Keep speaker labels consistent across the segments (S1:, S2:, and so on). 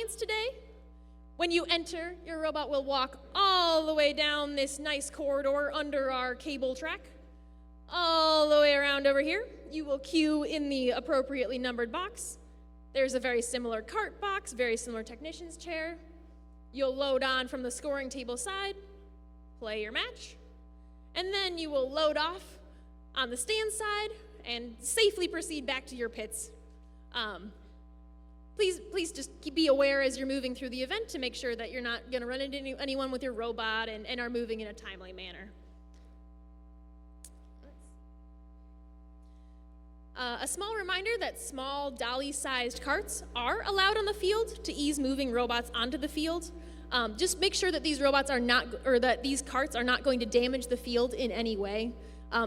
S1: Alliance today. When you enter, your robot will walk all the way down this nice corridor under our cable track, all the way around over here. You will queue in the appropriately numbered box. There's a very similar cart box, very similar technician's chair. You'll load on from the scoring table side, play your match, and then you will load off on the stand side and safely proceed back to your pits. Please just be aware as you're moving through the event to make sure that you're not going to run into anyone with your robot and are moving in a timely manner. A small reminder that small dolly-sized carts are allowed on the field to ease moving robots onto the field. Just make sure that these robots are not, or that these carts are not going to damage the field in any way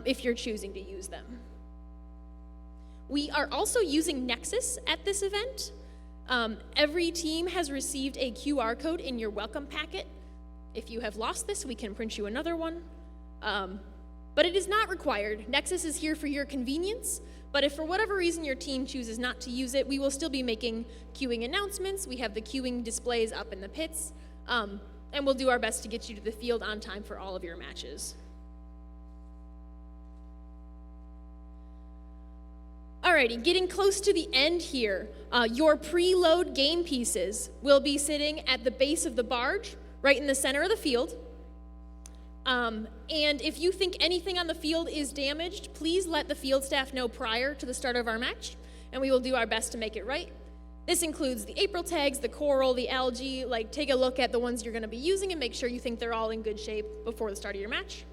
S1: if you're choosing to use them. We are also using Nexus at this event. Every team has received a QR code in your welcome packet. If you have lost this, we can print you another one. But it is not required. Nexus is here for your convenience, but if for whatever reason your team chooses not to use it, we will still be making queuing announcements. We have the queuing displays up in the pits, and we'll do our best to get you to the field on time for all of your matches. Alrighty, getting close to the end here. Your preload game pieces will be sitting at the base of the barge, right in the center of the field. And if you think anything on the field is damaged, please let the field staff know prior to the start of our match, and we will do our best to make it right. This includes the April tags, the coral, the algae. Take a look at the ones you're going to be using and make sure you think they're all in good shape before the start of your match.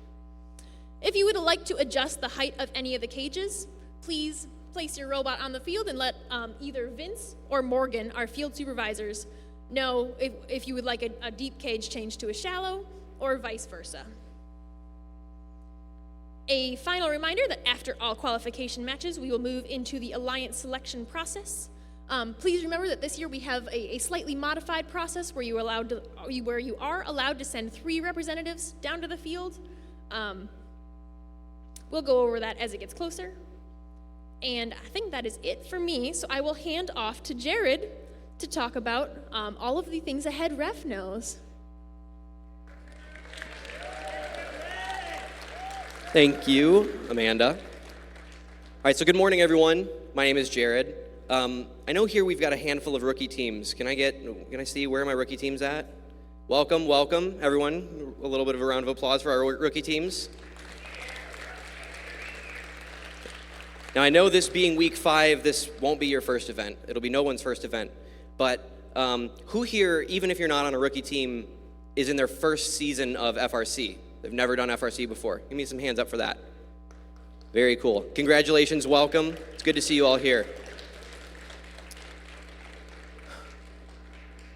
S1: If you would like to adjust the height of any of the cages, please place your robot on the field and let either Vince or Morgan, our field supervisors, know if you would like a deep cage changed to a shallow or vice versa. A final reminder that after all qualification matches, we will move into the Alliance selection process. Please remember that this year we have a slightly modified process where you are allowed to send 3 representatives down to the field. We'll go over that as it gets closer. And I think that is it for me, so I will hand off to Jared to talk about all of the things a head ref knows.
S2: Thank you, Amanda. All right, so good morning, everyone. My name is Jared. I know here we've got a handful of rookie teams. Can I see where my rookie team's at? Welcome, everyone. A little bit of a round of applause for our rookie teams. Now, I know this being week 5, this won't be your first event. It'll be no one's first event. But who here, even if you're not on a rookie team, is in their first season of FRC? They've never done FRC before. Give me some hands up for that. Very cool. Congratulations, welcome. It's good to see you all here.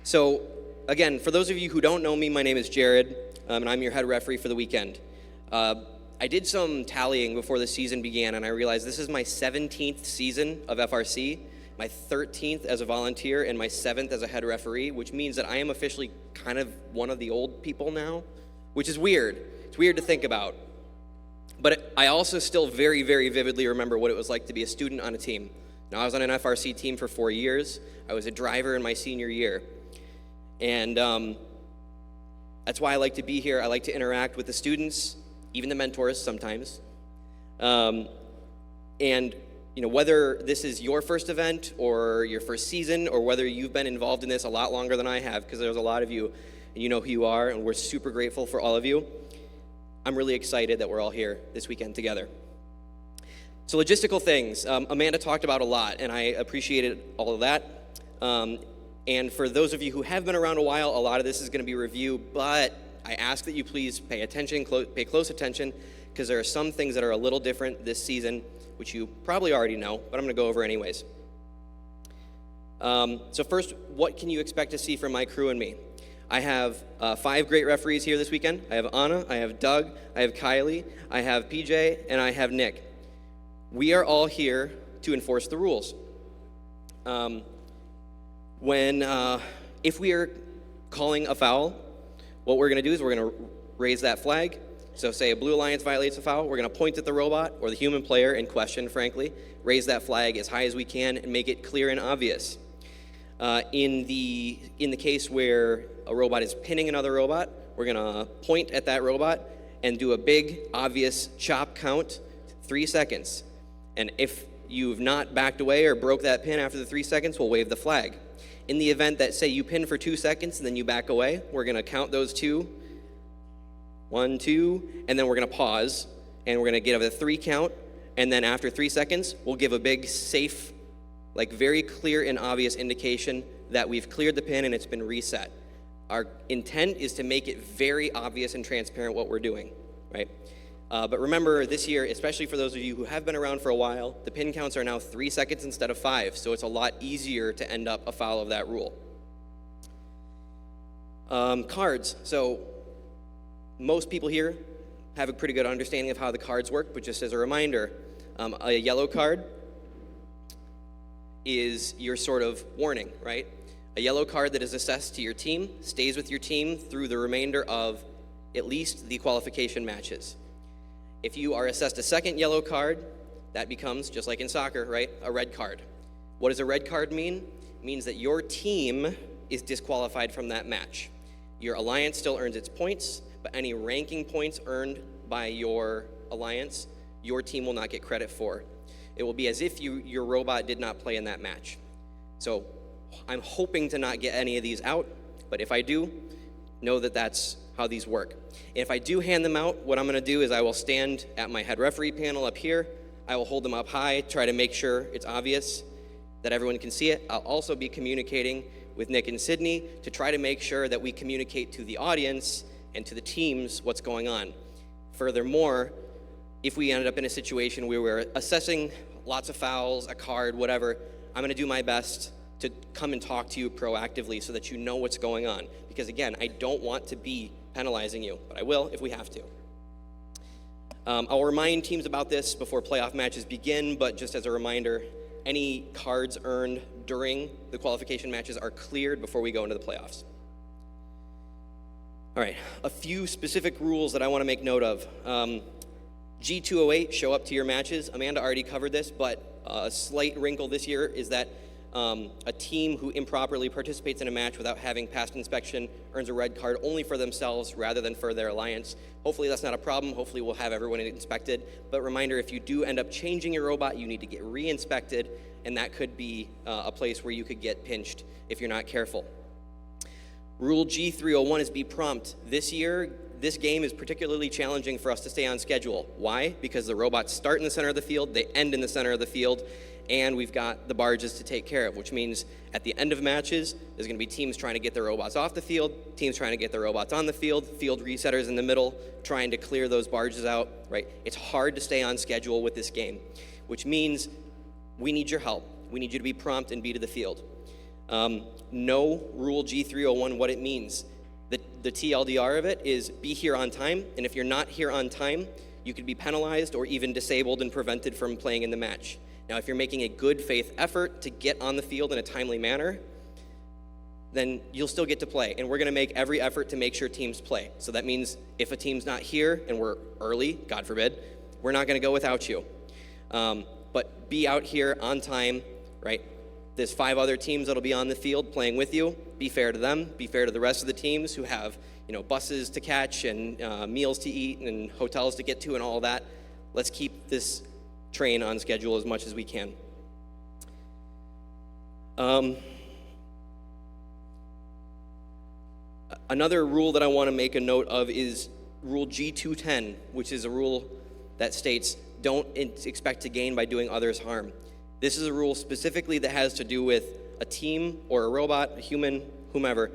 S2: So, again, for those of you who don't know me, my name is Jared, and I'm your head referee for the weekend. I did some tallying before the season began, and I realized this is my 17th season of FRC, my 13th as a volunteer, and my 7th as a head referee, which means that I am officially kind of one of the old people now, which is weird. It's weird to think about. But I also still very, very vividly remember what it was like to be a student on a team. Now, I was on an FRC team for 4 years. I was a driver in my senior year. And that's why I like to be here. I like to interact with the students, even the mentors sometimes. And whether this is your first event or your first season, or whether you've been involved in this a lot longer than I have, because there's a lot of you, and you know who you are, and we're super grateful for all of you. I'm really excited that we're all here this weekend together. So logistical things, Amanda talked about a lot, and I appreciated all of that. And for those of you who have been around a while, a lot of this is going to be review, but I ask that you please pay attention, pay close attention, because there are some things that are a little different this season, which you probably already know, but I'm going to go over anyways. So first, what can you expect to see from my crew and me? I have 5 great referees here this weekend. I have Anna, I have Doug, I have Kylie, I have PJ, and I have Nick. We are all here to enforce the rules. If we are calling a foul, what we're going to do is we're going to raise that flag. So say a Blue Alliance violates a foul, we're going to point at the robot or the human player in question, frankly, raise that flag as high as we can and make it clear and obvious. In the case where a robot is pinning another robot, we're gonna point at that robot and do a big, obvious chop count, 3 seconds. And if you've not backed away or broke that pin after the 3 seconds, we'll wave the flag. In the event that, say, you pin for 2 seconds and then you back away, we're gonna count those 2, 1, 2, and then we're gonna pause, and we're gonna give a 3 count, and then after 3 seconds, we'll give a big, safe, like very clear and obvious indication that we've cleared the pin and it's been reset. Our intent is to make it very obvious and transparent what we're doing, right? But remember, this year, especially for those of you who have been around for a while, the pin counts are now 3 seconds instead of 5, so it's a lot easier to end up afoul of that rule. Cards. So most people here have a pretty good understanding of how the cards work, but just as a reminder, a yellow card is your sort of warning, right? A yellow card that is assessed to your team stays with your team through the remainder of at least the qualification matches. If you are assessed a second yellow card, that becomes, just like in soccer, right, a red card. What does a red card mean? It means that your team is disqualified from that match. Your alliance still earns its points, but any ranking points earned by your alliance, your team will not get credit for. It will be as if your robot did not play in that match. So I'm hoping to not get any of these out, but if I do, know that that's how these work. If I do hand them out, what I'm gonna do is I will stand at my head referee panel up here. I will hold them up high, try to make sure it's obvious that everyone can see it. I'll also be communicating with Nick and Sydney to try to make sure that we communicate to the audience and to the teams what's going on. Furthermore, if we ended up in a situation where we're assessing lots of fouls, a card, whatever, I'm gonna do my best to come and talk to you proactively so that you know what's going on. Because again, I don't want to be penalizing you, but I will if we have to. I'll remind teams about this before playoff matches begin, but just as a reminder, any cards earned during the qualification matches are cleared before we go into the playoffs. All right, a few specific rules that I want to make note of. G208, show up to your matches. Amanda already covered this, but a slight wrinkle this year is that a team who improperly participates in a match without having passed inspection earns a red card only for themselves rather than for their alliance. Hopefully that's not a problem. Hopefully we'll have everyone inspected. But reminder, if you do end up changing your robot, you need to get re-inspected, and that could be a place where you could get pinched if you're not careful. Rule G301 is be prompt. This year, this game is particularly challenging for us to stay on schedule. Why? Because the robots start in the center of the field, they end in the center of the field, and we've got the barges to take care of, which means at the end of matches, there's going to be teams trying to get their robots off the field, teams trying to get their robots on the field resetters in the middle, trying to clear those barges out, right? It's hard to stay on schedule with this game, which means we need your help. We need you to be prompt and be to the field. Know Rule G301, what it means. The TLDR of it is be here on time, and if you're not here on time, you could be penalized or even disabled and prevented from playing in the match. Now, if you're making a good faith effort to get on the field in a timely manner, then you'll still get to play. And we're gonna make every effort to make sure teams play. So that means if a team's not here and we're early, God forbid, we're not gonna go without you. But be out here on time, right? There's 5 other teams that'll be on the field playing with you. Be fair to them, be fair to the rest of the teams who have, buses to catch and meals to eat and hotels to get to and all that. Let's keep this train on schedule as much as we can. Another rule that I want to make a note of is Rule G210, which is a rule that states don't expect to gain by doing others harm. This is a rule specifically that has to do with a team or a robot, a human, whomever,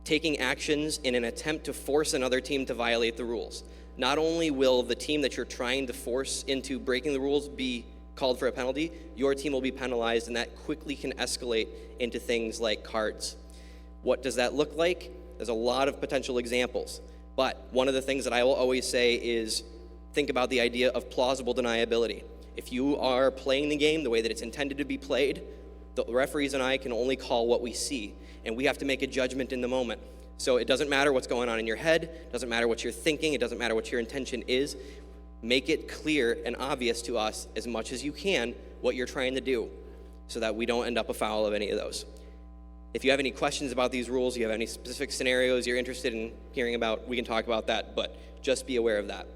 S2: taking actions in an attempt to force another team to violate the rules. Not only will the team that you're trying to force into breaking the rules be called for a penalty, your team will be penalized, and that quickly can escalate into things like cards. What does that look like? There's a lot of potential examples, but one of the things that I will always say is think about the idea of plausible deniability. If you are playing the game the way that it's intended to be played, the referees and I can only call what we see, and we have to make a judgment in the moment. So it doesn't matter what's going on in your head, it doesn't matter what you're thinking, it doesn't matter what your intention is. Make it clear and obvious to us as much as you can what you're trying to do so that we don't end up afoul of any of those. If you have any questions about these rules, you have any specific scenarios you're interested in hearing about, we can talk about that, but just be aware of that.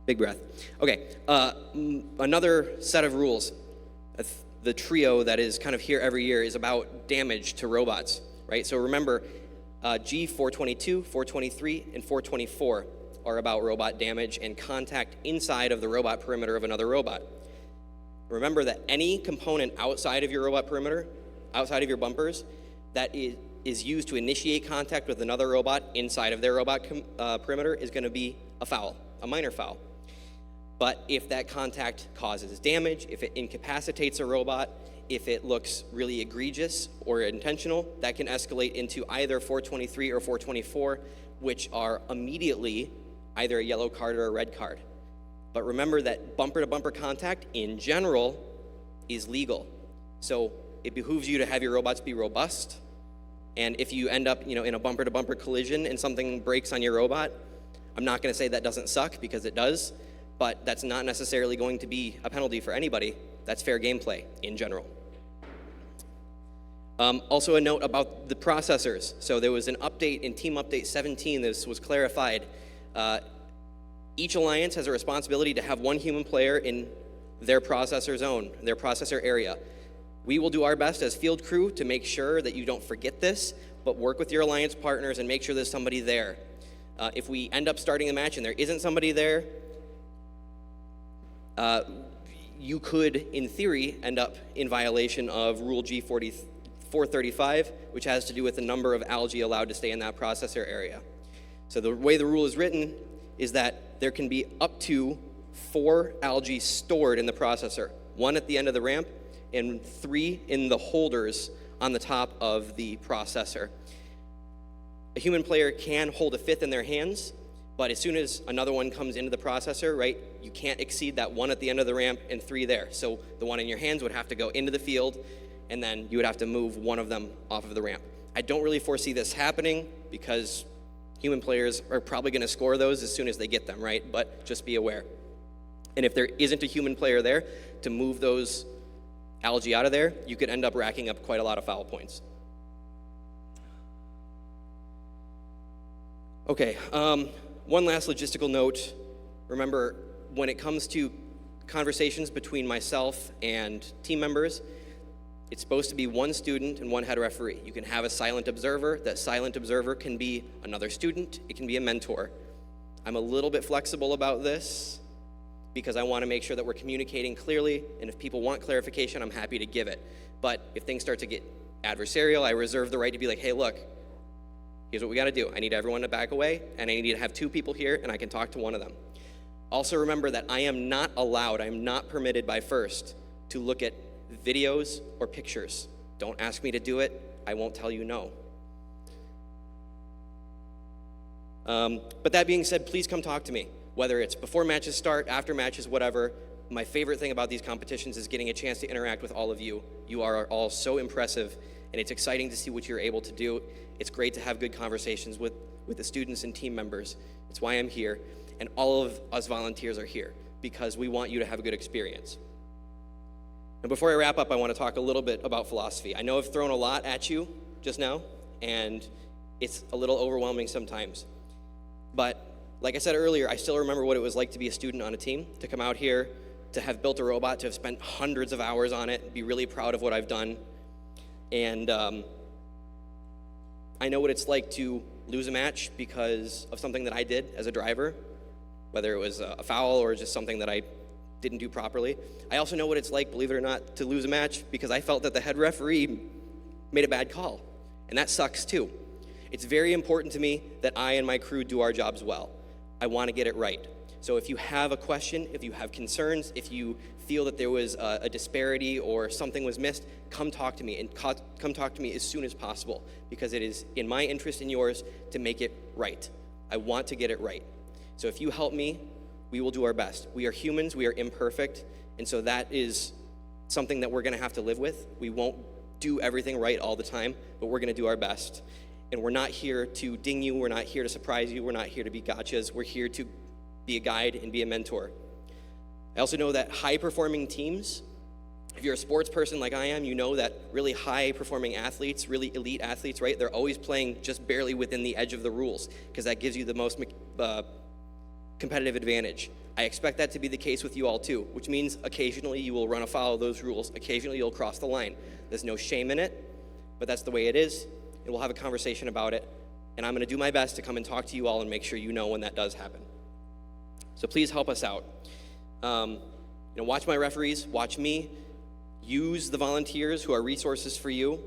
S2: Big breath. Okay, another set of rules. The trio that is kind of here every year is about damage to robots, right? So remember, G422, 423, and 424 are about robot damage and contact inside of the robot perimeter of another robot. Remember that any component outside of your robot perimeter, outside of your bumpers, that is used to initiate contact with another robot inside of their robot perimeter is going to be a foul, a minor foul. But if that contact causes damage, if it incapacitates a robot, if it looks really egregious or intentional, that can escalate into either 423 or 424, which are immediately either a yellow card or a red card. But remember that bumper-to-bumper contact, in general, is legal. So it behooves you to have your robots be robust. And if you end up, in a bumper-to-bumper collision and something breaks on your robot, I'm not going to say that doesn't suck, because it does, but that's not necessarily going to be a penalty for anybody. That's fair gameplay in general. Also a note about the processors. So there was an update in Team Update 17. This was clarified. Each alliance has a responsibility to have one human player in their processor zone, their processor area. We will do our best as field crew to make sure that you don't forget this, but work with your alliance partners and make sure there's somebody there. If we end up starting a match and there isn't somebody there, you could, in theory, end up in violation of Rule G435, which has to do with the number of algae allowed to stay in that processor area. So the way the rule is written is that there can be up to 4 algae stored in the processor, 1 at the end of the ramp and 3 in the holders on the top of the processor. A human player can hold a 5th in their hands, but as soon as another one comes into the processor, right, you can't exceed that 1 at the end of the ramp and 3 there. So the one in your hands would have to go into the field, and then you would have to move one of them off of the ramp. I don't really foresee this happening because human players are probably going to score those as soon as they get them, right? But just be aware. And if there isn't a human player there to move those algae out of there, you could end up racking up quite a lot of foul points. Okay, one last logistical note. Remember, when it comes to conversations between myself and team members, it's supposed to be 1 student and 1 head referee. You can have a silent observer. That silent observer can be another student. It can be a mentor. I'm a little bit flexible about this because I want to make sure that we're communicating clearly, and if people want clarification, I'm happy to give it. But if things start to get adversarial, I reserve the right to be like, hey, look, here's what we got to do. I need everyone to back away, and I need to have 2 people here, and I can talk to one of them. Also remember that I am not allowed, I'm not permitted by FIRST to look at videos or pictures. Don't ask me to do it. I won't tell you no. But that being said, please come talk to me, whether it's before matches start, after matches, whatever. My favorite thing about these competitions is getting a chance to interact with all of you. You are all so impressive, and it's exciting to see what you're able to do. It's great to have good conversations with the students and team members. It's why I'm here, and all of us volunteers are here, because we want you to have a good experience. And before I wrap up, I want to talk a little bit about philosophy. I know I've thrown a lot at you just now, and it's a little overwhelming sometimes. But like I said earlier, I still remember what it was like to be a student on a team, to come out here, to have built a robot, to have spent hundreds of hours on it, be really proud of what I've done. And I know what it's like to lose a match because of something that I did as a driver, whether it was a foul or just something that I didn't do properly. I also know what it's like, believe it or not, to lose a match because I felt that the head referee made a bad call, and that sucks too. It's very important to me that I and my crew do our jobs well. I want to get it right. So if you have a question, if you have concerns, if you feel that there was a disparity or something was missed, come talk to me, and come talk to me as soon as possible, because it is in my interest and yours to make it right. I want to get it right. So if you help me, we will do our best. We are humans, we are imperfect, and so that is something that we're going to have to live with. We won't do everything right all the time, but we're going to do our best. And we're not here to ding you, we're not here to surprise you, we're not here to be gotchas, we're here to be a guide and be a mentor. I also know that high-performing teams If you're a sports person like I am, you know that really high-performing athletes, really elite athletes, right, they're always playing just barely within the edge of the rules because that gives you the most competitive advantage. I expect that to be the case with you all too, which means occasionally you will run afoul of those rules. Occasionally you'll cross the line. There's no shame in it, but that's the way it is, and we'll have a conversation about it, and I'm going to do my best to come and talk to you all and make sure you know when that does happen. So please help us out. Watch my referees, watch me. Use the volunteers who are resources for you.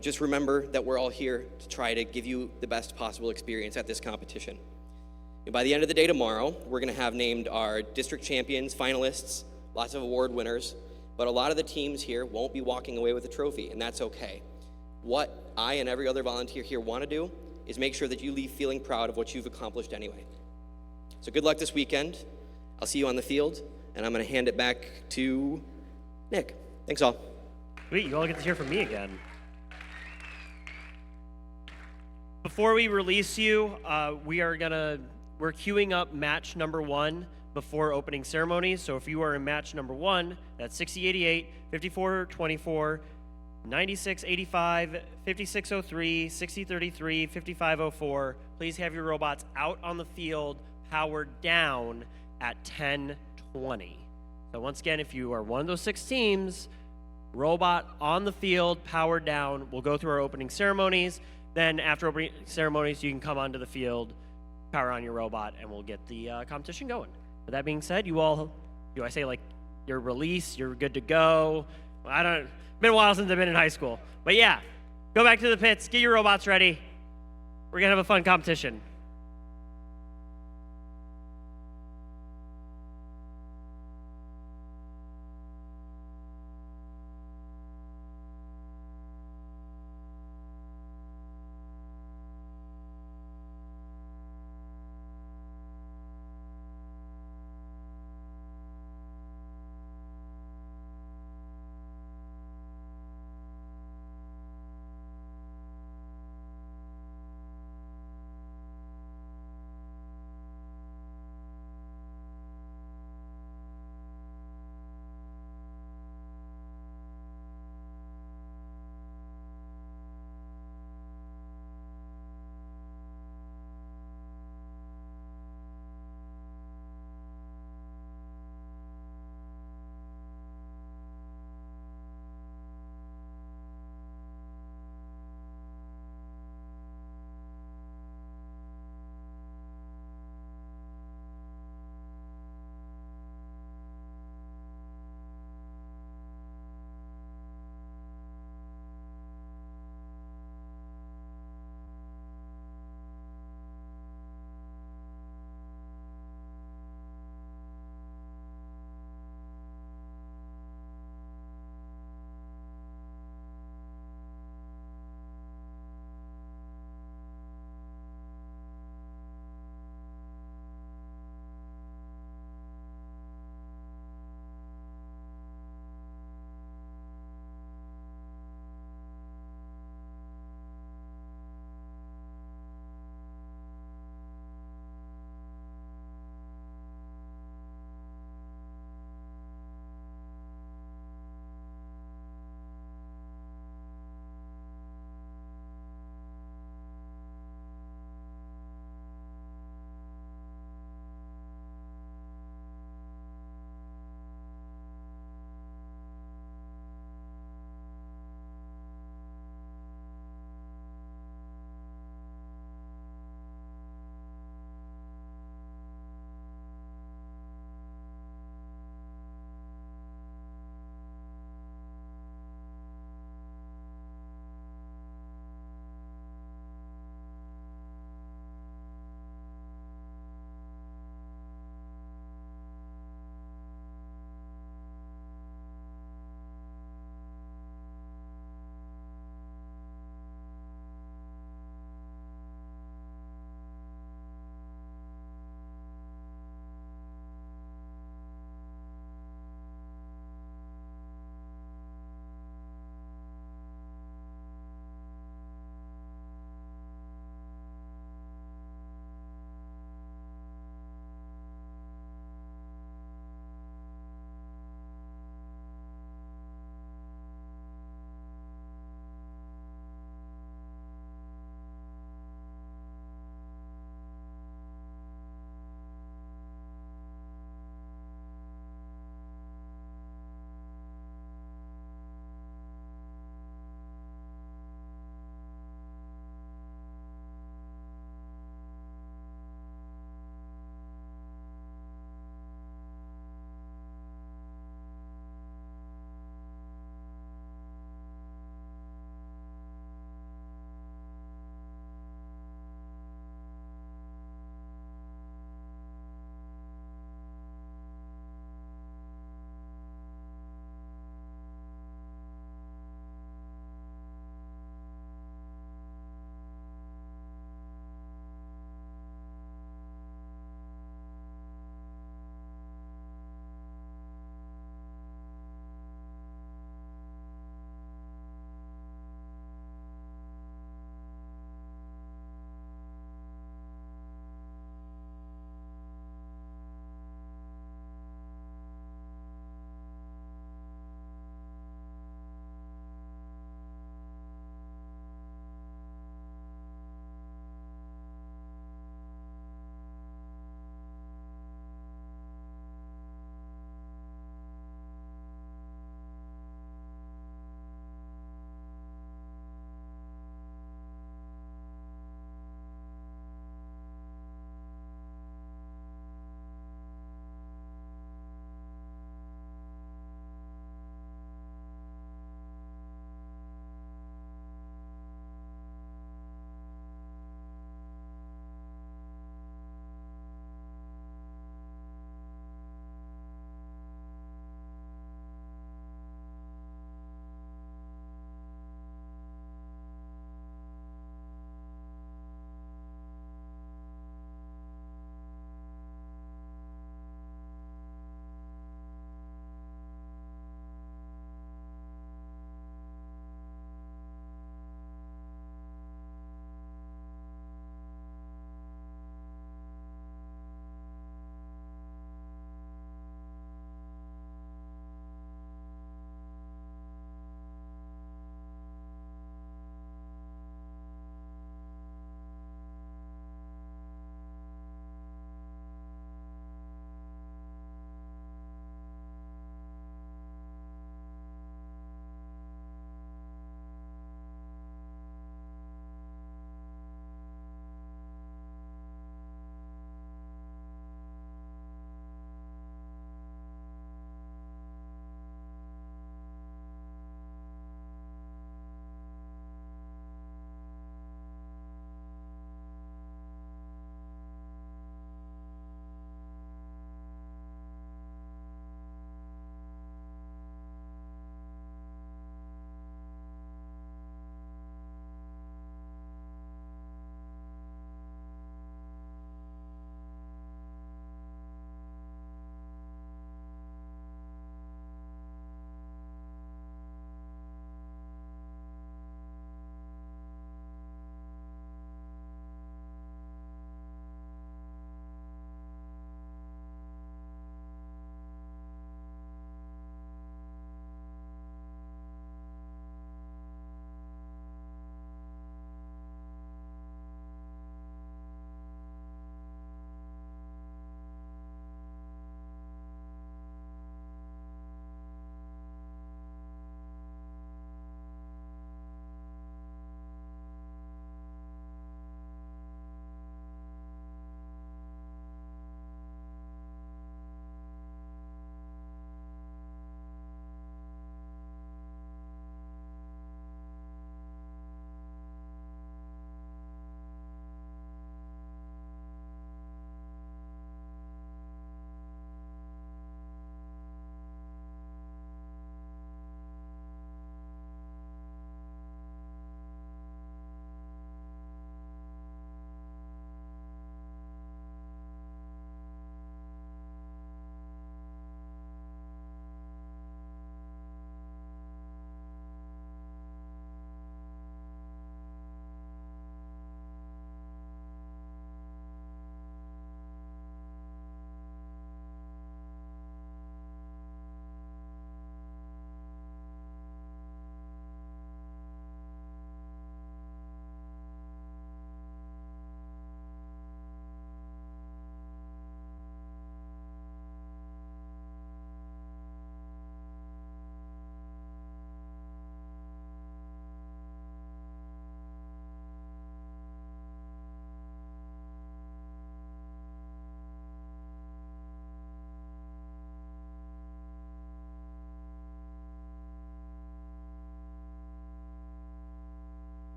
S2: Just remember that we're all here to try to give you the best possible experience at this competition. And by the end of the day tomorrow, we're going to have named our district champions, finalists, lots of award winners, but a lot of the teams here won't be walking away with a trophy, and that's okay. What I and every other volunteer here want to do is make sure that you leave feeling proud of what you've accomplished anyway. So good luck this weekend. I'll see you on the field, and I'm going to hand it back to Nick. Thanks all.
S3: Sweet, you all get to hear from me again. Before we release you, we're queuing up match number 1 before opening ceremonies. So if you are in match number 1, that's 6088, 5424, 9685, 5603, 6033, 5504. Please have your robots out on the field, powered down at 10:20. So once again, if you are one of those 6 teams, robot on the field, powered down. We'll go through our opening ceremonies. Then after opening ceremonies, you can come onto the field, power on your robot, and we'll get the competition going. With that being said, you all, do I say like you're released, you're good to go? Well, been a while since I've been in high school. But yeah, go back to the pits, get your robots ready. We're gonna have a fun competition.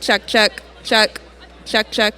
S4: Check, check, check, check, check.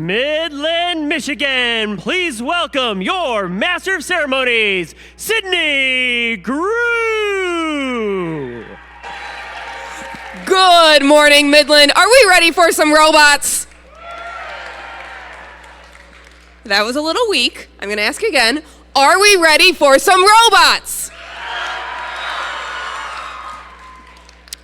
S3: Midland, Michigan, please welcome your Master of Ceremonies, Sydney Grew.
S4: Good morning, Midland. Are we ready for some robots? That was a little weak. I'm going to ask again. Are we ready for some robots?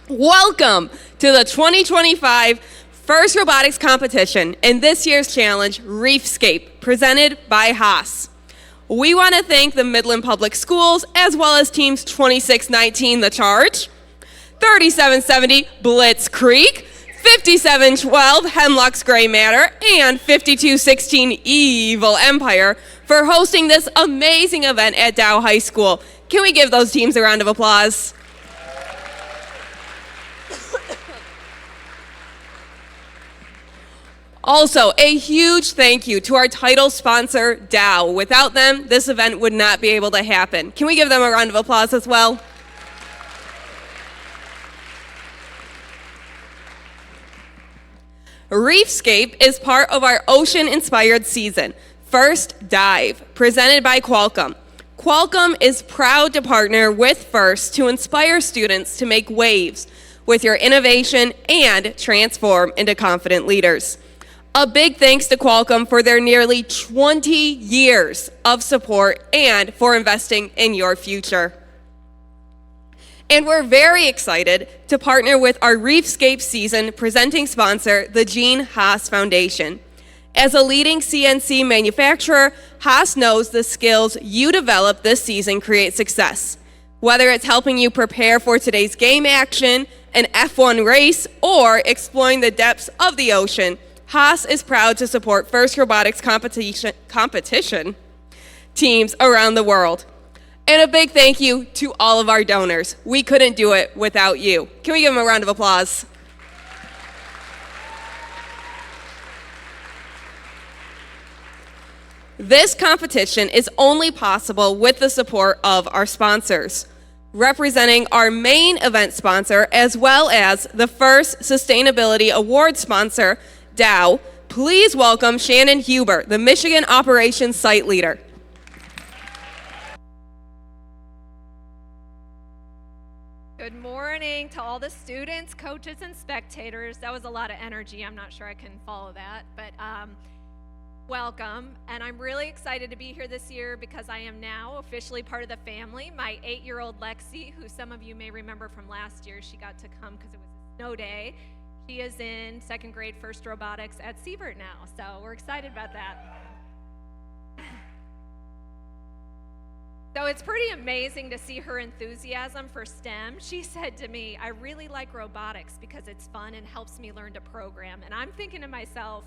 S4: Welcome to the 2025 First Robotics Competition and this year's challenge, Reefscape, presented by Haas. We want to thank the Midland Public Schools as well as teams 2619 The Charge, 3770 Blitz Creek, 5712 Hemlock's Gray Matter, and 5216 Evil Empire for hosting this amazing event at Dow High School. Can we give those teams a round of applause? Also, a huge thank you to our title sponsor, Dow. Without them, this event would not be able to happen. Can we give them a round of applause as well? Reefscape is part of our ocean-inspired season, First Dive, presented by Qualcomm. Qualcomm is proud to partner with First to inspire students to make waves with your innovation and transform into confident leaders. A big thanks to Qualcomm for their nearly 20 years of support and for investing in your future. And we're very excited to partner with our Reefscape season presenting sponsor, the Gene Haas Foundation. As a leading CNC manufacturer, Haas knows the skills you develop this season create success. Whether it's helping you prepare for today's game action, an F1 race, or exploring the depths of the ocean, Haas is proud to support First Robotics competition teams around the world. And a big thank you to all of our donors. We couldn't do it without you. Can we give them a round of applause? This competition is only possible with the support of our sponsors. Representing our main event sponsor, as well as the first Sustainability Award sponsor, Dow, please welcome Shannon Huber, the Michigan Operations Site Leader.
S5: Good morning to all the students, coaches, and spectators. That was a lot of energy. I'm not sure I can follow that, but welcome. And I'm really excited to be here this year because I am now officially part of the family. My 8-year-old Lexi, who some of you may remember from last year, she got to come because it was a snow day. She is in second grade First Robotics at Siebert now, so we're excited about that. So it's pretty amazing to see her enthusiasm for STEM. She said to me, I really like robotics because it's fun and helps me learn to program. And I'm thinking to myself,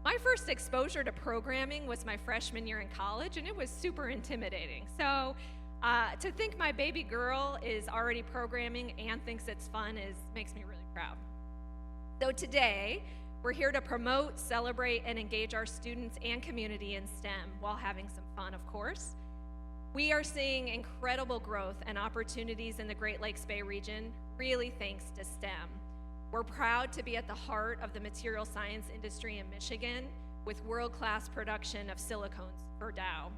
S5: my first exposure to programming was my freshman year in college, and it was super intimidating. So to think my baby girl is already programming and thinks it's fun makes me really proud. So today, we're here to promote, celebrate, and engage our students and community in STEM while having some fun, of course. We are seeing incredible growth and opportunities in the Great Lakes Bay region, really thanks to STEM. We're proud to be at the heart of the material science industry in Michigan with world-class production of silicones for Dow.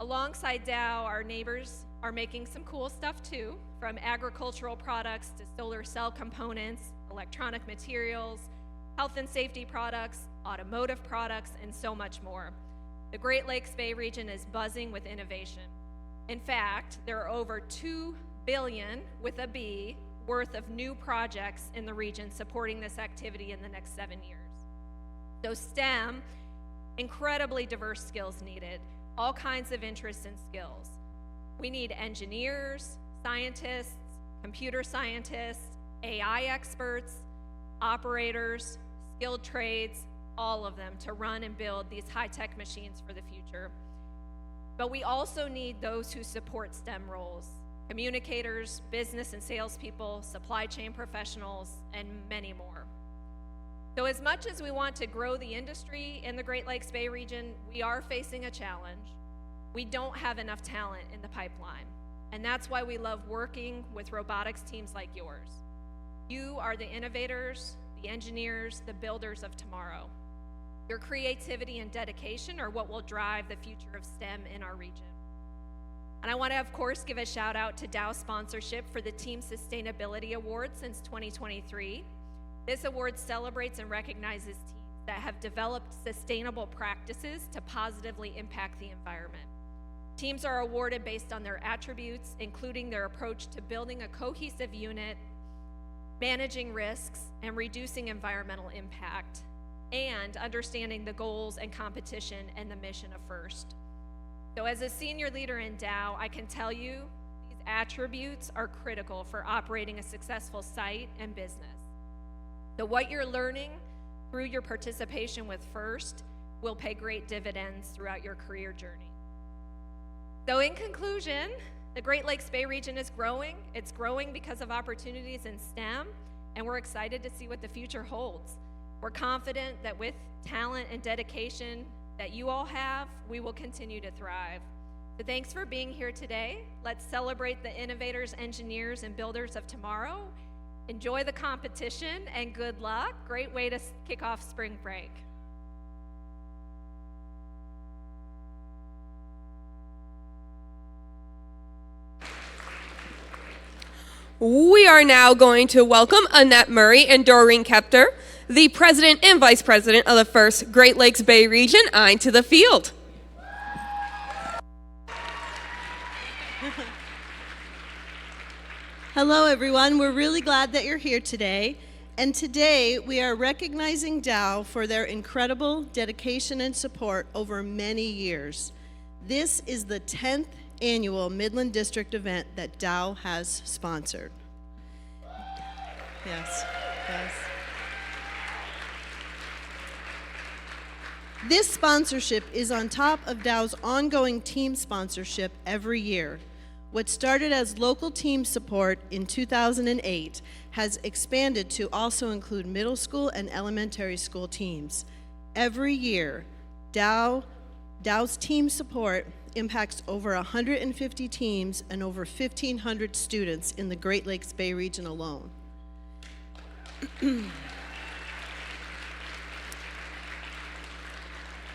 S5: Alongside Dow, our neighbors are making some cool stuff too, from agricultural products to solar cell components, electronic materials, health and safety products, automotive products, and so much more. The Great Lakes Bay region is buzzing with innovation. In fact, there are over 2 billion with a B worth of new projects in the region supporting this activity in the next 7 years. So STEM, incredibly diverse skills needed, all kinds of interests and skills. We need engineers, scientists, computer scientists, AI experts, operators, skilled trades, all of them to run and build these high-tech machines for the future. But we also need those who support STEM roles: communicators, business and salespeople, supply chain professionals, and many more. So as much as we want to grow the industry in the Great Lakes Bay region, we are facing a challenge. We don't have enough talent in the pipeline, and that's why we love working with robotics teams like yours. You are the innovators, the engineers, the builders of tomorrow. Your creativity and dedication are what will drive the future of STEM in our region. And I want to, of course, give a shout out to Dow's sponsorship for the Team Sustainability Award since 2023. This award celebrates and recognizes teams that have developed sustainable practices to positively impact the environment. Teams are awarded based on their attributes, including their approach to building a cohesive unit, managing risks, and reducing environmental impact, and understanding the goals and competition and the mission of FIRST. So as a senior leader in Dow, I can tell you these attributes are critical for operating a successful site and business. So what you're learning through your participation with FIRST will pay great dividends throughout your career journey. So in conclusion, the Great Lakes Bay region is growing. It's growing because of opportunities in STEM, and we're excited to see what the future holds. We're confident that with talent and dedication that you all have, we will continue to thrive. So thanks for being here today. Let's celebrate the innovators, engineers, and builders of tomorrow. Enjoy the competition and good luck. Great way to kick off spring break.
S4: We are now going to welcome Annette Murray and Doreen Kepter, the President and Vice President of the FIRST Great Lakes Bay region, onto the field.
S6: Hello, everyone. We're really glad that you're here today. And today, we are recognizing Dow for their incredible dedication and support over many years. This is the 10th annual Midland District event that Dow has sponsored. Yes, yes. This sponsorship is on top of Dow's ongoing team sponsorship every year. What started as local team support in 2008 has expanded to also include middle school and elementary school teams. Every year, Dow's team support impacts over 150 teams and over 1,500 students in the Great Lakes Bay region alone.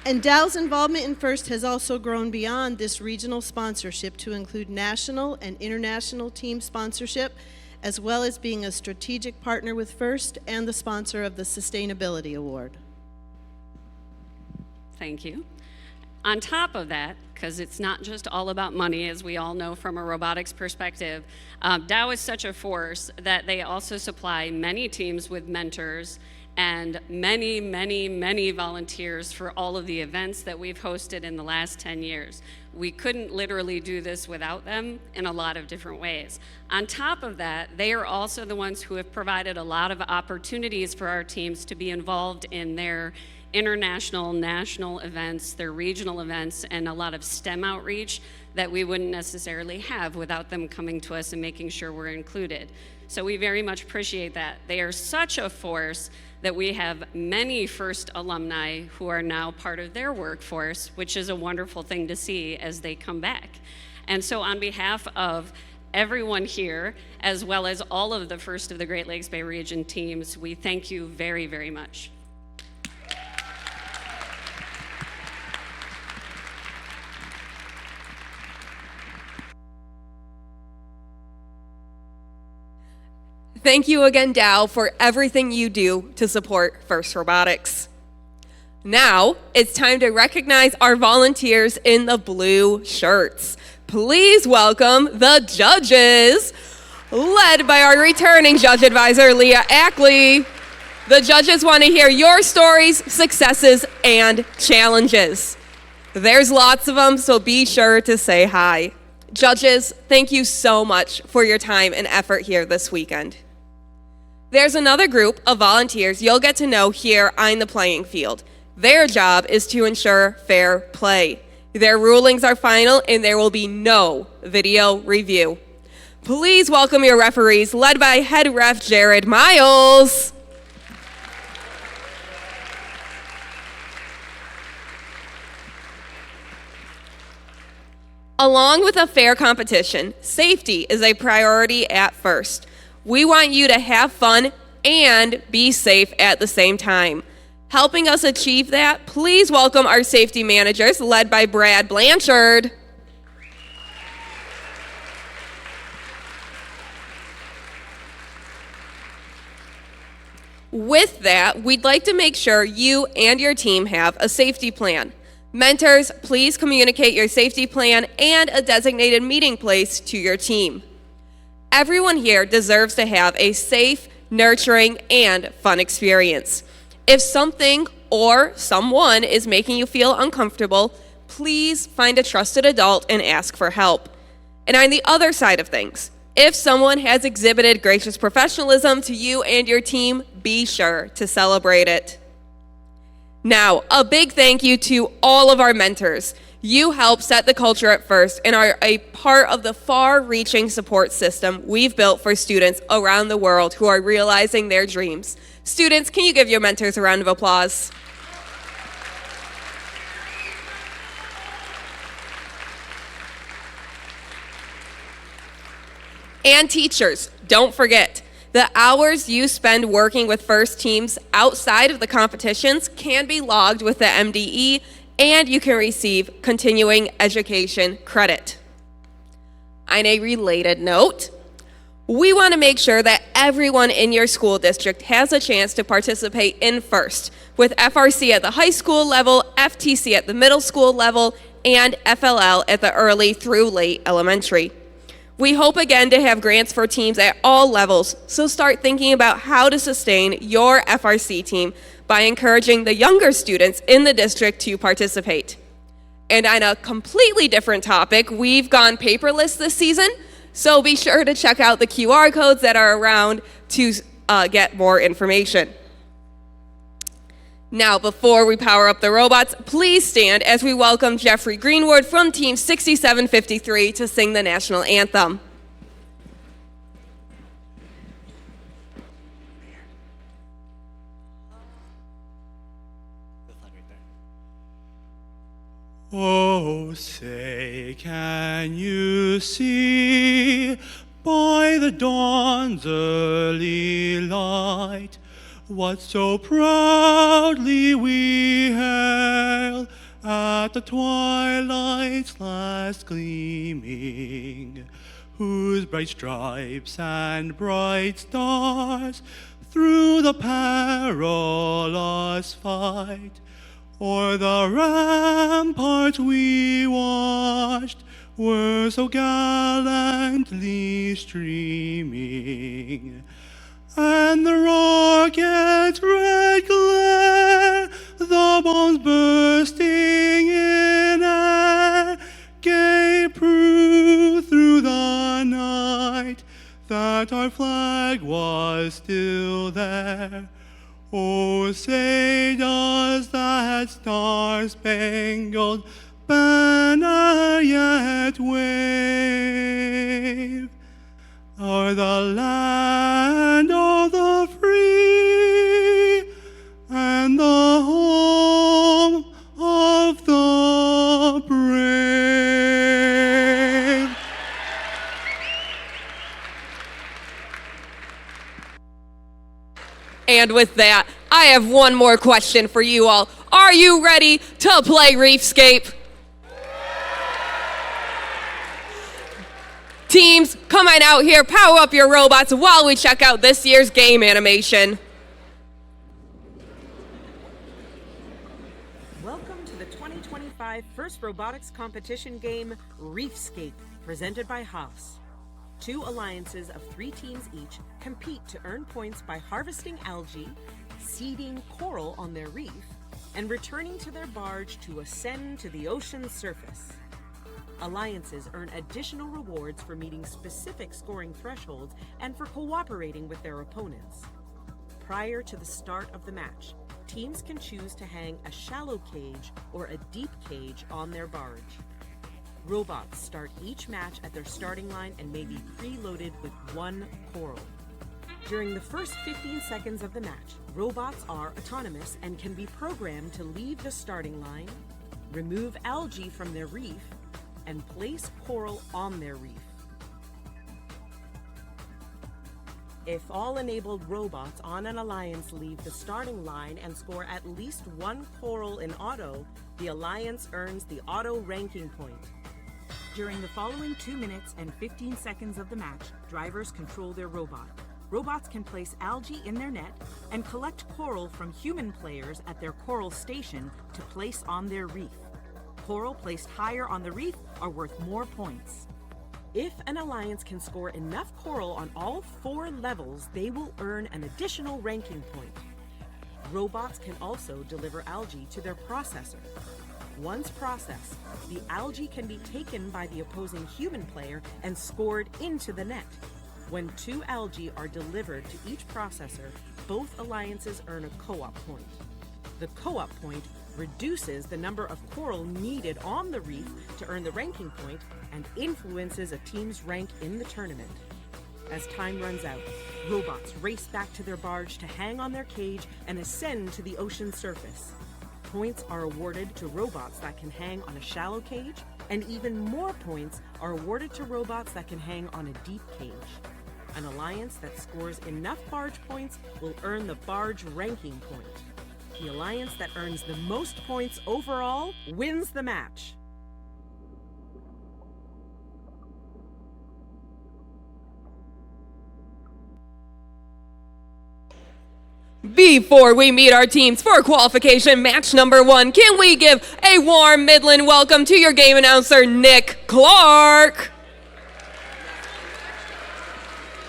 S6: And Dow's involvement in FIRST has also grown beyond this regional sponsorship to include national and international team sponsorship, as well as being a strategic partner with FIRST and the sponsor of the Sustainability Award.
S7: Thank you. On top of that, because it's not just all about money, as we all know from a robotics perspective, Dow is such a force that they also supply many teams with mentors and many, many, many volunteers for all of the events that we've hosted in the last 10 years. We couldn't literally do this without them in a lot of different ways. On top of that, they are also the ones who have provided a lot of opportunities for our teams to be involved in their international, national events, their regional events, and a lot of STEM outreach that we wouldn't necessarily have without them coming to us and making sure we're included. So we very much appreciate that. They are such a force that we have many FIRST alumni who are now part of their workforce, which is a wonderful thing to see as they come back. And so on behalf of everyone here, as well as all of the FIRST of the Great Lakes Bay region teams, we thank you very, very much.
S4: Thank you again, Dow, for everything you do to support FIRST Robotics. Now, it's time to recognize our volunteers in the blue shirts. Please welcome the judges, led by our returning judge advisor, Leah Ackley. The judges want to hear your stories, successes, and challenges. There's lots of them, so be sure to say hi. Judges, thank you so much for your time and effort here this weekend. There's another group of volunteers you'll get to know here on the playing field. Their job is to ensure fair play. Their rulings are final and there will be no video review. Please welcome your referees, led by head ref Jared Miles. Along with a fair competition, safety is a priority at first. We want you to have fun and be safe at the same time. Helping us achieve that, please welcome our safety managers, led by Brad Blanchard. With that, we'd like to make sure you and your team have a safety plan. Mentors, please communicate your safety plan and a designated meeting place to your team. Everyone here deserves to have a safe, nurturing, and fun experience. If something or someone is making you feel uncomfortable, please find a trusted adult and ask for help. And on the other side of things, if someone has exhibited gracious professionalism to you and your team, be sure to celebrate it. Now, a big thank you to all of our mentors. You help set the culture at first and are a part of the far-reaching support system we've built for students around the world who are realizing their dreams. Students, can you give your mentors a round of applause? And teachers, don't forget, the hours you spend working with first teams outside of the competitions can be logged with the MDE, and you can receive continuing education credit. On a related note, we want to make sure that everyone in your school district has a chance to participate in FIRST, with FRC at the high school level, FTC at the middle school level, and FLL at the early through late elementary. We hope again to have grants for teams at all levels, so start thinking about how to sustain your FRC team by encouraging the younger students in the district to participate. And on a completely different topic, we've gone paperless this season, so be sure to check out the QR codes that are around to get more information. Now, before we power up the robots, please stand as we welcome Jeffrey Greenwood from Team 6753 to sing the national anthem.
S8: Oh, say, can you see by the dawn's early light what so proudly we hailed at the twilight's last gleaming, whose bright stripes and bright stars through the perilous fight o'er the ramparts we watched were so gallantly streaming. And the rocket's red glare, the bombs bursting in air, gave proof through the night that our flag was still there. Oh, say does that star-spangled banner yet wave o'er the land of the free and the home of the brave?
S4: And with that, I have one more question for you all. Are you ready to play Reefscape? Teams, come on out here, power up your robots while we check out this year's game animation.
S9: Welcome to the 2025 2025 first robotics competition game, Reefscape, presented by Haas. 2 alliances of 3 teams each compete to earn points by harvesting algae, seeding coral on their reef, and returning to their barge to ascend to the ocean's surface. Alliances earn additional rewards for meeting specific scoring thresholds and for cooperating with their opponents. Prior to the start of the match, teams can choose to hang a shallow cage or a deep cage on their barge. Robots start each match at their starting line and may be preloaded with 1 coral. During the first 15 seconds of the match, robots are autonomous and can be programmed to leave the starting line, remove algae from their reef, and place coral on their reef. If all enabled robots on an alliance leave the starting line and score at least 1 coral in auto, the alliance earns the auto ranking point. During the following 2 minutes and 15 seconds of the match, drivers control their robot. Robots can place algae in their net and collect coral from human players at their coral station to place on their reef. Coral placed higher on the reef are worth more points. If an alliance can score enough coral on all 4 levels, they will earn an additional ranking point. Robots can also deliver algae to their processor. Once processed, the algae can be taken by the opposing human player and scored into the net. When 2 algae are delivered to each processor, both alliances earn a co-op point. The co-op point reduces the number of coral needed on the reef to earn the ranking point and influences a team's rank in the tournament. As time runs out, robots race back to their barge to hang on their cage and ascend to the ocean surface. Points are awarded to robots that can hang on a shallow cage, and even more points are awarded to robots that can hang on a deep cage. An alliance that scores enough barge points will earn the barge ranking point. The alliance that earns the most points overall wins the match.
S4: Before we meet our teams for qualification match number 1, can we give a warm Midland welcome to your game announcer, Nick Clark?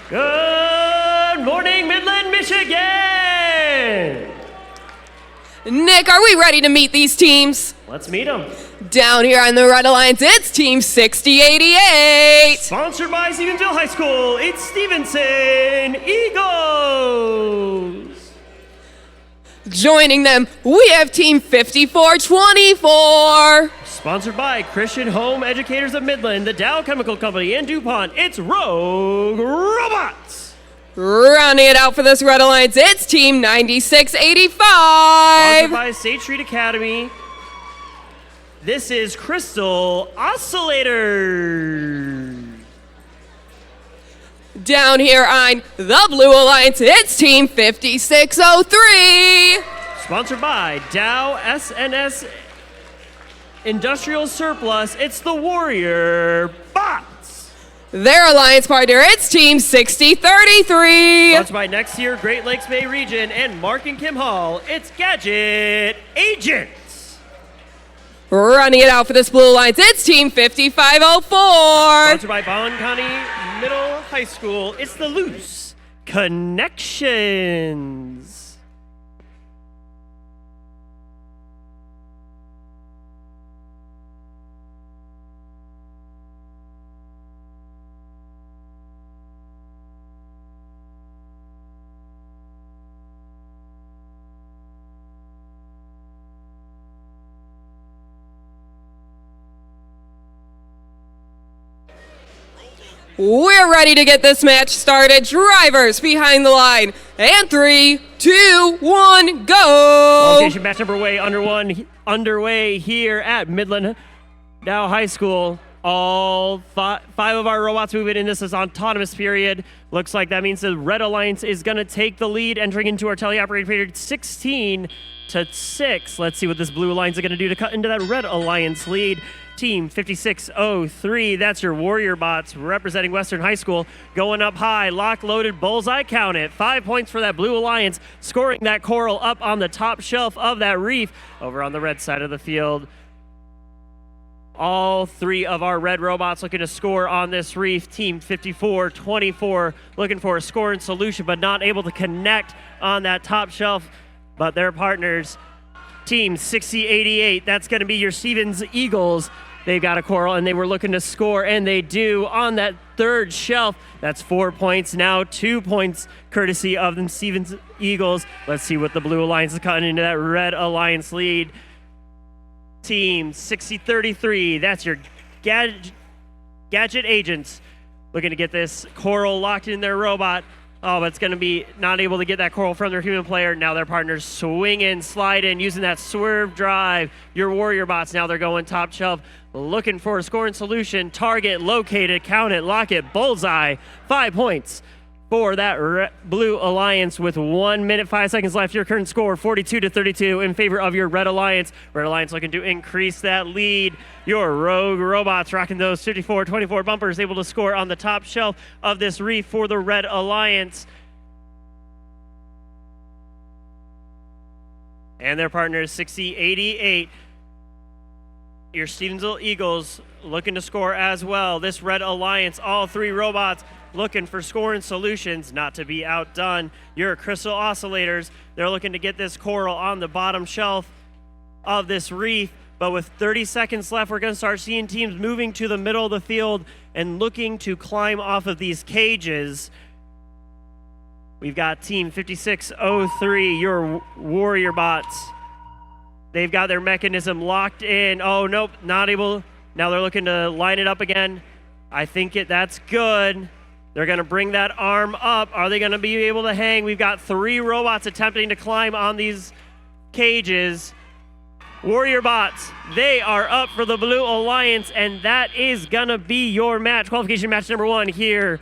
S3: Good morning, Midland, Michigan!
S4: Nick, are we ready to meet these teams?
S3: Let's meet them.
S4: Down here on the Red Alliance, it's Team 6088.
S3: Sponsored by Stevensville High School, it's Stevenson Eagles.
S4: Joining them, we have Team 5424.
S3: Sponsored by Christian Home Educators of Midland, the Dow Chemical Company, and DuPont, it's Rogue Robots.
S4: Rounding it out for this Red Alliance, it's Team 9685.
S3: Sponsored by State Street Academy. This is Crystal Oscillator.
S4: Down here on the Blue Alliance, it's Team 5603.
S3: Sponsored by Dow SNS Industrial Surplus, it's the Warrior Bots.
S4: Their alliance partner, it's Team 6033.
S3: Sponsored by Next Year Great Lakes Bay Region and Mark and Kim Hall, it's Gadget Agents.
S4: Running it out for this Blue Alliance, it's Team 5504.
S3: Sponsored by Bond County Middle High School, it's the Loose Connections.
S4: We're ready to get this match started. Drivers behind the line. And 3, 2, 1, go!
S3: Qualification match underway here at Midland Dow High School. All 5 of our robots moving in. This is autonomous period. Looks like that means the Red Alliance is going to take the lead, entering into our teleoperated period 16-6. Let's see what this Blue Alliance is going to do to cut into that Red Alliance lead. Team 5603, that's your Warrior Bots representing Western High School, going up high, lock loaded, bullseye count it. 5 points for that Blue Alliance, scoring that coral up on the top shelf of that reef over on the red side of the field. All three of our red robots looking to score on this reef. Team 54-24 looking for a scoring solution, but not able to connect on that top shelf. But their partners, Team 6088, that's going to be your Stevens Eagles. They've got a coral, and they were looking to score, and they do on that third shelf. That's 4 points, now 2 points, courtesy of them Stevens Eagles. Let's see what the Blue Alliance is cutting into that Red Alliance lead. Team 6033, that's your gadget agents looking to get this coral locked in their robot. Oh, but it's going to be not able to get that coral from their human player. Now their partners swing in, slide in, using that swerve drive. Your warrior bots, now they're going top shelf, looking for a scoring solution. Target located, count it, lock it, bullseye. 5 points for that Blue Alliance with 1 minute, 5 seconds left. Your current score, 42-32 in favor of your Red Alliance. Red Alliance looking to increase that lead. Your rogue robots rocking those 54-24 bumpers, able to score on the top shelf of this reef for the Red Alliance. And their partners, 6088. Your Stevensville Eagles looking to score as well. This Red Alliance, all three robots looking for scoring solutions, not to be outdone. Your Crystal Oscillators, they're looking to get this coral on the bottom shelf of this reef. But with 30 seconds left, we're going to start seeing teams moving to the middle of the field and looking to climb off of these cages. We've got Team 5603, your Warrior Bots. They've got their mechanism locked in. Oh, nope, not able. Now they're looking to line it up again. I think that's good. They're going to bring that arm up. Are they going to be able to hang? We've got 3 robots attempting to climb on these cages. Warrior Bots, they are up for the Blue Alliance, and that is going to be your match. Qualification match number 1 here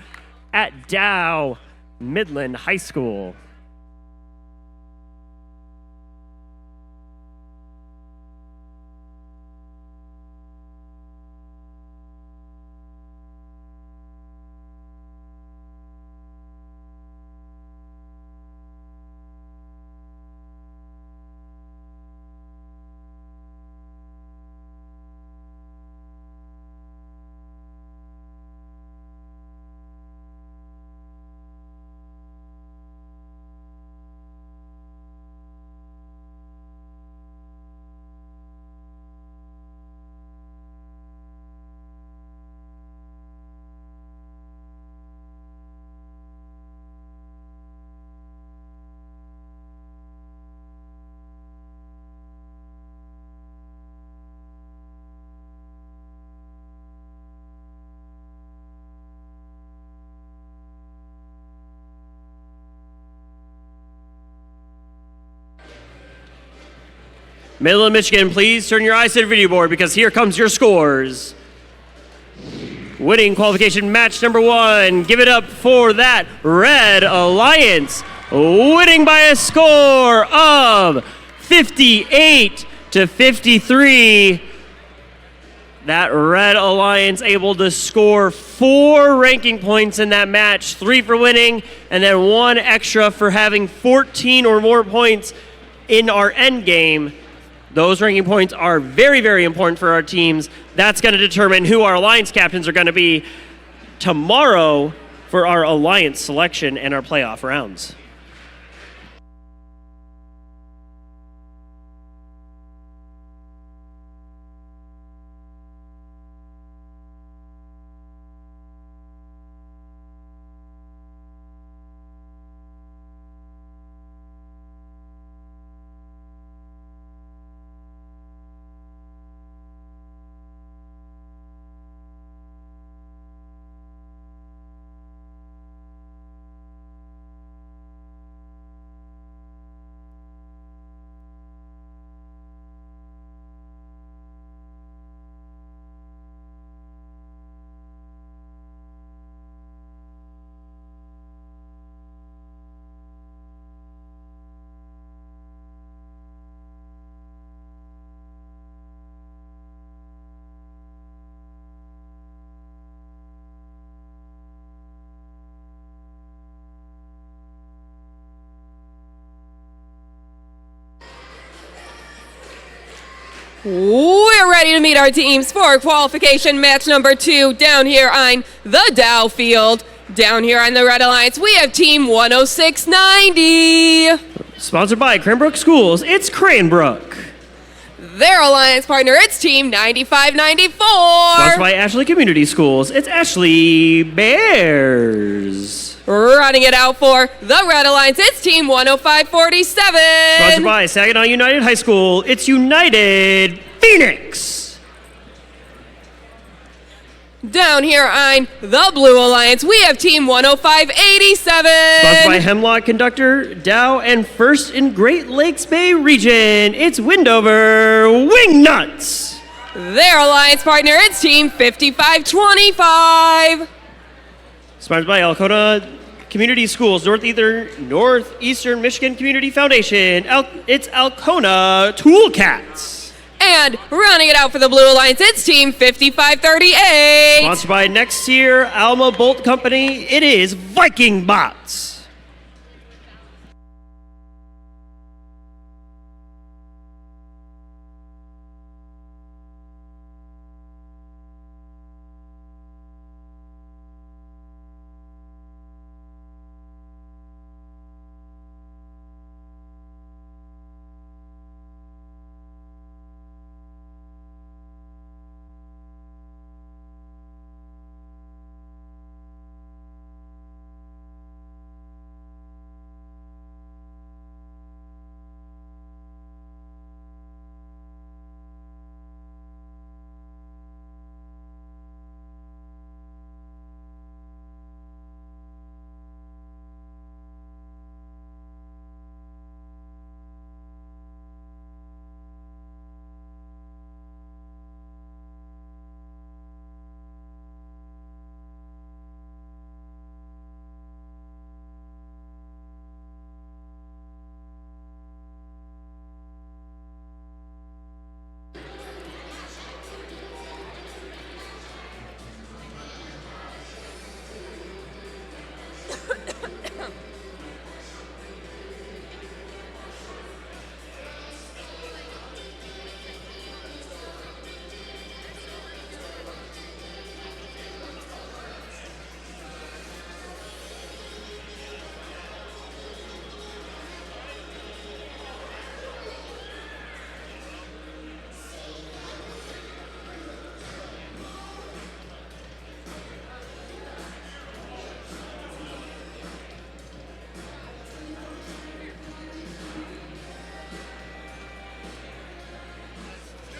S3: at Dow Midland High School. Midland, Michigan, please turn your eyes to the video board because here comes your scores. Winning qualification match number 1. Give it up for that Red Alliance. Winning by a score of 58-53. That Red Alliance able to score 4 ranking points in that match. 3 for winning and then 1 extra for having 14 or more points in our end game. Those ranking points are very, very important for our teams. That's going to determine who our Alliance captains are going to be tomorrow for our Alliance selection and our playoff rounds.
S4: We're ready to meet our teams for qualification match number 2 down here on the Dow field. Down here on the Red Alliance, we have team 10690.
S3: Sponsored by Cranbrook Schools, it's Cranbrook.
S4: Their alliance partner, it's team 9594.
S3: Sponsored by Ashley Community Schools, it's Ashley Bears.
S4: Running it out for the Red Alliance, it's team 10547.
S3: Sponsored by Saginaw United High School, it's United Phoenix.
S4: Down here on the Blue Alliance, we have team 10587.
S3: Sponsored by Hemlock Conductor, Dow, and First in Great Lakes Bay Region, it's Windover Wingnuts.
S4: Their alliance partner, it's team 5525.
S3: Sponsored by Alcona Community Schools, Northeastern Michigan Community Foundation, it's Alcona Toolcats.
S4: And running it out for the Blue Alliance, it's team 5538.
S3: Sponsored by Next Year Alma Bolt Company, it is Viking Bots.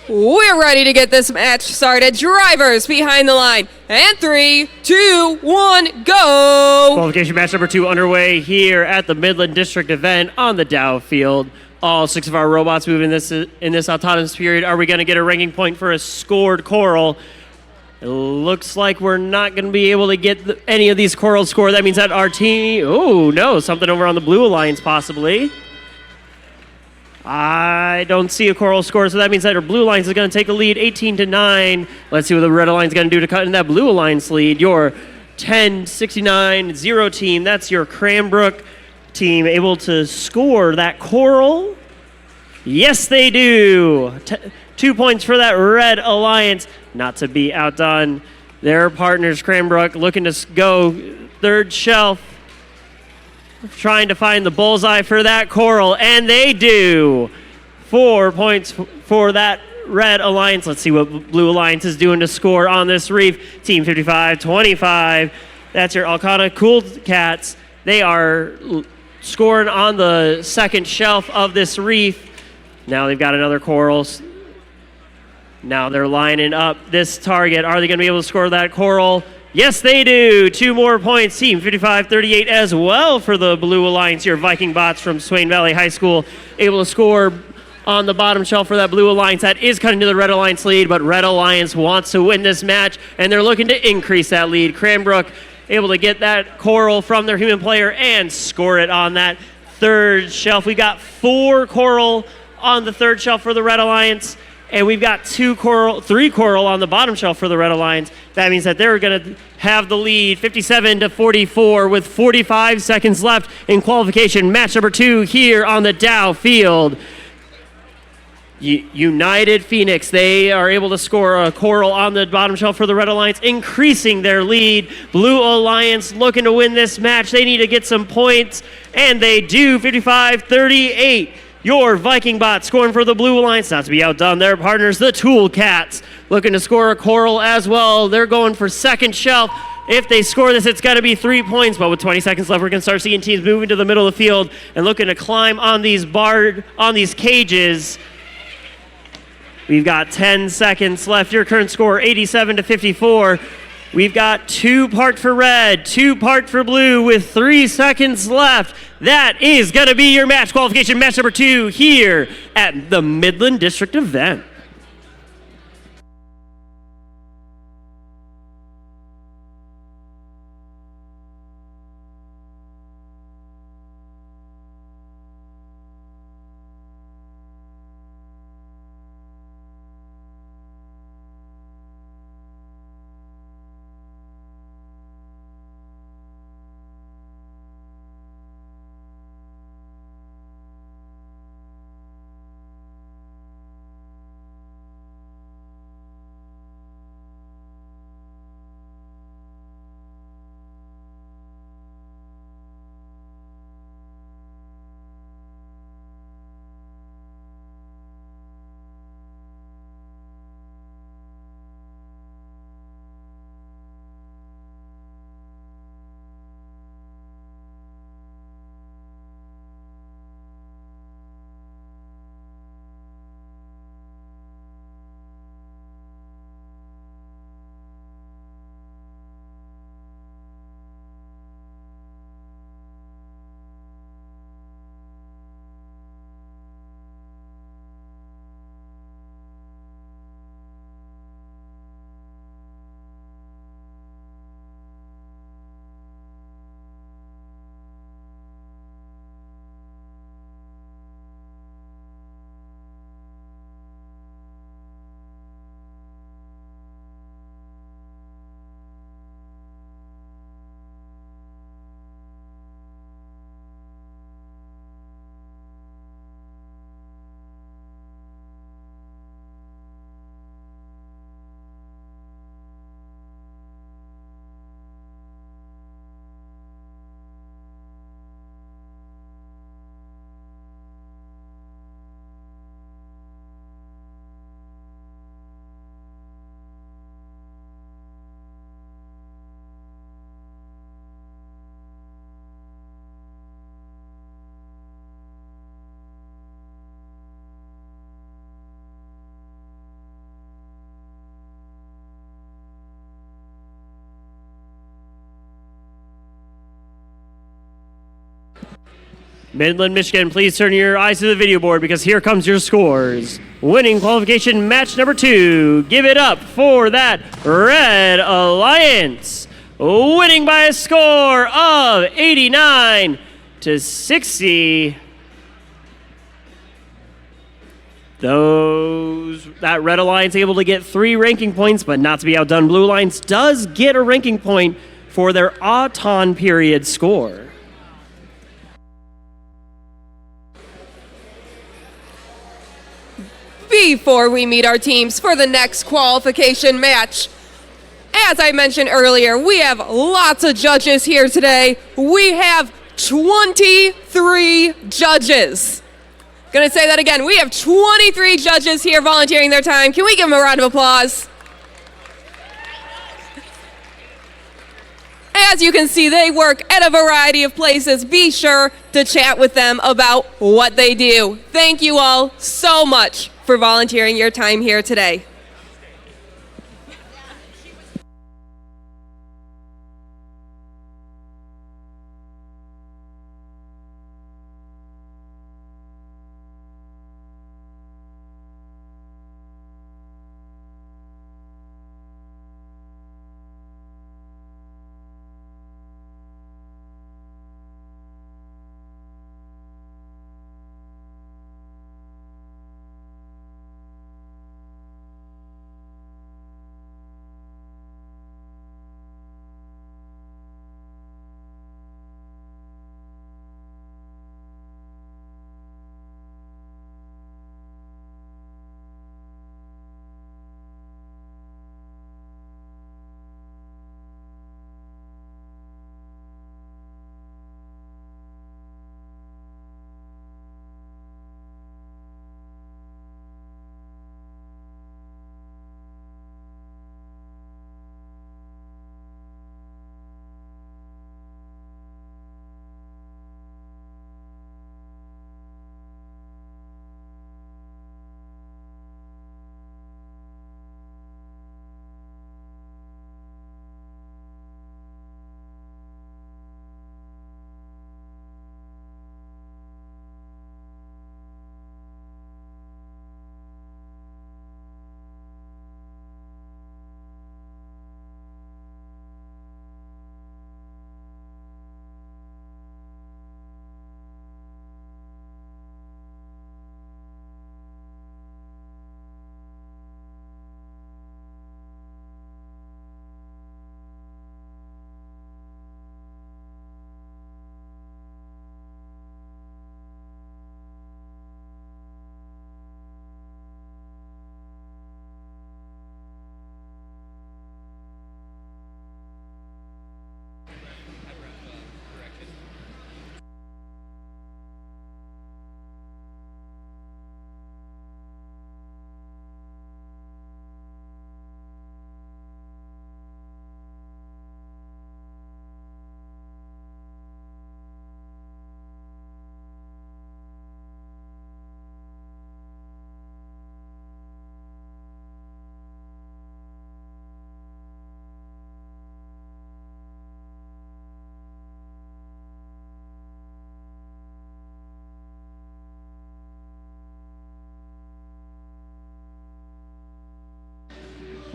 S4: We're ready to get this match started. Drivers behind the line. And 3, 2, 1, go!
S3: Qualification match number 2 underway here at the Midland District event on the Dow field. All 6 of our robots move in this autonomous period. Are we going to get a ranking point for a scored coral? It looks like we're not going to be able to get any of these corals scored. That means that our team... Oh, no, something over on the Blue Alliance possibly. I don't see a coral score, so that means that our Blue Alliance is going to take the lead 18-9. Let's see what the Red Alliance is going to do to cut in that Blue Alliance lead. Your 10-69-0 team, that's your Cranbrook team, able to score that coral. Yes, they do. 2 points for that Red Alliance. Not to be outdone. Their partners, Cranbrook, looking to go third shelf. Trying to find the bullseye for that coral, and they do. 4 points for that Red Alliance. Let's see what Blue Alliance is doing to score on this reef. Team 55-25. That's your Alcana Cool Cats. They are scoring on the second shelf of this reef. Now they've got another coral. Now they're lining up this target. Are they going to be able to score that coral? Yes, they do. 2 more points. Team 55-38 as well for the Blue Alliance. Your Viking bots from Swain Valley High School able to score on the bottom shelf for that Blue Alliance. That is cutting to the Red Alliance lead, but Red Alliance wants to win this match, and they're looking to increase that lead. Cranbrook able to get that coral from their human player and score it on that third shelf. We got 4 coral on the third shelf for the Red Alliance. And we've got 3 coral on the bottom shelf for the Red Alliance. That means that they're going to have the lead 57-44 with 45 seconds left in qualification match number 2 here on the Dow field. United Phoenix, they are able to score a coral on the bottom shelf for the Red Alliance, increasing their lead. Blue Alliance looking to win this match. They need to get some points, and they do, 55-38. Your Viking bot scoring for the Blue Alliance, not to be outdone. Their partners, the Tool Cats, looking to score a coral as well. They're going for second shelf. If they score this, it's got to be 3 points. But with 20 seconds left, we're going to start seeing teams moving to the middle of the field and looking to climb on these cages. We've got 10 seconds left. Your current score, 87-54. We've got 2 parked for red, 2 parked for blue with 3 seconds left. That is going to be your match qualification, match number 2 here at the Midland District event. Midland, Michigan, please turn your eyes to the video board because here comes your scores. Winning qualification match number 2. Give it up for that Red Alliance. Winning by a score of 89-60. That Red Alliance able to get 3 ranking points, but not to be outdone. Blue Alliance does get a ranking point for their Autumn period score.
S4: Before we meet our teams for the next qualification match, as I mentioned earlier, we have lots of judges here today. We have 23 judges. Gonna say that again. We have 23 judges here volunteering their time. Can we give them a round of applause? As you can see, they work at a variety of places. Be sure to chat with them about what they do. Thank you all so much for volunteering your time here today.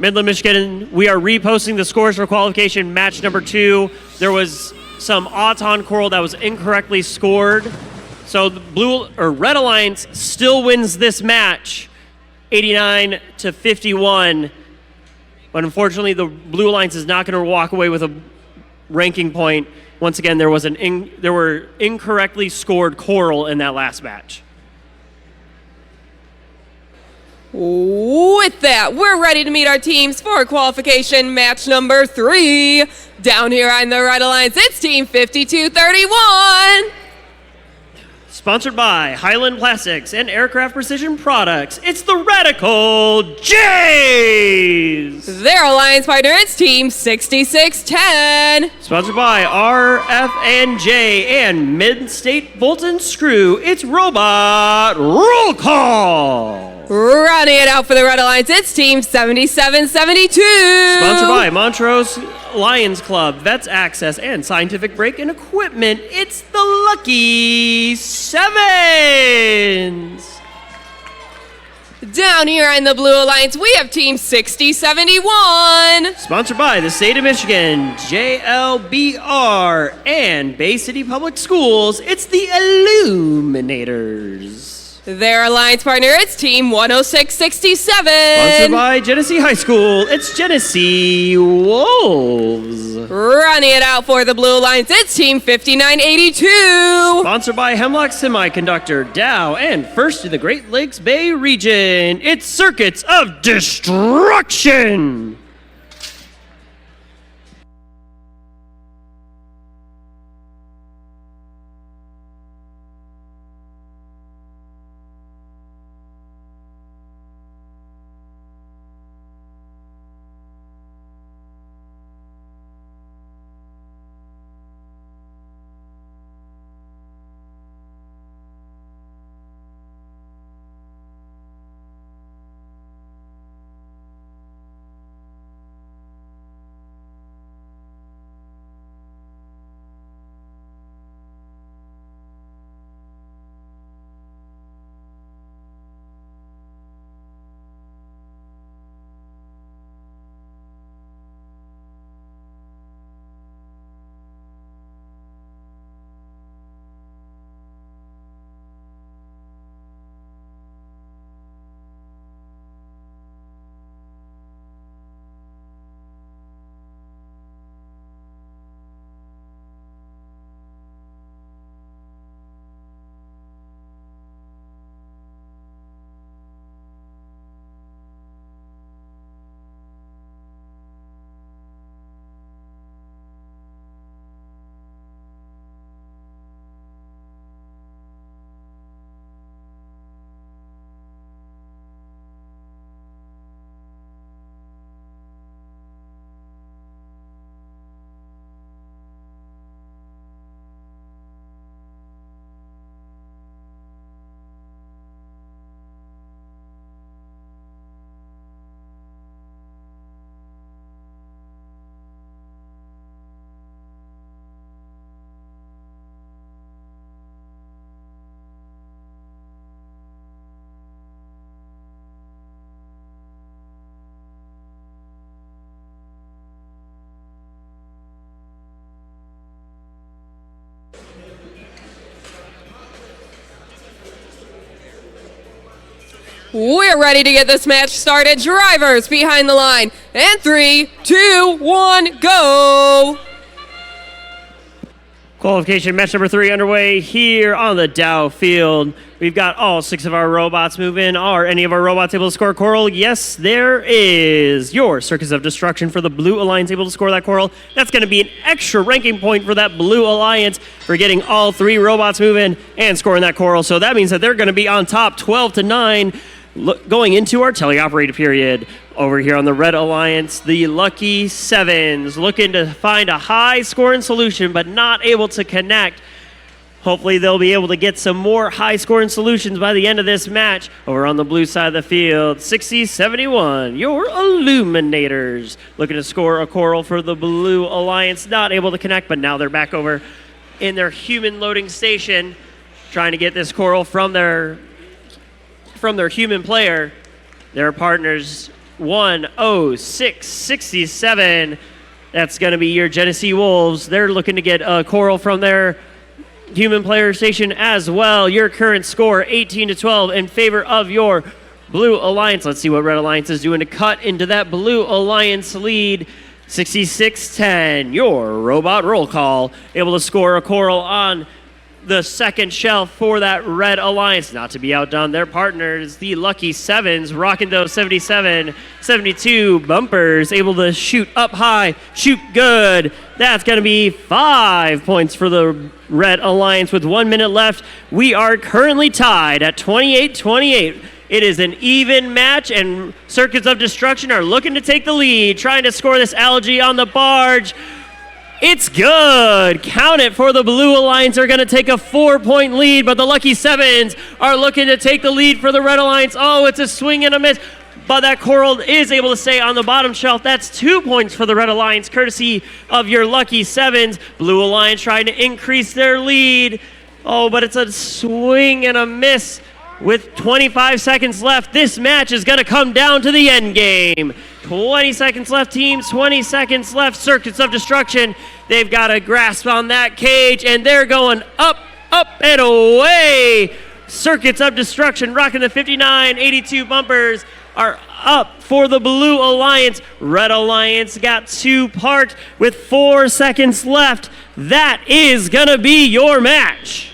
S3: Midland, Michigan, we are reposting the scores for qualification match number 2. There was some Auton coral that was incorrectly scored. So the Red Alliance still wins this match, 89-51. But unfortunately, the Blue Alliance is not going to walk away with a ranking point. Once again, there were incorrectly scored coral in that last match.
S4: With that, we're ready to meet our teams for qualification match number 3. Down here on the Red Alliance, it's Team 5231.
S3: Sponsored by Highland Plastics and Aircraft Precision Products, it's the Radical Jays!
S4: Their alliance partner, it's Team 6610.
S3: Sponsored by RF&J and Mid-State Bolt and Screw, it's Robot Roll Call!
S4: Rounding it out for the Red Alliance, it's Team 7772.
S3: Sponsored by Montrose Lions Club, Vets Access, and Scientific Brake and Equipment, it's the Lucky Sevens!
S4: Down here in the Blue Alliance, we have Team 6071.
S3: Sponsored by the State of Michigan, JLBR, and Bay City Public Schools, it's the Illuminators.
S4: Their alliance partner, it's Team 10667.
S3: Sponsored by Genesee High School, it's Genesee Wolves.
S4: Running it out for the Blue Alliance, it's Team 5982.
S3: Sponsored by Hemlock Semiconductor, Dow, and first in the Great Lakes Bay region, it's Circuits of Destruction.
S4: We're ready to get this match started. Drivers behind the line. And 3, 2, 1, go!
S3: Qualification match number 3 underway here on the Dow field. We've got all 6 of our robots moving. Are any of our robots able to score coral? Yes, there is. Your Circus of Destruction for the Blue Alliance able to score that coral. That's going to be an extra ranking point for that Blue Alliance for getting all 3 robots moving and scoring that coral. So that means that they're going to be on top 12-9 going into our teleoperated period. Over here on the Red Alliance, the Lucky Sevens looking to find a high-scoring solution but not able to connect. Hopefully they'll be able to get some more high-scoring solutions by the end of this match. Over on the blue side of the field, 60-71, your Illuminators looking to score a coral for the Blue Alliance. Not able to connect, but now they're back over in their human loading station trying to get this coral from their human player. Their partners 106.67. That's going to be your Genesee Wolves. They're looking to get a coral from their human player station as well. Your current score, 18-12, in favor of your Blue Alliance. Let's see what Red Alliance is doing to cut into that Blue Alliance lead. 66-10, your robot roll call. Able to score a coral on the second shelf for that Red Alliance. Not to be outdone, their partners, the Lucky Sevens, rocking those 77-72 bumpers. Able to shoot up high, shoot good. That's going to be 5 points for the Red Alliance with 1 minute left. We are currently tied at 28-28. It is an even match, and Circuits of Destruction are looking to take the lead, trying to score this algae on the barge. It's good. Count it for the Blue Alliance. Are going to take a 4-point lead, but the Lucky Sevens are looking to take the lead for the Red Alliance. Oh, it's a swing and a miss, but that coral is able to stay on the bottom shelf. That's 2 points for the Red Alliance, courtesy of your Lucky Sevens. Blue Alliance trying to increase their lead. Oh, but it's a swing and a miss. With 25 seconds left, this match is going to come down to the end game. 20 seconds left, teams. 20 seconds left, Circuits of Destruction. They've got a grasp on that cage, and they're going up, up, and away. Circuits of Destruction rocking the 59-82 bumpers are up for the Blue Alliance. Red Alliance got 2 part with 4 seconds left. That is going to be your match.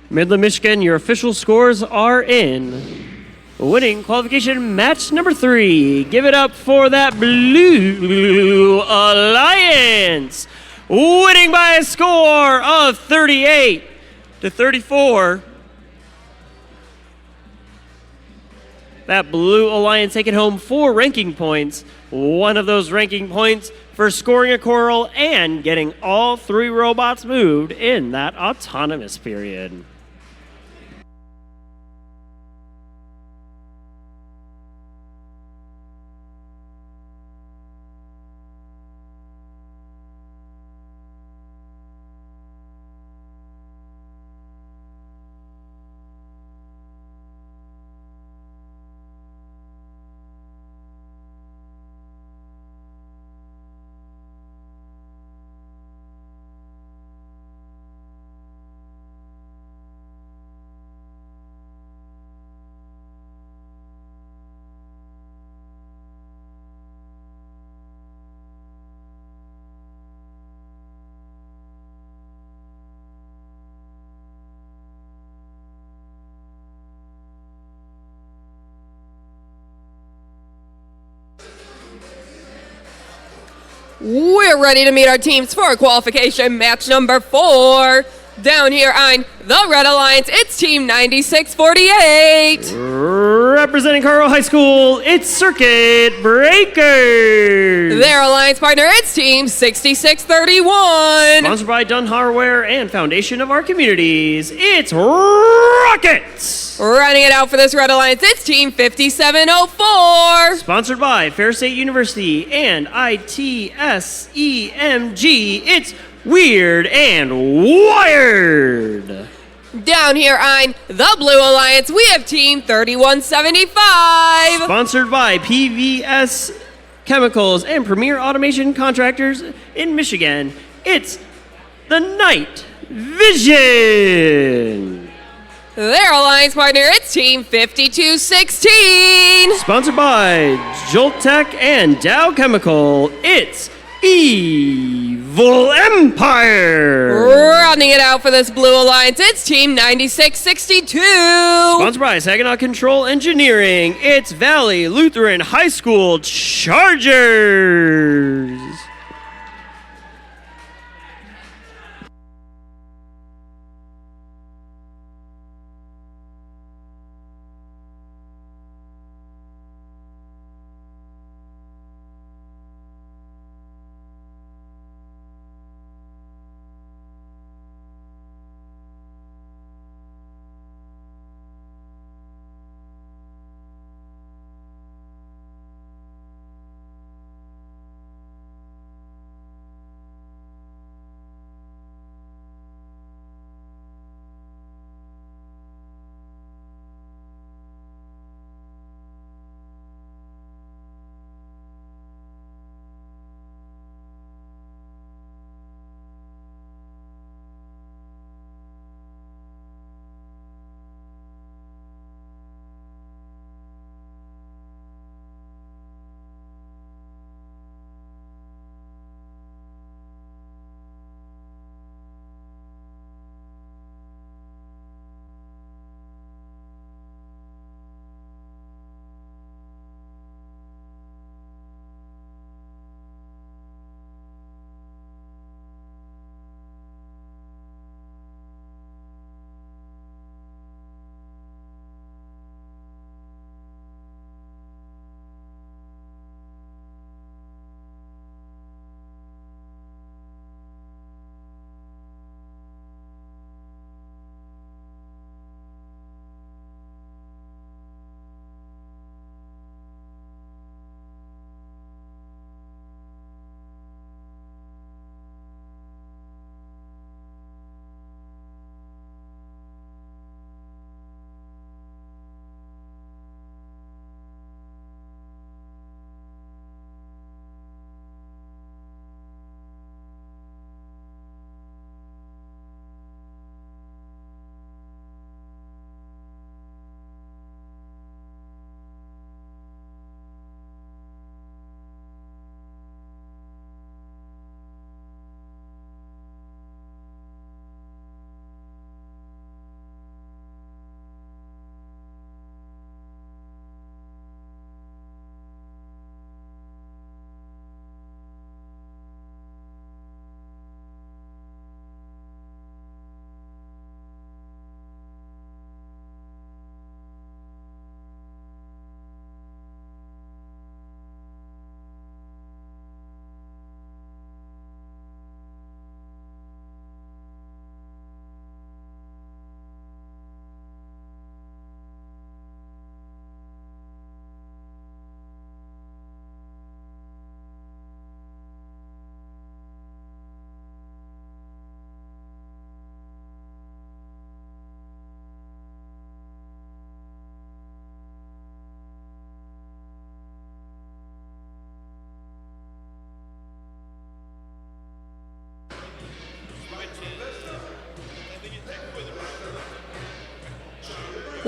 S3: Midland, Michigan, your official scores are in. Winning qualification match number 3. Give it up for that Blue Alliance. Winning by a score of 38-34. That Blue Alliance taking home 4 ranking points. One of those ranking points for scoring a coral and getting all 3 robots moved in that autonomous period.
S4: We're ready to meet our teams for qualification match number 4. Down here on the Red Alliance, it's Team 9648.
S3: Representing Carl High School, it's Circuit Breakers.
S4: Their alliance partner, it's Team 6631.
S3: Sponsored by Dunn Hardware and Foundation of Our Communities, it's Rockets.
S4: Running it out for this Red Alliance, it's Team 5704.
S3: Sponsored by Fair State University and ITSEMG, it's Weird and Wired.
S4: Down here on the Blue Alliance, we have Team 3175.
S3: Sponsored by PVS Chemicals and Premier Automation Contractors in Michigan, it's the Night Vision.
S4: Their alliance partner, it's Team 5216.
S3: Sponsored by Joltec and Dow Chemical, it's Evil Empire.
S4: Rounding it out for this Blue Alliance, it's Team 9662.
S3: Sponsored by Saginaw Control Engineering, it's Valley Lutheran High School Chargers.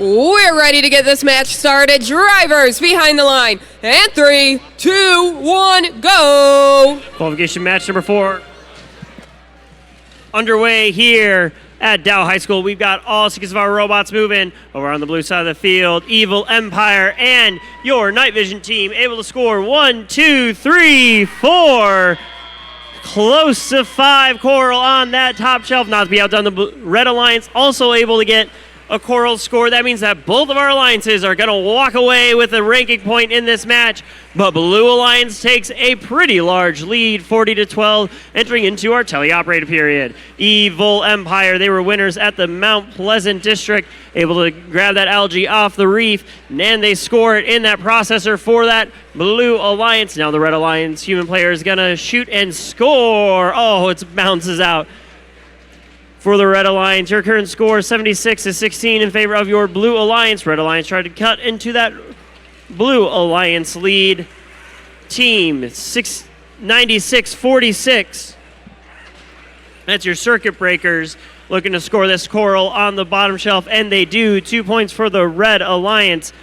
S4: We're ready to get this match started. Drivers behind the line. And 3, 2, 1, go.
S3: Qualification match number 4 underway here at Dow High School. We've got all 6 of our robots moving over on the blue side of the field. Evil Empire and your night vision team able to score 1, 2, 3, 4. Close to 5 coral on that top shelf. Not to be outdone, the Red Alliance also able to get a coral score. That means that both of our alliances are going to walk away with a ranking point in this match. But Blue Alliance takes a pretty large lead, 40-12, entering into our teleoperated period. Evil Empire, they were winners at the Mount Pleasant District, able to grab that algae off the reef, and they score it in that processor for that Blue Alliance. Now the Red Alliance human player is going to shoot and score. Oh, it bounces out. For the Red Alliance, your current score 76-16 in favor of your Blue Alliance. Red Alliance tried to cut into that Blue Alliance lead. Team 96-46. That's your circuit breakers looking to score this coral on the bottom shelf, and they do. 2 points for the Red Alliance.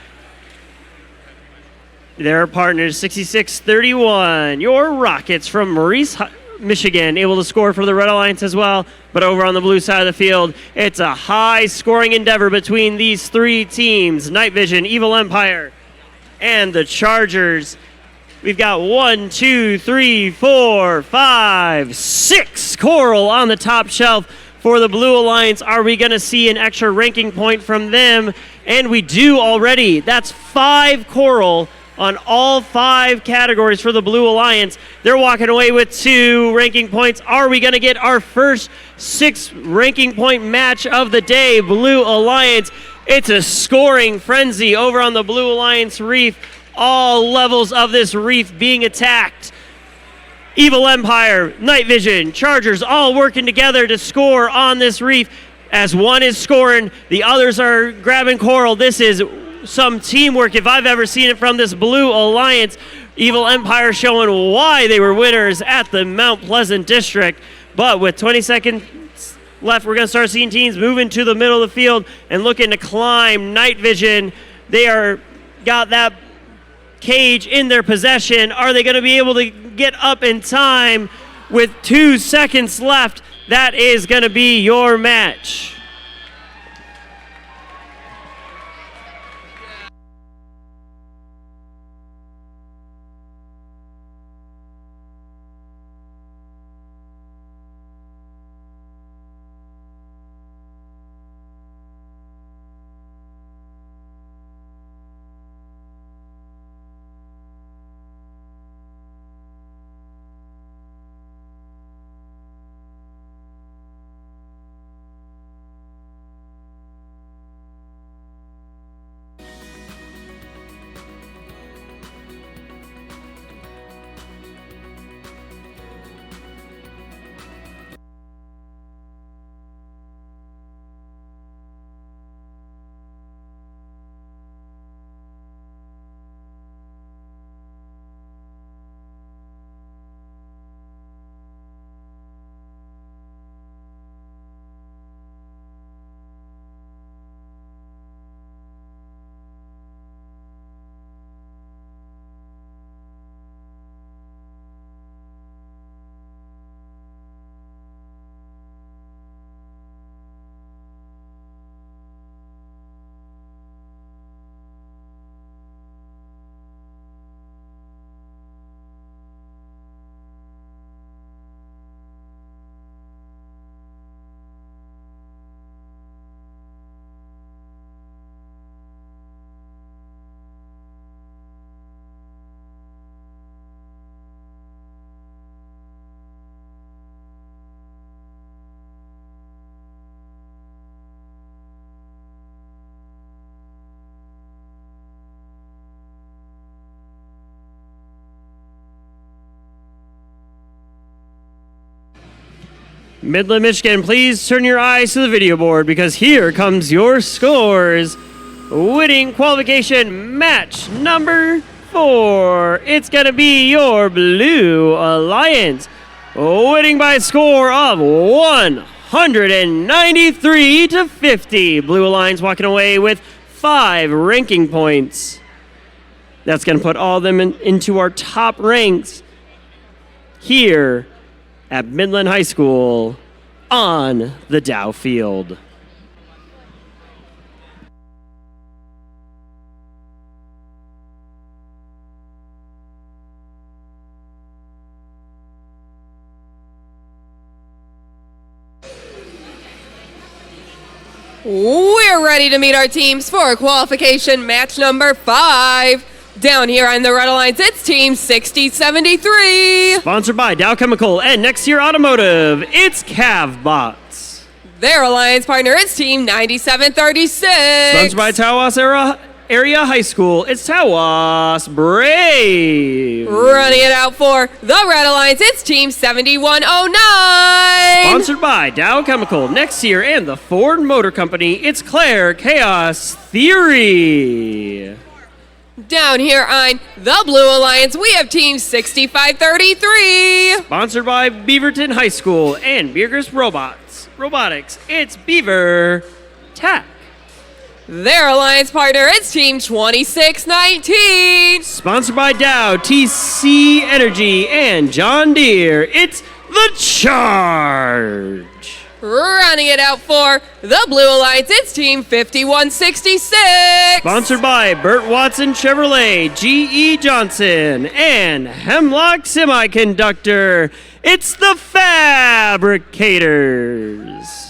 S3: Their partners 66-31. Your Rockets from Maurice, Michigan, able to score for the Red Alliance as well. But over on the blue side of the field, it's a high-scoring endeavor between these 3 teams, Night Vision, Evil Empire, and the Chargers. We've got 1, 2, 3, 4, 5, 6 coral on the top shelf for the Blue Alliance. Are we going to see an extra ranking point from them? And we do already. That's 5 coral on all 5 categories for the Blue Alliance. They're walking away with 2 ranking points. Are we going to get our first 6 ranking point match of the day? Blue Alliance, it's a scoring frenzy over on the Blue Alliance reef. All levels of this reef being attacked. Evil Empire, Night Vision, Chargers all working together to score on this reef. As one is scoring, the others are grabbing coral. This is some teamwork if I've ever seen it from this Blue Alliance. Evil Empire showing why they were winners at the Mount Pleasant District. But with 20 seconds left, we're going to start seeing teams moving to the middle of the field and looking to climb. Night Vision, they are got that cage in their possession. Are they going to be able to get up in time with 2 seconds left? That is going to be your match. Midland, Michigan, please turn your eyes to the video board because here comes your scores. Winning qualification match number 4. It's going to be your Blue Alliance. Winning by a score of 193-50. Blue Alliance walking away with 5 ranking points. That's going to put all of them into our top ranks here at Midland High School on the Dow field.
S4: We're ready to meet our teams for qualification match number 5. Down here on the Red Alliance, it's Team 6073.
S3: Sponsored by Dow Chemical and Next Year Automotive, it's CavBots.
S4: Their alliance partner is Team 9736.
S3: Sponsored by Tawas Area High School, it's Tawas Brave.
S4: Running it out for the Red Alliance, it's Team 7109.
S3: Sponsored by Dow Chemical, Next Year, and the Ford Motor Company, it's Claire Chaos Theory.
S4: Down here on the Blue Alliance, we have Team 6533.
S3: Sponsored by Beaverton High School and Beergers Robotics, it's Beaver Tech.
S4: Their alliance partner is Team 2619.
S3: Sponsored by Dow, TC Energy, and John Deere, it's The Charge.
S4: Running it out for the Blue Alliance, it's Team 5166.
S3: Sponsored by Burt Watson Chevrolet, G.E. Johnson, and Hemlock Semiconductor, it's the Fabricators.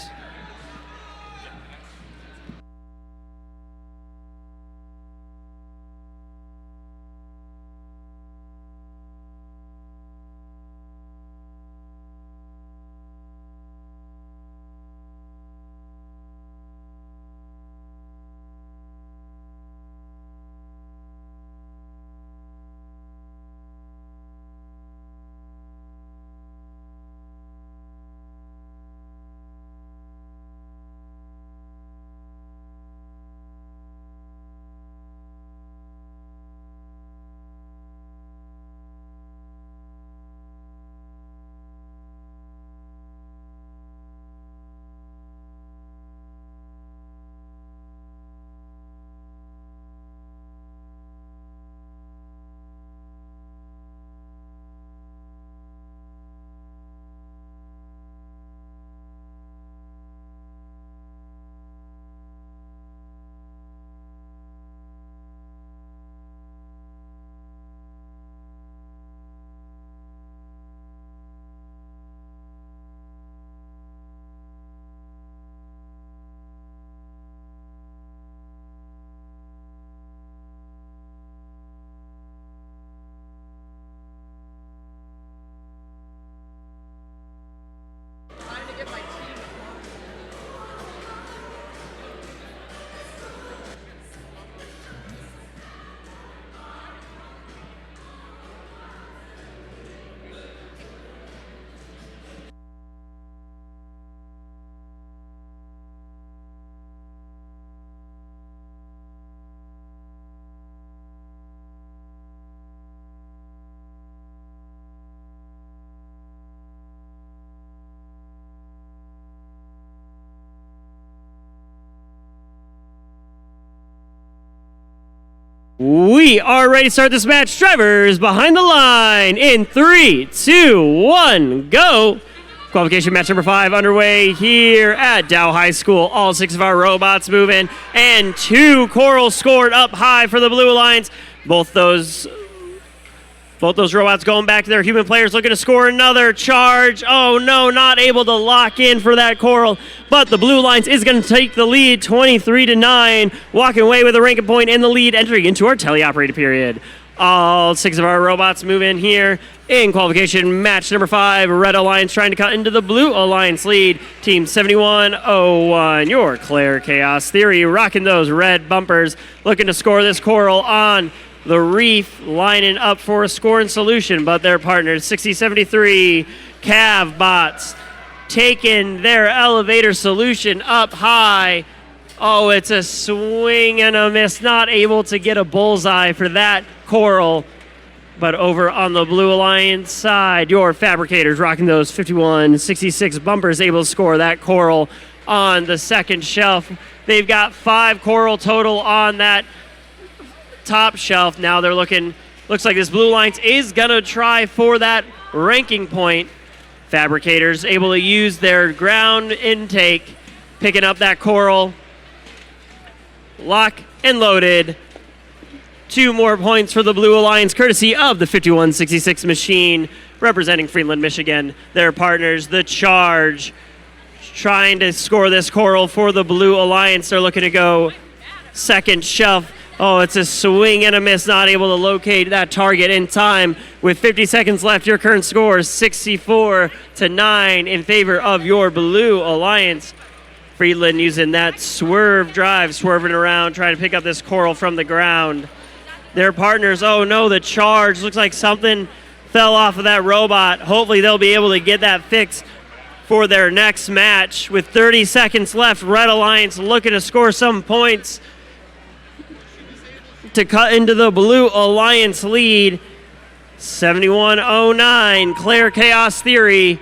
S3: We are ready to start this match. Drivers behind the line in 3, 2, 1, go. Qualification match number 5 underway here at Dow High School. All 6 of our robots moving, and 2 corals scored up high for the Blue Alliance. Both those robots going back to their human players, looking to score another charge. Oh no, not able to lock in for that coral. But the Blue Alliance is going to take the lead 23-9, walking away with a ranking point in the lead, entering into our teleoperated period. All 6 of our robots move in here in qualification match number 5. Red Alliance trying to cut into the Blue Alliance lead. Team 7101, your Claire Chaos Theory, rocking those red bumpers, looking to score this coral on the reef, lining up for a scoring solution, but their partners, 6073 CavBots, taking their elevator solution up high. Oh, it's a swing and a miss, not able to get a bullseye for that coral. But over on the Blue Alliance side, your Fabricators rocking those 5166 bumpers, able to score that coral on the second shelf. They've got 5 coral total on that top shelf. Now they're looks like this Blue Alliance is going to try for that ranking point. Fabricators able to use their ground intake, picking up that coral. Lock and loaded. 2 more points for the Blue Alliance, courtesy of the 5166 machine, representing Freeland, Michigan. Their partners, the Charge, trying to score this coral for the Blue Alliance. They're looking to go second shelf. Oh, it's a swing and a miss, not able to locate that target in time. With 50 seconds left, your current score is 64-9 in favor of your Blue Alliance. Freeland using that swerve drive, swerving around, trying to pick up this coral from the ground. Their partners, oh no, the Charge. Looks like something fell off of that robot. Hopefully they'll be able to get that fixed for their next match. With 30 seconds left, Red Alliance looking to score some points to cut into the Blue Alliance lead. 71-09, Claire Chaos Theory.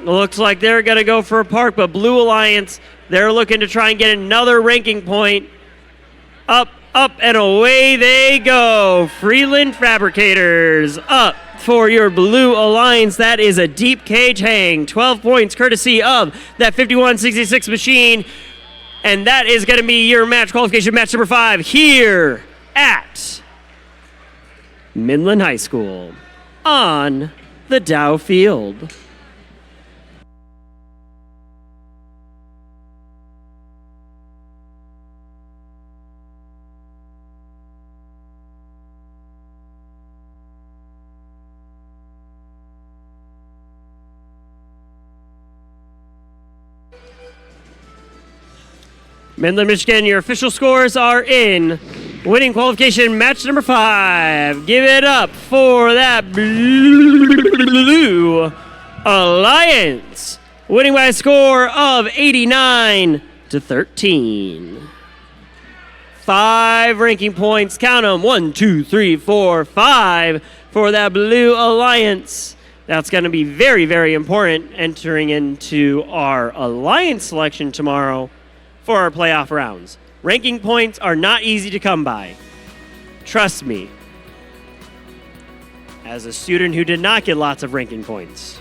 S3: Looks like they're going to go for a park, but Blue Alliance, they're looking to try and get another ranking point. Up, and away they go. Freeland Fabricators up for your Blue Alliance. That is a deep cage hang. 12 points courtesy of that 5166 machine. And that is going to be your match qualification, match number 5 here at Midland High School on the Dow Field. Midland, Michigan, your official scores are in. Winning qualification, match number 5. Give it up for that Blue Alliance. Winning by a score of 89-13. 5 ranking points, count them, 1, 2, 3, 4, 5 for that Blue Alliance. That's going to be very, very important entering into our Alliance selection tomorrow for our playoff rounds. Ranking points are not easy to come by. Trust me, as a student who did not get lots of ranking points.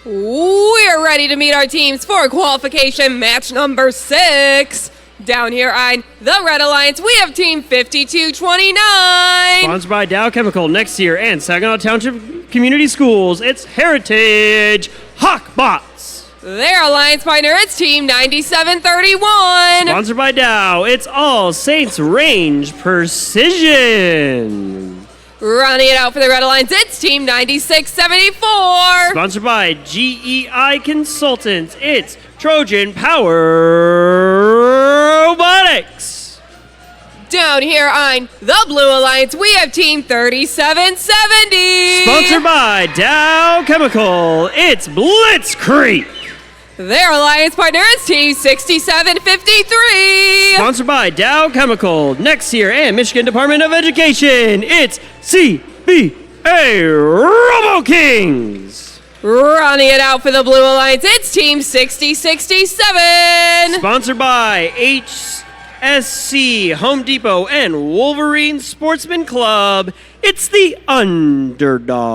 S4: We're ready to meet our teams for qualification match number 6. Down here on the Red Alliance, we have team 5229.
S3: Sponsored by Dow Chemical, Next Year, and Saginaw Township Community Schools. It's Heritage Hawkbots.
S4: Their alliance partner, it's team 9731.
S3: Sponsored by Dow, it's All Saints Range Precision.
S4: Running it out for the Red Alliance, it's team 9674.
S3: Sponsored by GEI Consultants, it's Trojan Power Robotics.
S4: Down here on the Blue Alliance, we have team 3770.
S3: Sponsored by Dow Chemical, it's Blitzkrieg.
S4: Their alliance partner is team 6753.
S3: Sponsored by Dow Chemical, Next Year, and Michigan Department of Education, it's CBE. Hey, Robo Kings!
S4: Running it out for the Blue Alliance, it's Team 6067.
S3: Sponsored by HSC, Home Depot, and Wolverine Sportsman Club. It's the Underdogs.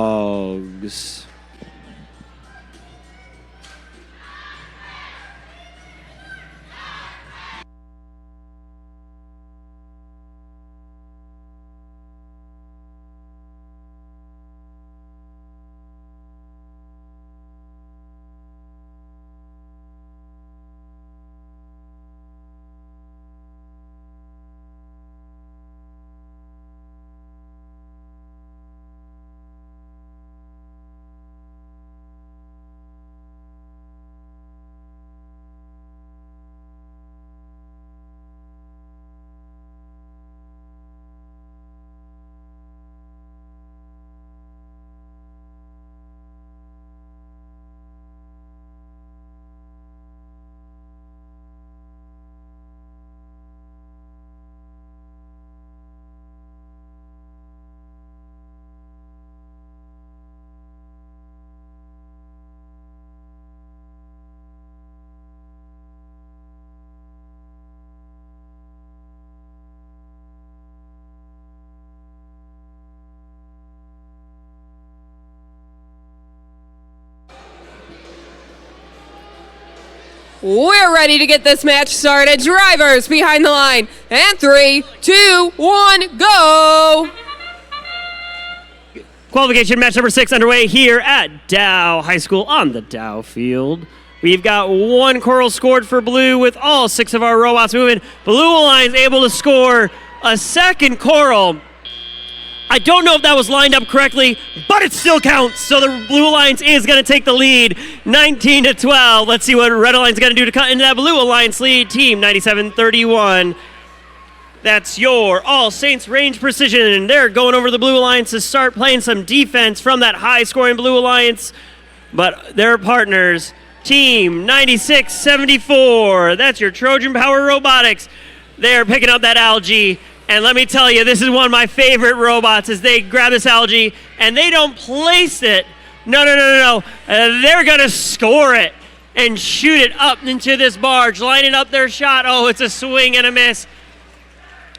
S4: We're ready to get this match started. Drivers behind the line. And 3, 2, 1, go!
S3: Qualification match number 6 underway here at Dow High School on the Dow field. We've got 1 coral scored for blue with all 6 of our robots moving. Blue Alliance able to score a second coral. I don't know if that was lined up correctly, but it still counts. So the Blue Alliance is going to take the lead, 19-12. Let's see what Red Alliance is going to do to cut into that Blue Alliance lead. Team 97-31. That's your All Saints range precision. They're going over the Blue Alliance to start playing some defense from that high-scoring Blue Alliance. But their partners, Team 96-74. That's your Trojan Power Robotics. They're picking up that algae. And let me tell you, this is one of my favorite robots as they grab this algae and they don't place it. No. They're going to score it and shoot it up into this barge, lining up their shot. Oh, it's a swing and a miss.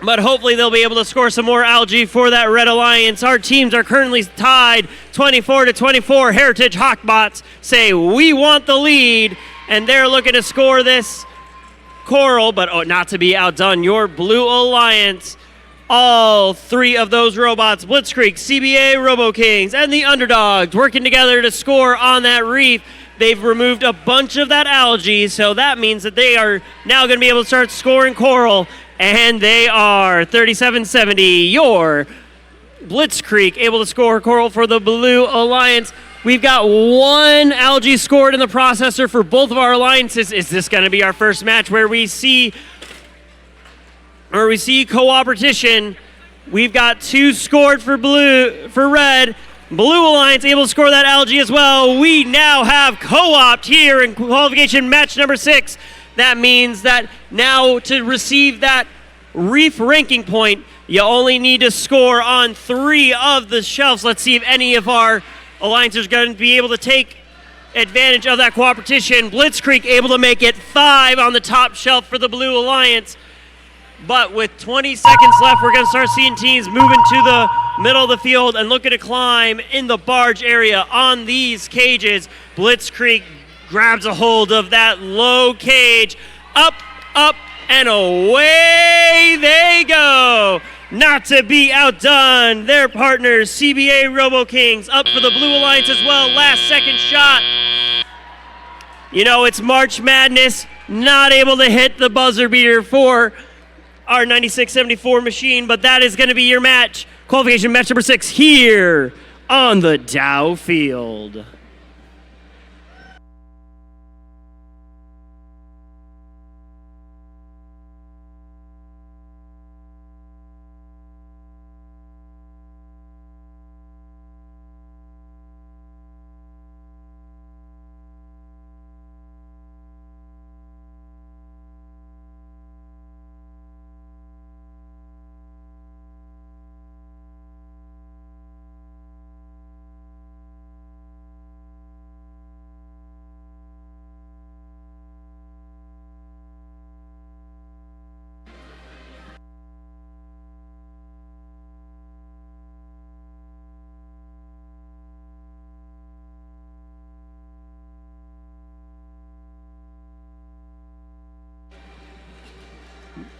S3: But hopefully they'll be able to score some more algae for that Red Alliance. Our teams are currently tied 24-24. Heritage Hawkbots say we want the lead, and they're looking to score this coral, but not to be outdone. Your Blue Alliance, all 3 of those robots, Blitzkrieg, CBA, Robo Kings, and the Underdogs working together to score on that reef. They've removed a bunch of that algae, so that means that they are now going to be able to start scoring coral, and they are 37-70. Your Blitzkrieg able to score coral for the Blue Alliance. We've got 1 algae scored in the processor for both of our alliances. Is this going to be our first match where we see co-opetition? We've got 2 scored for red. Blue Alliance able to score that algae as well. We now have co-opt here in qualification match number 6. That means that now to receive that reef ranking point, you only need to score on 3 of the shelves. Let's see if any of our alliances are going to be able to take advantage of that cooperation. Blitzkrieg able to make it 5 on the top shelf for the Blue Alliance. But with 20 seconds left, we're going to start seeing teams moving to the middle of the field and looking to climb in the barge area on these cages. Blitzkrieg grabs a hold of that low cage. Up, and away they go. Not to be outdone, their partners, CBA Robo Kings, up for the Blue Alliance as well. Last second shot. You know, it's March Madness. Not able to hit the buzzer beater for our 96-74 machine, but that is going to be your match. Qualification match number 6 here on the Dow field.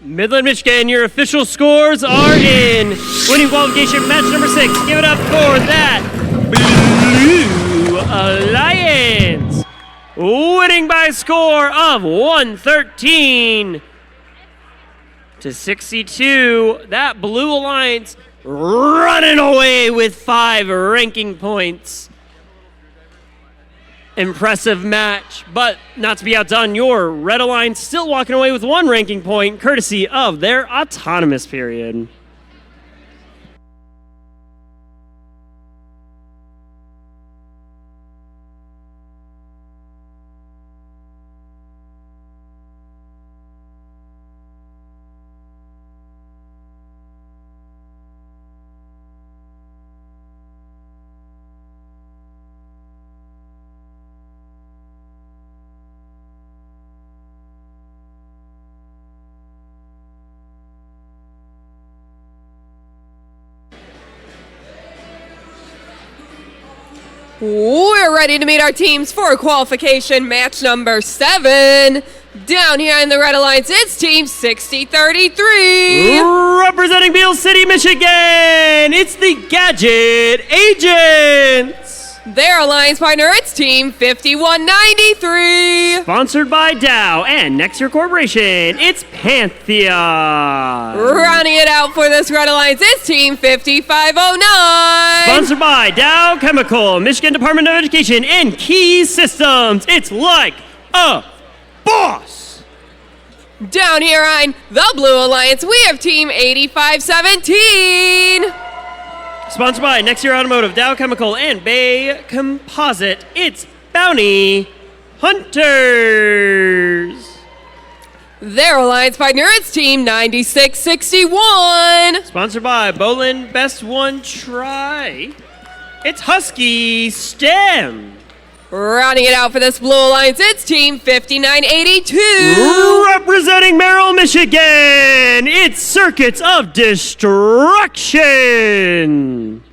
S3: Midland, Michigan, your official scores are in. Winning qualification match number 6. Give it up for that Blue Alliance. Winning by a score of 113 to 62. That Blue Alliance running away with 5 ranking points. Impressive match, but not to be outdone, your Red Alliance still walking away with 1 ranking point, courtesy of their autonomous period.
S4: We're ready to meet our teams for qualification match number 7. Down here in the Red Alliance, it's Team 6033.
S3: Representing Beale City, Michigan, it's the Gadget Agents.
S4: Their alliance partner, it's Team 5193.
S3: Sponsored by Dow and Next Year Corporation, it's Pantheon.
S4: Rounding it out for this Red Alliance, it's Team 5509.
S3: Sponsored by Dow Chemical, Michigan Department of Education, and Key Systems, it's like a boss.
S4: Down here on the Blue Alliance, we have Team 8517.
S3: Sponsored by Next Year Automotive, Dow Chemical, and Bay Composite, it's Bounty Hunters.
S4: Their alliance partner, it's Team 9661.
S3: Sponsored by Bolin Best One Try, it's Husky STEM.
S4: Rounding it out for this Blue Alliance, it's Team 5982.
S3: Representing Merrill, Michigan, it's Circuits of Destruction.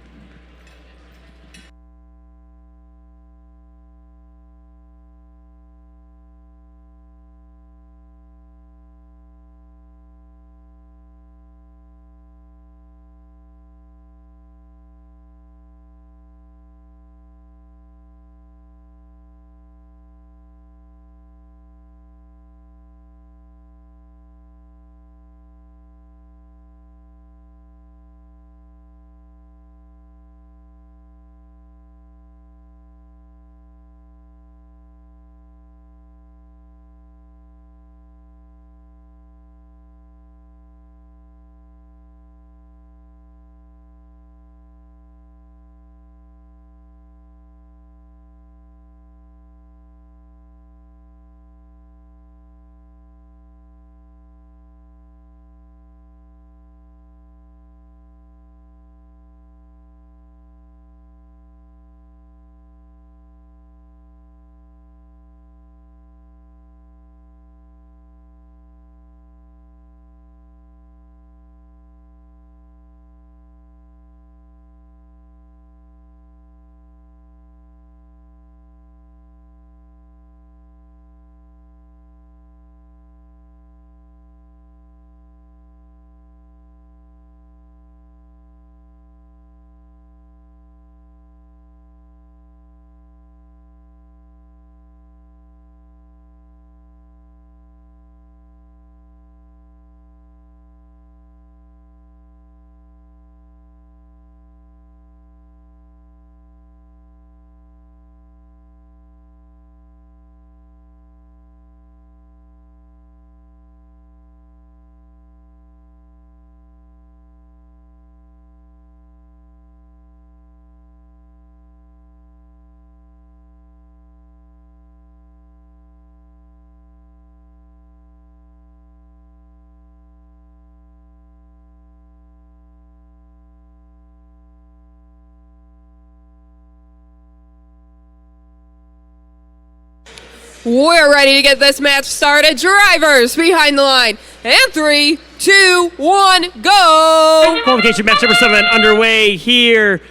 S4: We're ready to get this match started. Drivers behind the line. And 3, 2, 1, go!
S3: Qualification match number 7 underway here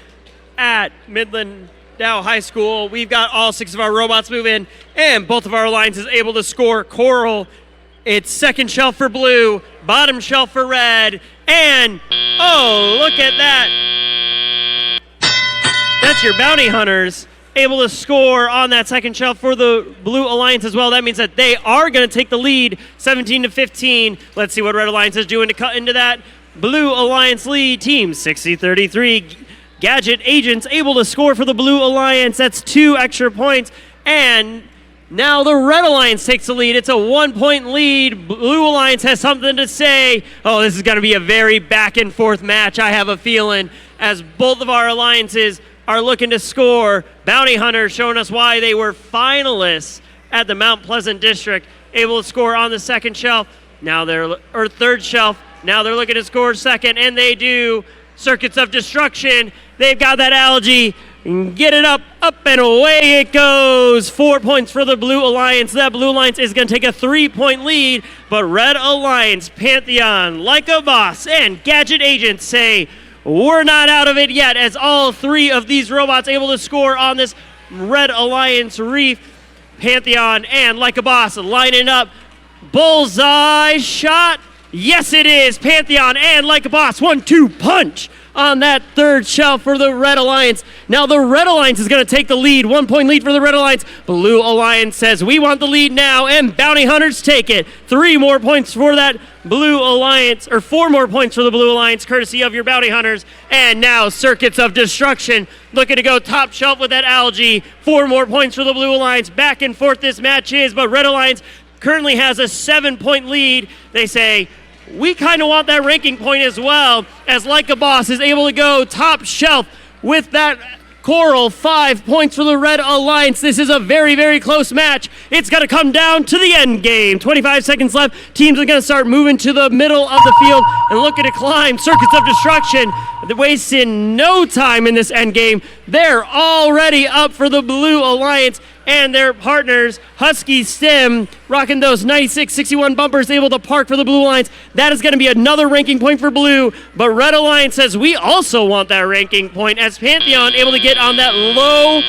S3: at Midland Dow High School. We've got all 6 of our robots moving, and both of our alliances able to score. Coral It's second shelf for blue, bottom shelf for red, and oh, look at that. That's your bounty hunters able to score on that second shelf for the Blue Alliance as well. That means that they are going to take the lead 17-15. Let's see what Red Alliance is doing to cut into that Blue Alliance lead. Team 60-33. Gadget Agents able to score for the Blue Alliance. That's 2 extra points. And now the Red Alliance takes the lead. It's a 1-point lead. Blue Alliance has something to say. Oh, this is going to be a very back and forth match, I have a feeling, as both of our alliances are looking to score. Bounty Hunters showing us why they were finalists at the Mount Pleasant District, able to score on the second shelf. Now or third shelf. Now they're looking to score second, and they do. Circuits of Destruction. They've got that algae. Get it up, and away it goes. 4 points for the Blue Alliance. That Blue Alliance is going to take a 3-point lead, but Red Alliance, Pantheon, Like a Boss, and Gadget Agents say, we're not out of it yet, as all 3 of these robots able to score on this Red Alliance reef. Pantheon and Like a Boss lining up. Bullseye shot. Yes, it is. Pantheon and Like a Boss. 1-2 punch on that third shelf for the Red Alliance. Now the Red Alliance is going to take the lead. 1-point lead for the Red Alliance. Blue Alliance says, we want the lead now, and Bounty Hunters take it. 3 more points for that Blue Alliance, or 4 more points for the Blue Alliance, courtesy of your Bounty Hunters. And now Circuits of Destruction looking to go top shelf with that algae. 4 more points for the Blue Alliance. Back and forth this match is, but Red Alliance currently has a 7-point lead. They say, we kind of want that ranking point as well, as Like a Boss is able to go top shelf with that coral. 5 points for the Red Alliance. This is a very, very close match. It's going to come down to the end game. 25 seconds left. Teams are going to start moving to the middle of the field and looking to climb Circuits of Destruction. They're wasting no time in this end game. They're already up for the Blue Alliance and their partners, Husky Stim, rocking those 96-61 bumpers, able to park for the Blue Alliance. That is going to be another ranking point for Blue, but Red Alliance says we also want that ranking point, as Pantheon able to get on that low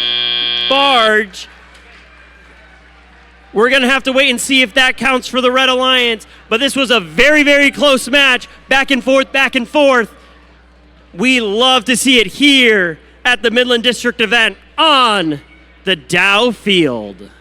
S3: barge. We're going to have to wait and see if that counts for the Red Alliance, but this was a very, very close match, back and forth, back and forth. We love to see it here at the Midland District event on the Dow Field.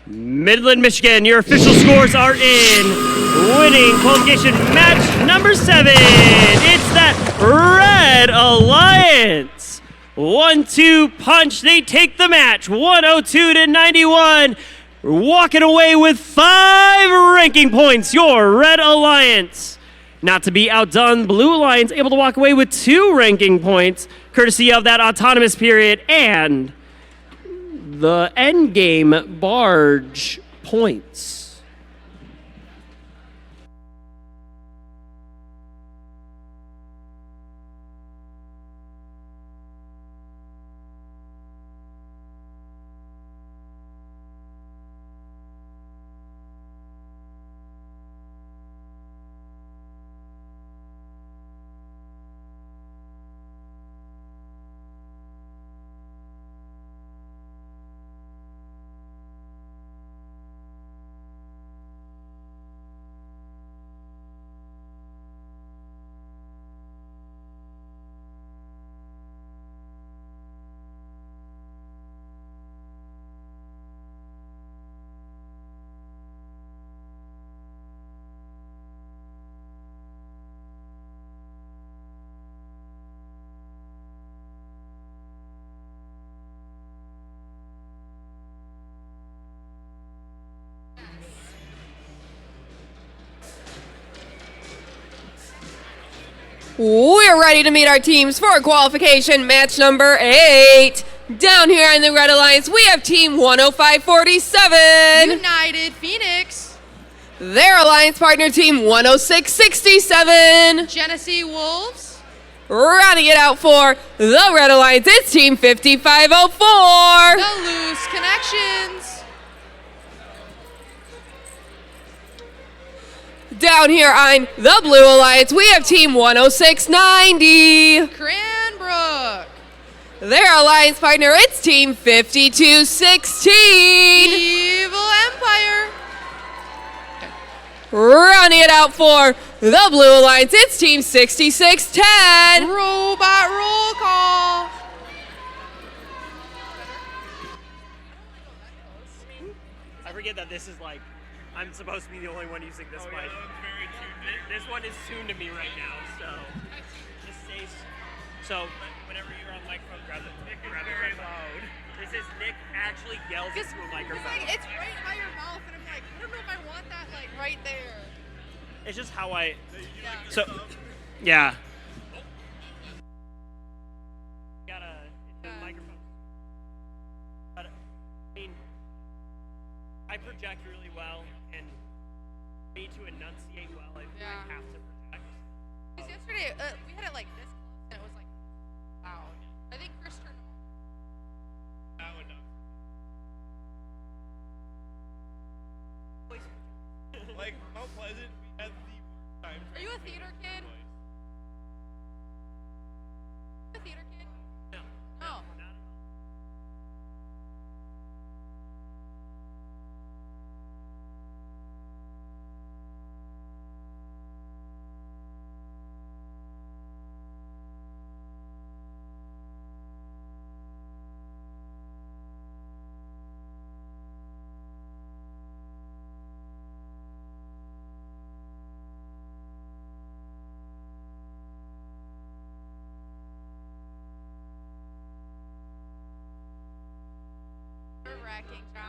S3: Midland, Michigan, your official scores are in. Winning qualification match number 7. It's that Red Alliance. 1-2 punch. They take the match. 102-91. Walking away with 5 ranking points. Your Red Alliance. Not to be outdone, Blue Alliance able to walk away with 2 ranking points, courtesy of that autonomous period and the endgame barge points.
S4: We're ready to meet our teams for qualification match number 8. Down here in the Red Alliance, we have Team 10547.
S10: United Phoenix.
S4: Their alliance partner, Team 10667.
S10: Genesee Wolves.
S4: Rounding it out for the Red Alliance, it's Team 5504.
S10: The Loose Connections.
S4: Down here on the Blue Alliance, we have Team 10690.
S10: Cranbrook.
S4: Their alliance partner, it's Team 5216.
S10: Evil Empire.
S4: Rounding it out for the Blue Alliance, it's Team 6610.
S10: Robot roll call.
S3: I forget that this is like, I'm supposed to be the only one using this mic. This one is tuned to me right now, so just stay. So whenever you're on microphone, grab it. Grab it very loud. This is Nick actually yells into a microphone.
S10: It's right by your mouth, and I'm like, I don't know if I want that like right there.
S3: It's just how I. So, yeah. Got a microphone. But, I mean, I project really well, and for me to enunciate well, I have to project.
S10: Because yesterday we had it like this close, and it was like loud. I think Chris turned.
S3: That one does.
S11: Like Mount Pleasant, we had the worst time.
S10: Are you a theater kid? A theater kid?
S3: No.
S10: Oh.
S3: Not at all.
S10: Nerve-wracking, Josh.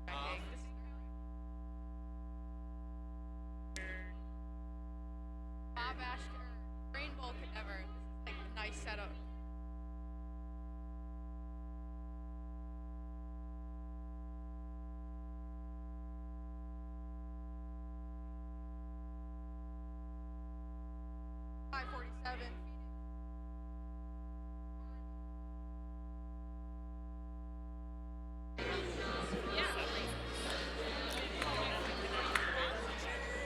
S10: Nerve-wracking. Bob Ashton, Rainbow could never. This is like a nice setup. .547.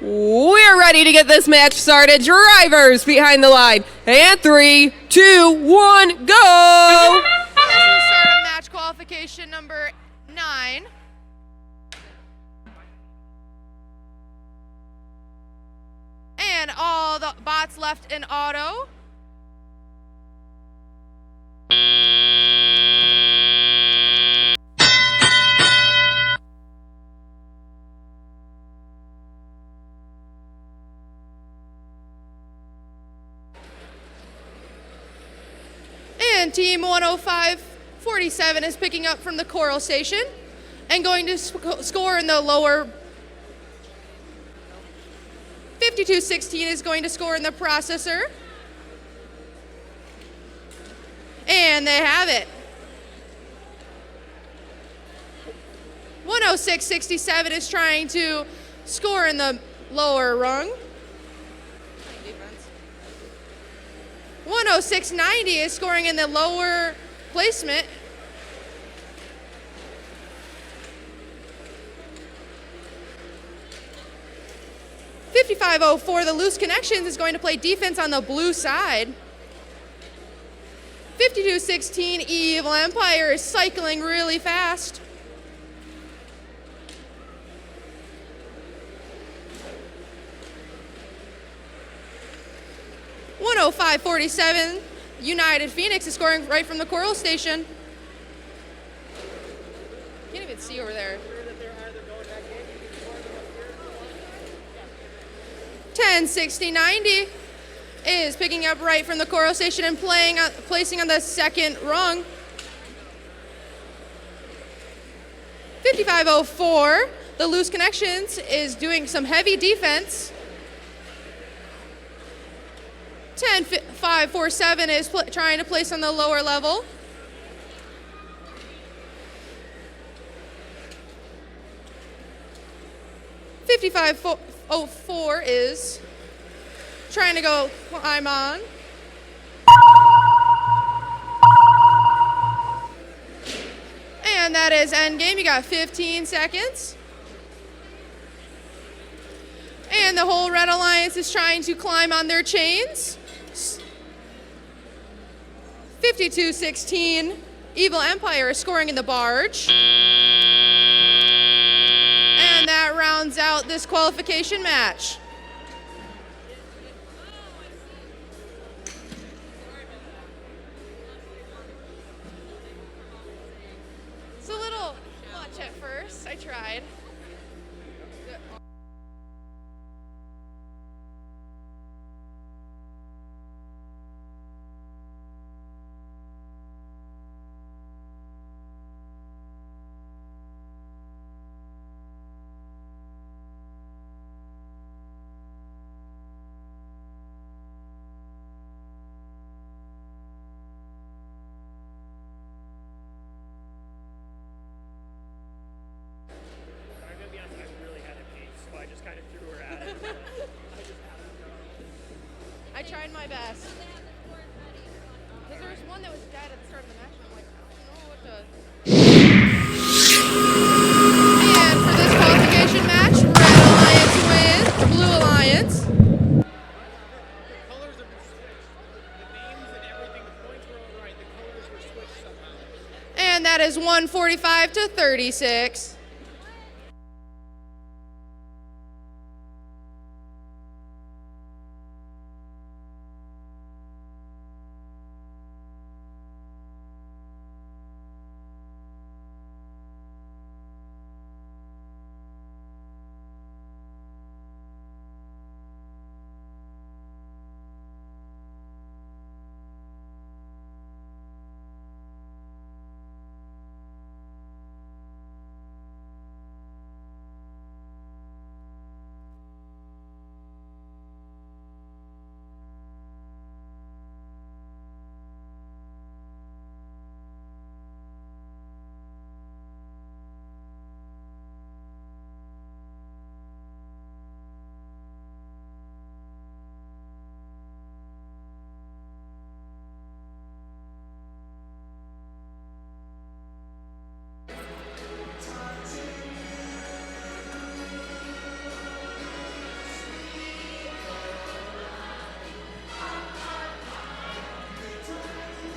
S4: We're ready to get this match started. Drivers behind the line. And 3, 2, 1, go!
S10: This will start on match qualification number 9. And all the bots left in auto. And team 105-47 is picking up from the Coral Station and going to score in the lower. 5216 is going to score in the processor. And they have it. 106-67 is trying to score in the lower rung. 106.90 is scoring in the lower placement. .5504, the Loose Connections, is going to play defense on the blue side. 5216, Evil Empire is cycling really fast. .105.47, United Phoenix is scoring right from the Coral Station. Can't even see over there. 1060.90 is picking up right from the Coral Station and placing on the second rung. 5504, the Loose Connections is doing some heavy defense. 10.547 is trying to place on the lower level. .5504 is trying to go climb on. And that is end game. You got 15 seconds. And And the whole Red Alliance is trying to climb on their chains. 52-16. Evil Empire is scoring in the barge. And that rounds out this qualification match. It's a little much at first. I tried. I tried my best. Because there was one that was dead at the start of the match, and I'm like, I don't know what to... And for this qualification match, Red Alliance wins, Blue Alliance.
S11: The colors have been switched. The names and everything, the points were all right. The colors were switched somehow.
S10: And that is 145 to 36.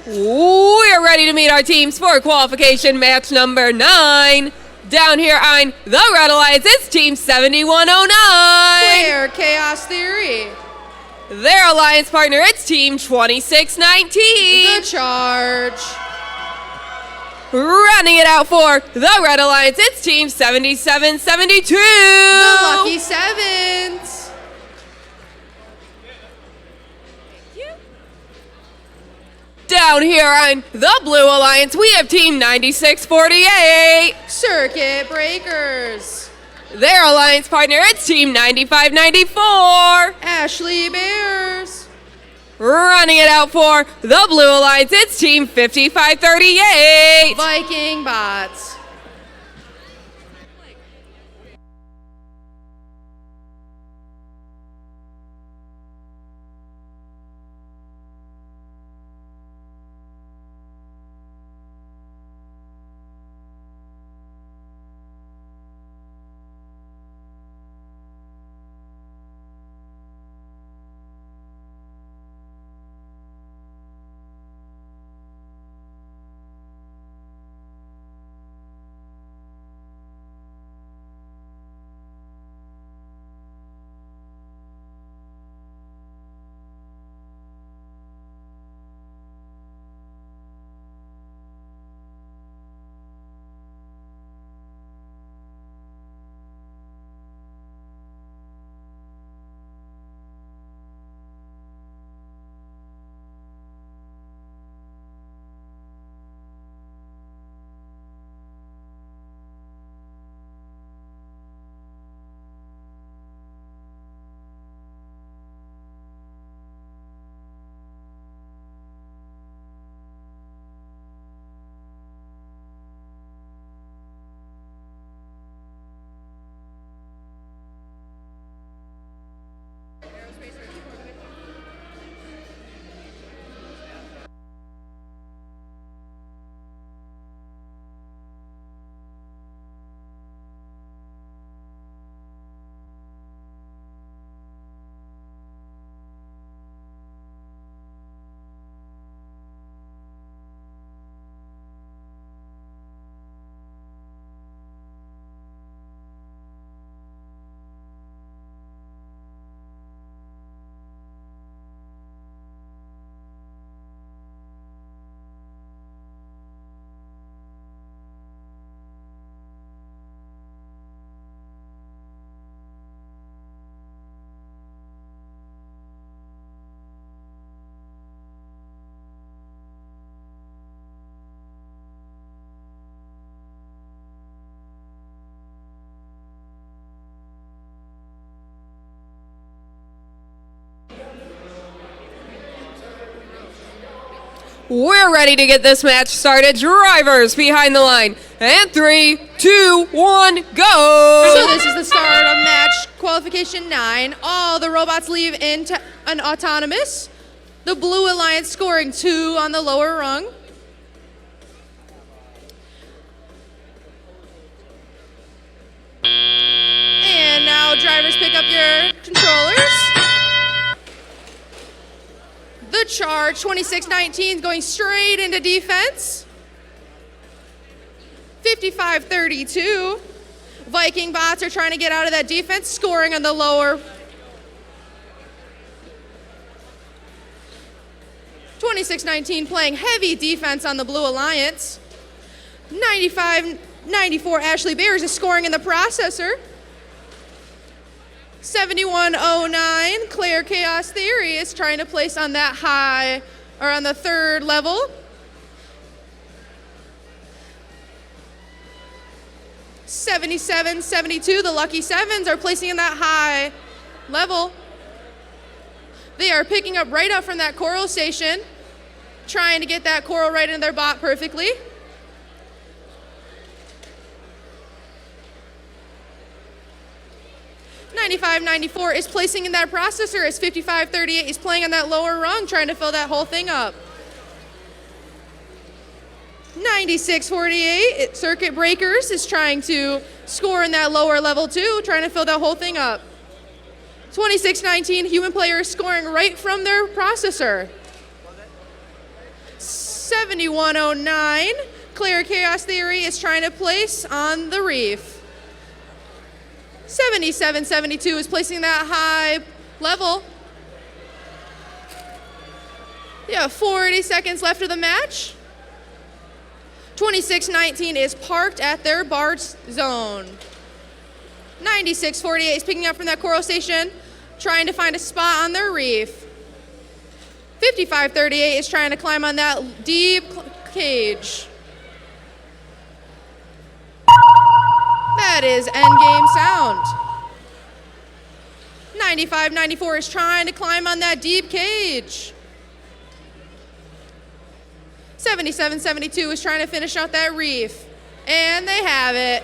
S4: We're ready to meet our teams for qualification match number 9. Down here on the Red Alliance, it's Team 7109.
S10: Player Chaos Theory.
S4: Their alliance partner, it's Team 2619.
S10: The Charge.
S4: Running it out for the Red Alliance, it's Team 7772.
S10: The Lucky Sevens.
S4: Down here on the Blue Alliance, we have Team 9648.
S10: Circuit Breakers.
S4: Their alliance partner, it's Team 9594.
S10: Ashley Bears.
S4: Running it out for the Blue Alliance, it's Team 5538.
S10: Viking Bots.
S4: We're ready to get this match started. Drivers behind the line. And 3, 2, 1, go!
S10: So this is the start of match qualification 9. All the robots leave into an autonomous. The Blue Alliance scoring 2 on the lower rung. And now drivers pick up your controllers. The charge, 26-19, going straight into defense. 55-32. Viking bots are trying to get out of that defense, scoring on the lower. 26-19 playing heavy defense on the Blue Alliance. 95-94 Ashley Bears is scoring in the processor. 71-09 Claire Chaos Theory is trying to place on that high, or on the third level. 77-72 the Lucky Sevens are placing in that high level. They are picking up right up from that coral station, trying to get that coral right into their bot perfectly. 95-94 is placing in that processor as 55-38 is playing on that lower rung, trying to fill that whole thing up. 96-48 Circuit Breakers is trying to score in that lower level too, trying to fill that whole thing up. 26-19 Human Player is scoring right from their processor. 71-09 Clear Chaos Theory is trying to place on the reef. 77-72 is placing that high level. Yeah, 40 seconds left of the match. 26-19 is parked at their bar zone. 96-48 is picking up from that coral station, trying to find a spot on their reef. 55-38 is trying to climb on that deep cage. That is endgame sound. 95-94 is trying to climb on that deep cage. 77-72 is trying to finish out that reef. And they have it.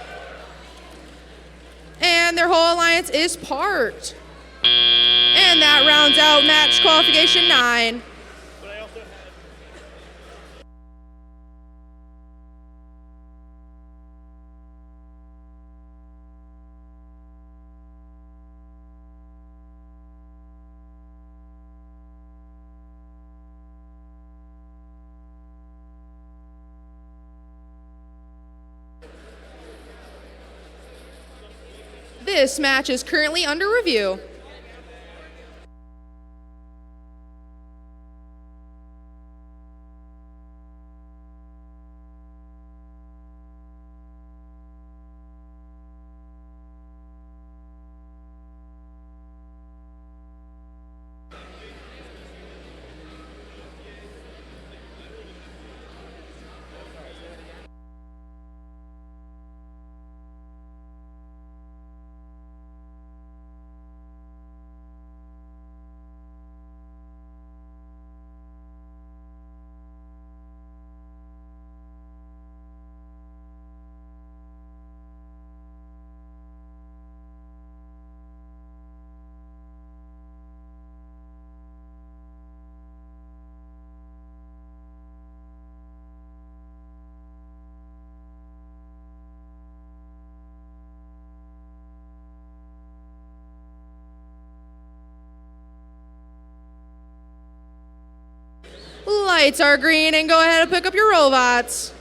S10: And their whole alliance is parked. And that rounds out match qualification 9. This match is currently under review. Lights are green, and go ahead and pick up your robots.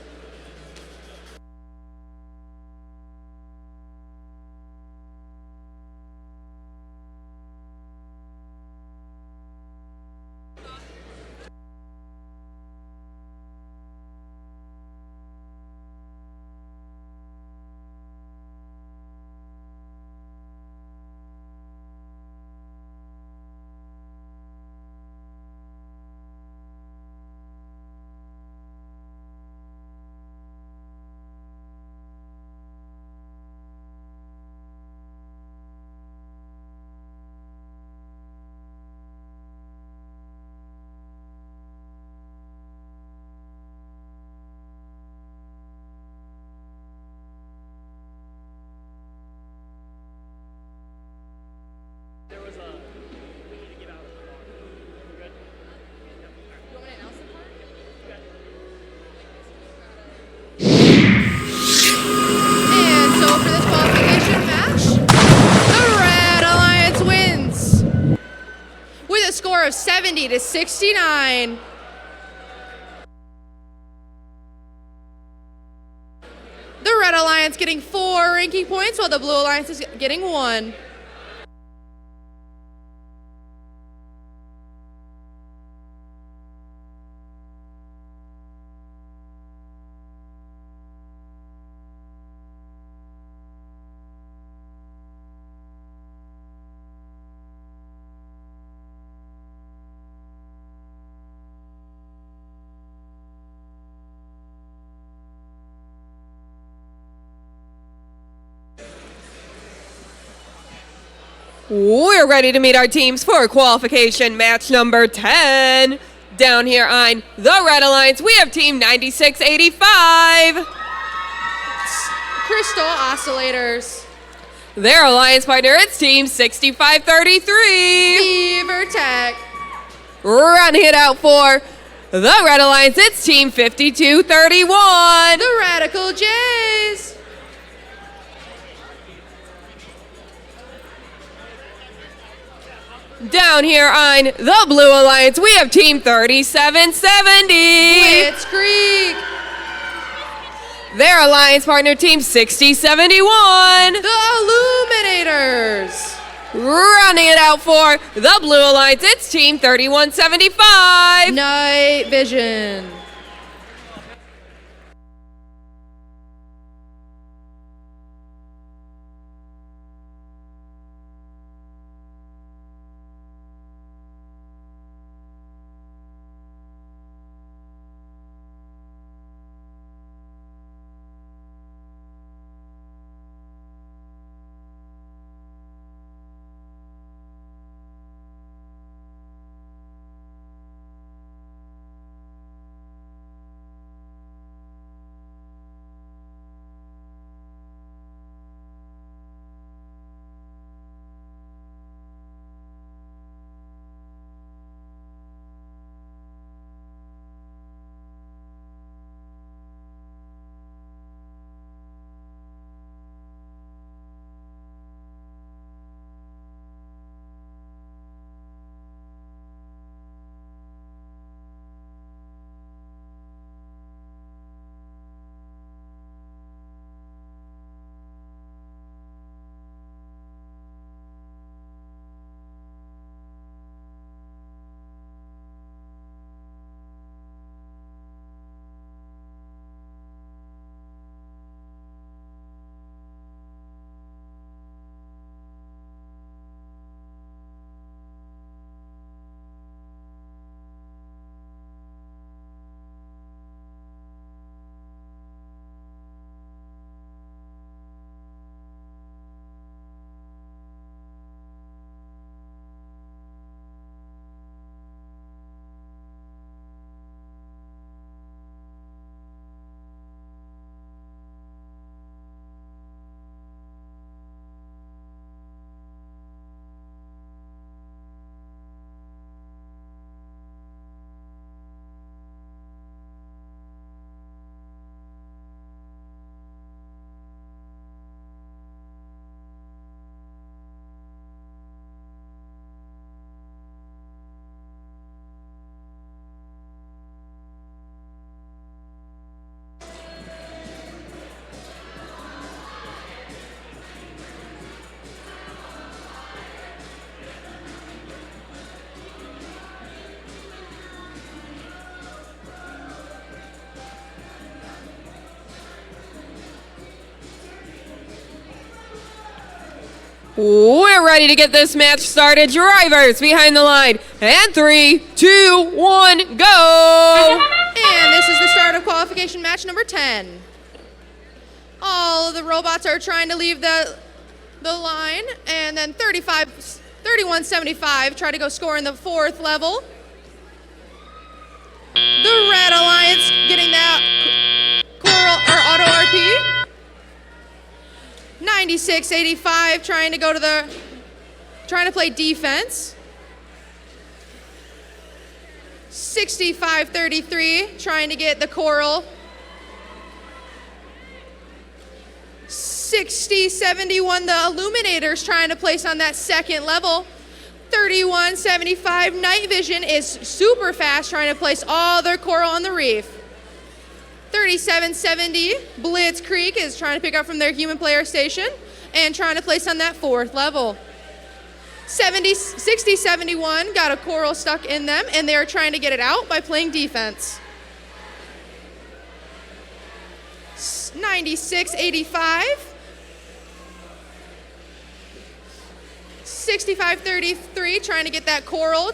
S10: score of 70-69. The Red Alliance getting 4 ranking points, while the Blue Alliance is getting 1.
S4: We're ready to meet our teams for qualification match number 10. Down here on the Red Alliance, we have team 9685.
S10: Crystal Oscillators.
S4: Their alliance partner, it's team 6533.
S10: Beaver Tech.
S4: Running it out for the Red Alliance, it's team 5231.
S10: The Radical Jays.
S4: Down here on the Blue Alliance, we have team 3770.
S10: Blitzkrieg.
S4: Their alliance partner, team 6071.
S10: The Illuminators.
S4: Running it out for the Blue Alliance, it's team 3175.
S10: Night Vision.
S4: We're ready to get this match started. Drivers behind the line. And 3, 2, 1, go!
S10: And this is the start of qualification match number 10. All of the robots are trying to leave the line, and then 3175 try to go score in the 4th level. The Red Alliance getting that Coral or Auto RP. 9685 trying to go to trying to play defense. 6533 trying to get the Coral. 6071 the Illuminators trying to place on that 2nd level. 3175 Night Vision is super fast trying to place all their coral on the reef. 3770 Blitz Creek is trying to pick up from their human player station and trying to place on that 4th level. 6071 got a coral stuck in them and they are trying to get it out by playing defense. 9685 6533 trying to get that coral.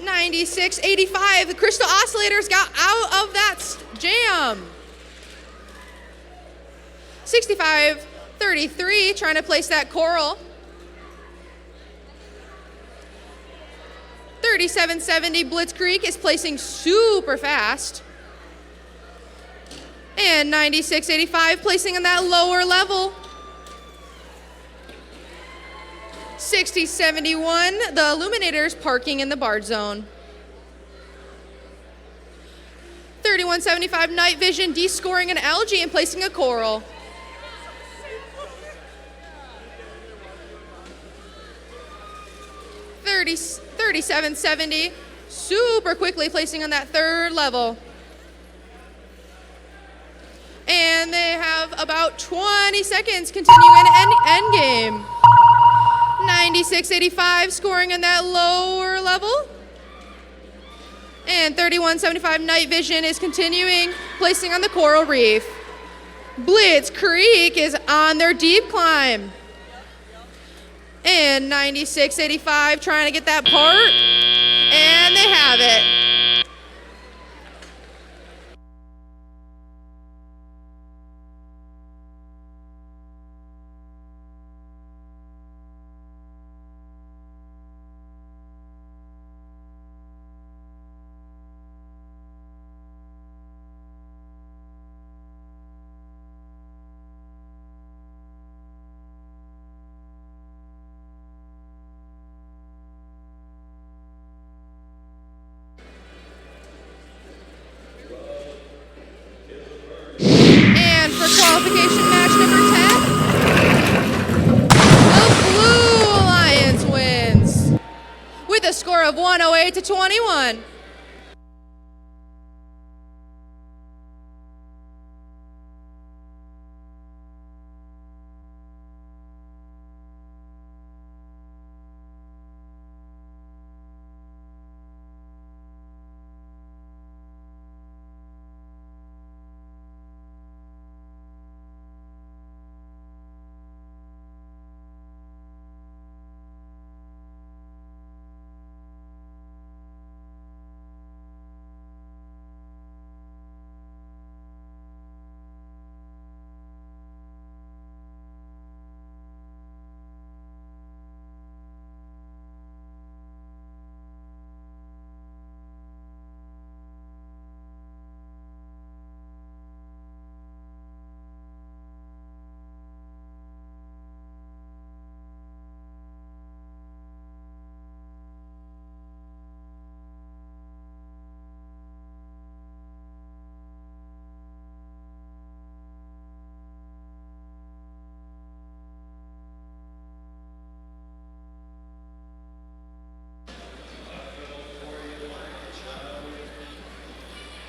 S10: 9685 the Crystal Oscillators got out of that jam. 6533 trying to place that coral. 3770 Blitz Creek is placing super fast. And 9685 placing on that lower level. 6071 the Illuminators parking in the barge zone. 3175 Night Vision descoring an algae and placing a coral. 3770 super quickly placing on that 3rd level. And they have about 20 seconds continuing end game. 9685 scoring on that lower level. And 3175 Night Vision is continuing placing on the coral reef. Blitz Creek is on their deep climb. And 9685 trying to get that part. And they have it. And for qualification match number 10, the Blue Alliance wins with a score of 108-21.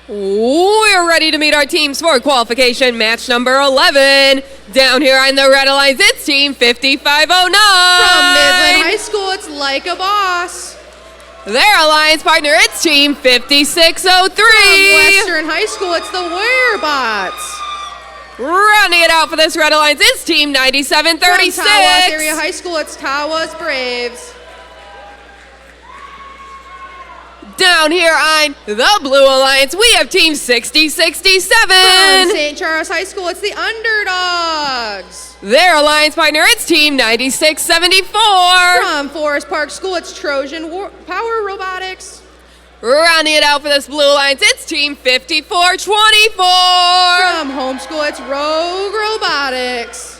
S4: We're ready to meet our teams for qualification match number 11. Down here on the Red Alliance, it's team 5509.
S10: From Midland High School, it's Like a Boss.
S4: Their alliance partner, it's team 5603.
S10: From Western High School, it's the Werebots.
S4: Rounding it out for this Red Alliance, it's team 9736.
S10: From Tawas Area High School, it's Tawas Braves.
S4: Down here on the Blue Alliance, we have team 6067.
S10: From St. Charles High School, it's the Underdogs.
S4: Their alliance partner, it's team 9674.
S10: From Forest Park School, it's Trojan Power Robotics.
S4: Rounding it out for this Blue Alliance, it's team 5424.
S10: From Home School, it's Rogue Robotics.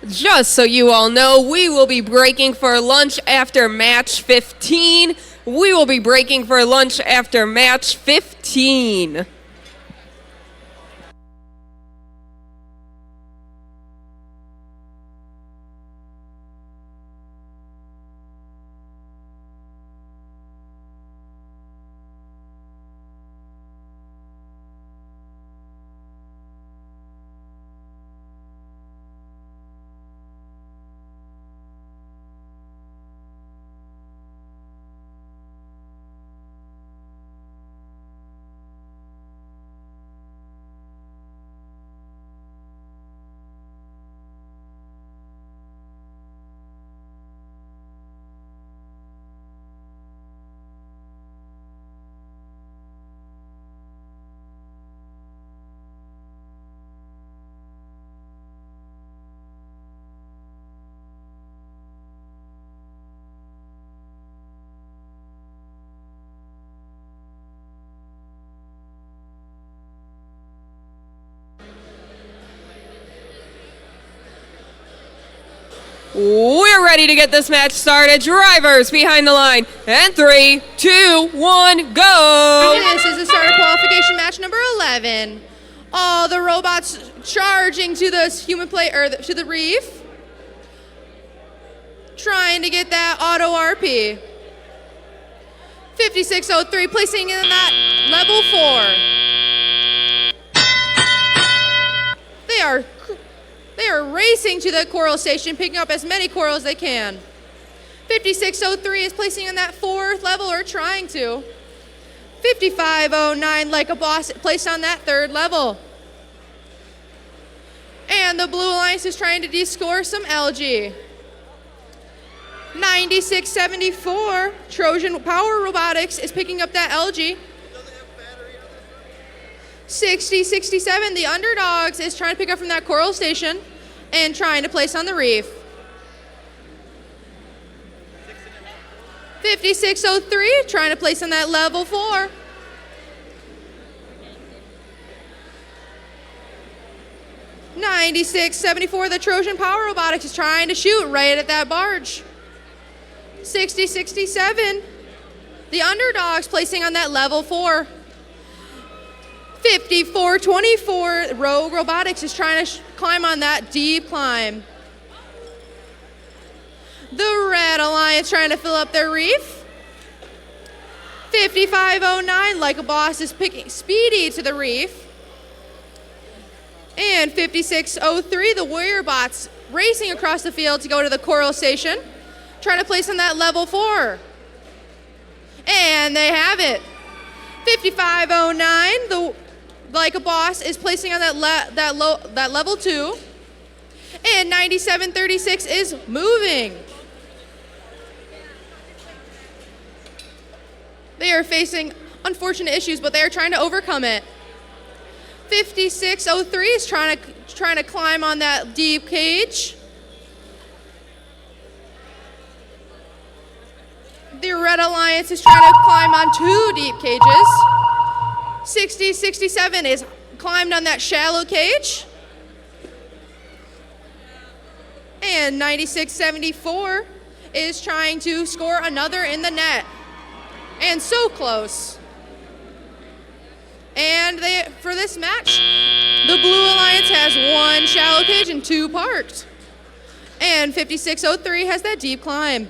S4: Just so you all know, we will be breaking for lunch after match 15. We will be breaking for lunch after match 15. We're ready to get this match started. Drivers behind the line. And 3, 2, 1, go!
S10: This is the start of qualification match number 11. All the robots charging to this to the reef. Trying to get that auto RP. 5603 placing in that level 4. They are racing to the coral station, picking up as many coral as they can. 5603 is placing in that 4th level, or trying to. 5509, like a boss, placed on that 3rd level. And the Blue Alliance is trying to descore some algae. 9674, Trojan Power Robotics is picking up that algae. 6067, the Underdogs is trying to pick up from that coral station and trying to place on the reef. 5603, trying to place on that level 4. 9674, the Trojan Power Robotics is trying to shoot right at that barge. 6067, the Underdogs placing on that level 4. 5424, Rogue Robotics is trying to climb on that deep climb. The Red Alliance trying to fill up their reef. 5509, like a boss, is picking Speedy to the reef. And 5603, the Warrior Bots racing across the field to go to the coral station, trying to place on that level 4. And they have it. 5509, the Like a Boss is placing on that level 2. And 9736 is moving. They are facing unfortunate issues, but they are trying to overcome it. 5603 is trying to climb on that deep cage. The Red Alliance is trying to climb on 2 deep cages. 6067 is climbed on that shallow cage. And 9674 is trying to score another in the net. And so close. And for this match, the Blue Alliance has 1 shallow cage and 2 parked. And 5603 has that deep climb.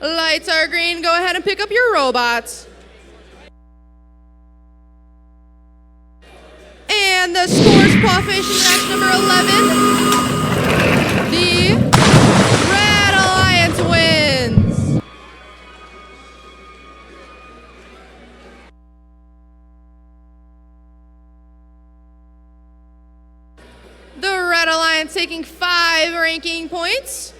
S10: Lights are green. Go ahead and pick up your robots. And the scores qualification match number 11. The Red Alliance wins. The Red Alliance Alliance taking 5 ranking points.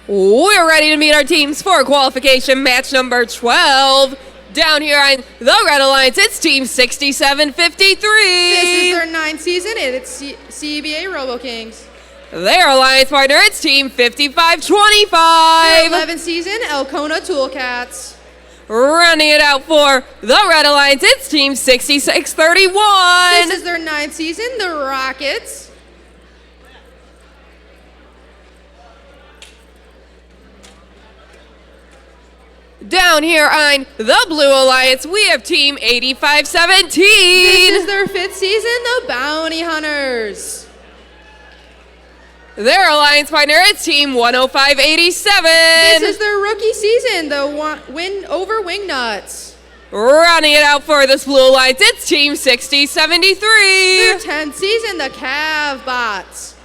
S4: We're ready to meet our teams for qualification match number 12. Down here on the Red Alliance, it's Team 6753.
S10: This is their 9th season, and it's CBA Robo Kings.
S4: Their alliance partner, it's Team 5525.
S10: Their 11th season, Elkona Toolcats.
S4: Running it out for the Red Alliance, it's Team 6631.
S10: This is their 9th season, the Rockets.
S4: Down here on the Blue Alliance, we have Team 8517.
S10: This is their 5th season, the Bounty Hunters.
S4: Their alliance partner, it's Team 10587.
S10: This is their rookie season, the win over Wingnuts.
S4: Running it out for this Blue Alliance, it's Team 6073.
S10: Their 10th season, the Cav Bots.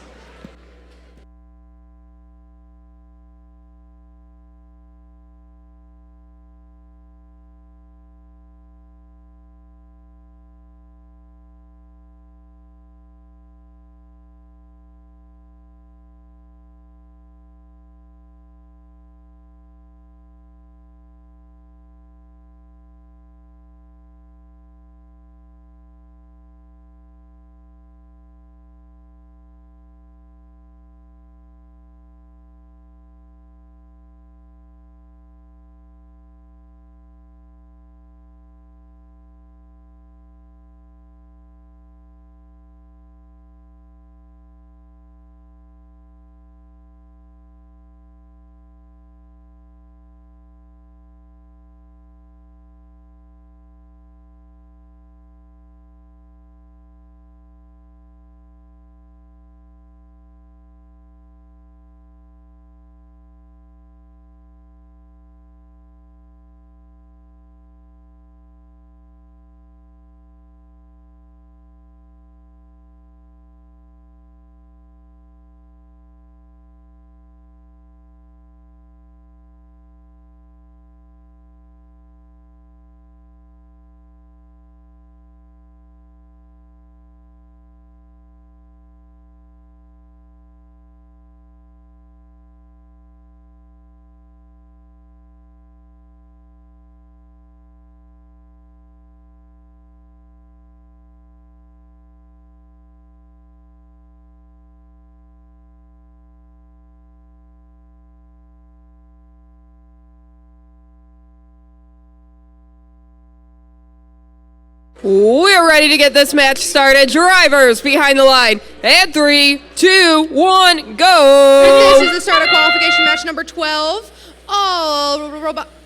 S4: We're ready to get this match started. Drivers behind the line. And 3, 2, 1, go.
S10: And this is the start of qualification match number 12. All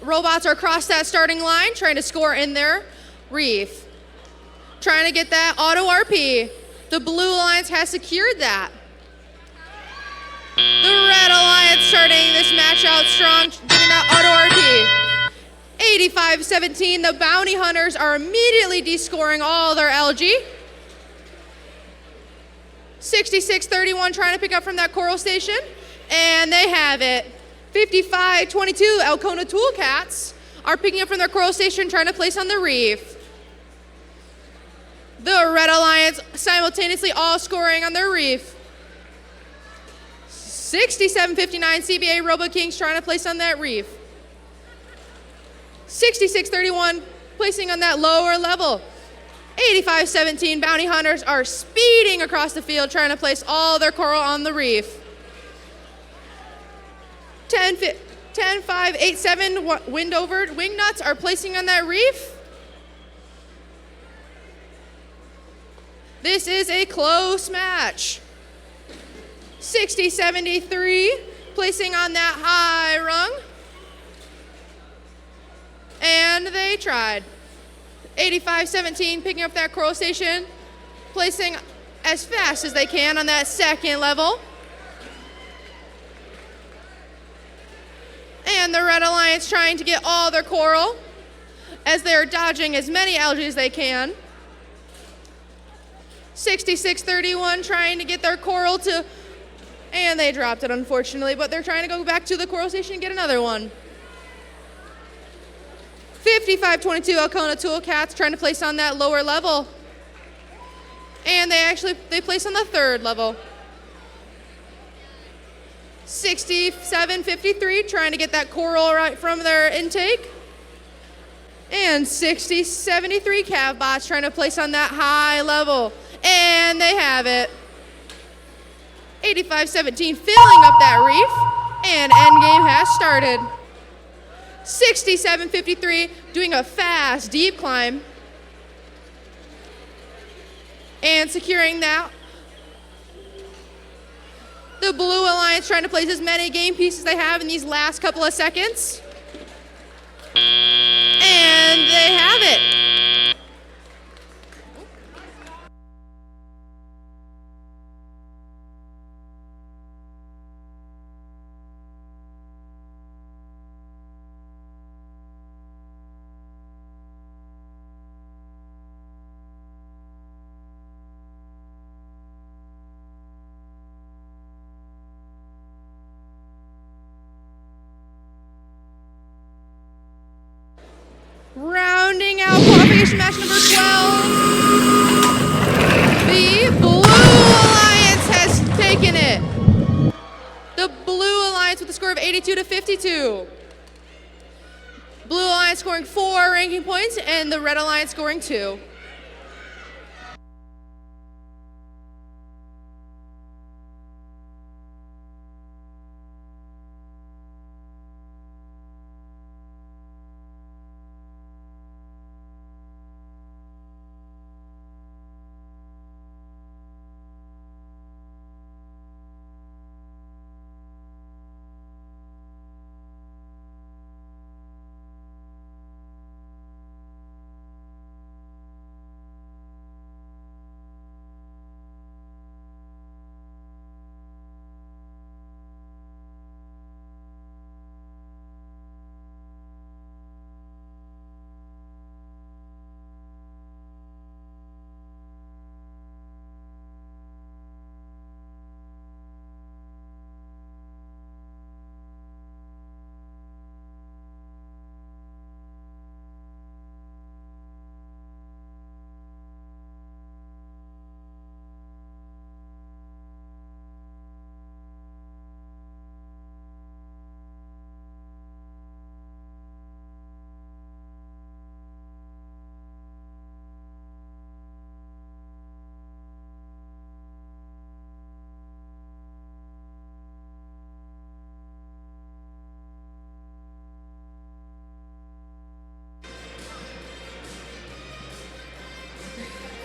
S10: robots are across that starting line, trying to score in their reef. Trying to get that auto RP. The Blue Alliance has secured that. The Red Alliance starting this match out strong, getting that auto RP. 85-17, the Bounty Hunters are immediately descoring all their LG. 66-31 trying to pick up from that coral station, and they have it. 55-22, Elkona Toolcats are picking up from their coral station, trying to place on the reef. The Red Alliance simultaneously all scoring on their reef. 67-59, CBA Robo Kings trying to place on that reef. 66-31, placing on that lower level. 85-17, Bounty Hunters are speeding across the field trying to place all their coral on the reef. 10-5, 8-7, Wingnuts are placing on that reef. This is a close match. 60-73, placing on that high rung. And they tried. 85-17, picking up that coral station, placing as fast as they can on that second level. And the Red Alliance trying to get all their coral as they're dodging as many algae as they can. 66-31, trying to get their coral to, and they dropped it unfortunately, but they're trying to go back to the coral station and get another one. 55-22, Alcona Toolcats trying to place on that lower level. And they place on the third level. 67-53, trying to get that coral right from their intake. And 60-73, Cavbots trying to place on that high level. And they have it. 85-17, filling up that reef. And endgame has started. 67-53, doing a fast, deep climb. And securing that. The Blue Alliance trying to place as many game pieces as they have in these last couple of seconds. And they have it. Rounding out qualification match number 12, the Blue Alliance has taken it. The Blue Alliance with a score of 82-52. Blue Alliance scoring 4 ranking points and the Red Alliance scoring 2.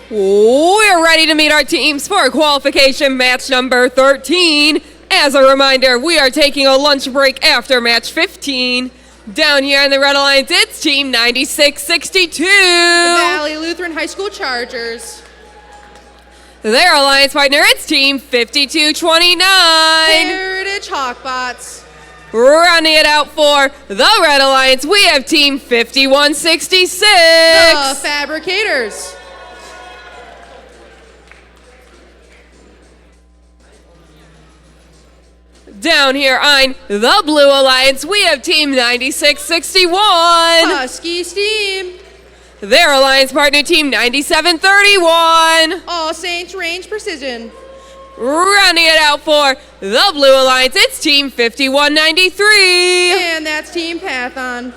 S4: We're ready to meet our teams for qualification match number 13. As a reminder, we are taking a lunch break after match 15. Down here in the Red Alliance, it's team 96-62.
S10: The Valley Lutheran High School Chargers.
S4: Their alliance partner, it's team 52-29.
S10: Heritage Hawkbots.
S4: Rounding it out for the Red Alliance, we have team 51-66.
S10: The Fabricators.
S4: Down here on the Blue Alliance, we have team 96-61.
S10: Husky Steam.
S4: Their alliance partner, team 97-31.
S10: All Saints Range Precision.
S4: Rounding it out for the Blue Alliance, it's team 51-93.
S10: And that's Team Pathon.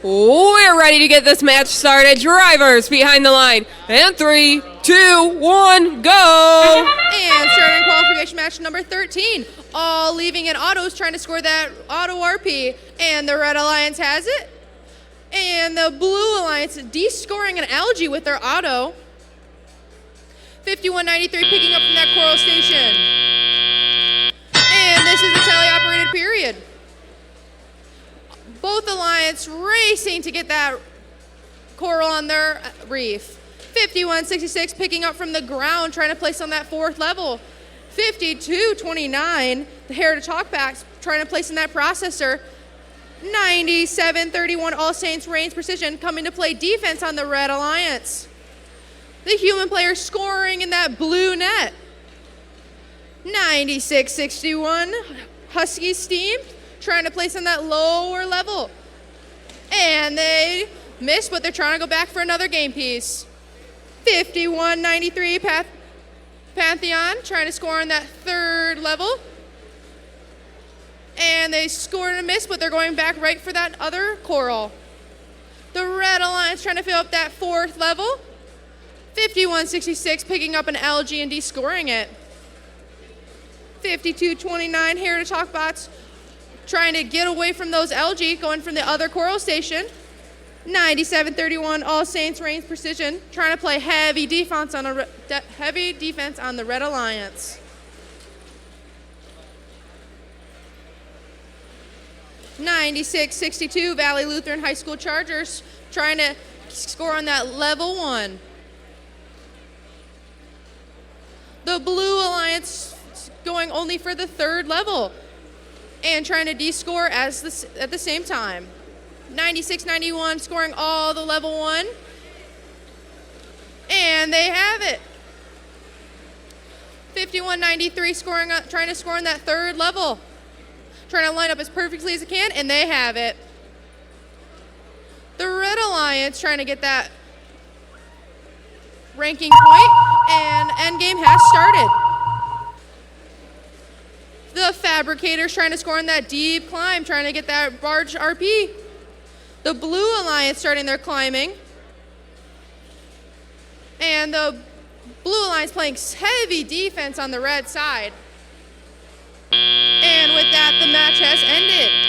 S4: We're ready to get this match started. Drivers behind the line. And 3, 2, 1, go!
S10: And starting qualification match number 13. All leaving in autos trying to score that auto RP. And the Red Alliance has it. And the Blue Alliance de-scoring an algae with their auto. 5193 picking up from that coral station. And this is the tele-operated period. Both Alliance racing to get that coral on their reef. 5166 picking up from the ground, trying to place on that 4th level. 5229, the Heritage Hawkbacks trying to place in that processor. 9731, All Saints Reigns Precision coming to play defense on the Red Alliance. The human player scoring in that blue net. 9661, Husky Steam trying to place on that lower level. And they missed, but they're trying to go back for another game piece. 5193, Pantheon trying to score on that 3rd level. And they scored and missed, but they're going back right for that other coral. The Red Alliance trying to fill up that 4th level. 5166 picking up an algae and de-scoring it. 5229, Heritage Hawkbots trying to get away from those algae, going from the other coral station. 9731, All Saints Reigns Precision trying to play heavy defense on the Red Alliance. 9662, Valley Lutheran High School Chargers trying to score on that level 1. The Blue Alliance going only for the 3rd level and trying to de-score at the same time. 9691 scoring all the level 1. And they have it. 5193 trying to score on that 3rd level. Trying to line up as perfectly as it can, and they have it. The Red Alliance trying to get that ranking point, and endgame has started. The Fabricators trying to score on that deep climb, trying to get that barge RP. The Blue Alliance starting their climbing. And the Blue Alliance playing heavy defense on the red side. And with that, the match has ended.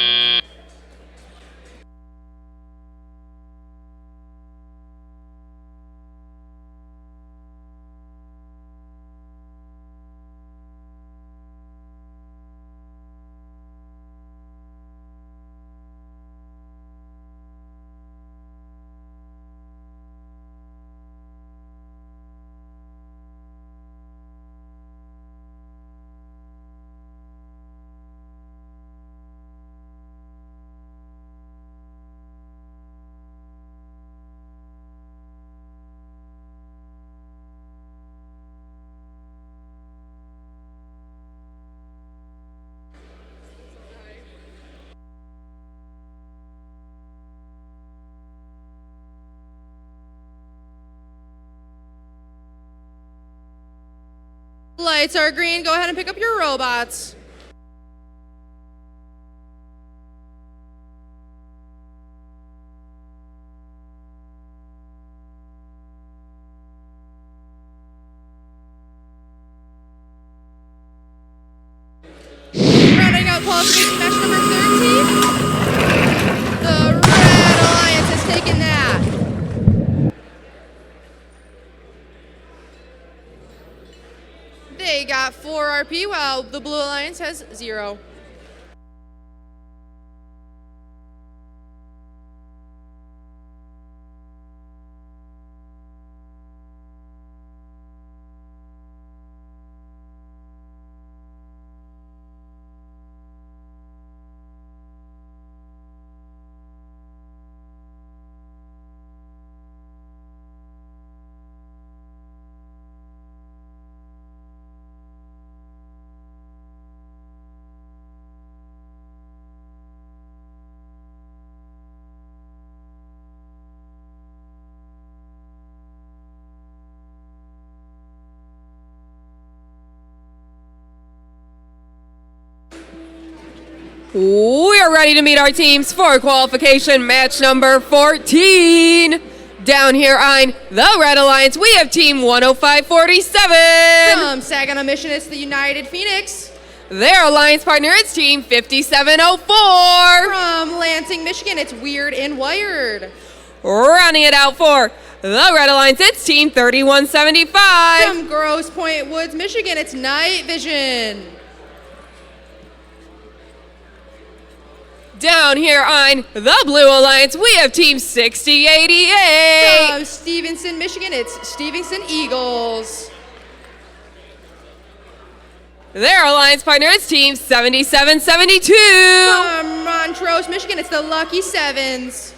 S10: Lights are green. Go ahead and pick up your robots. Rounding out qualification match number 13. The Red Alliance has taken that. They got 4 RP while the Blue Alliance has 0.
S4: We are ready to meet our teams for qualification match number 14. Down here on the Red Alliance, we have team 10547.
S10: From Saginaw Mission, it's the United Phoenix.
S4: Their alliance partner is team 5704.
S10: From Lansing, Michigan, it's Weird and Wired.
S4: Rounding it out for the Red Alliance, it's team 3175.
S10: From Grosse Pointe Woods, Michigan, it's Night Vision.
S4: Down here on the Blue Alliance, we have team 6088.
S10: From Stevenson, Michigan, it's Stevenson Eagles.
S4: Their alliance partner is team 7772.
S10: From Montrose, Michigan, it's the Lucky Sevens.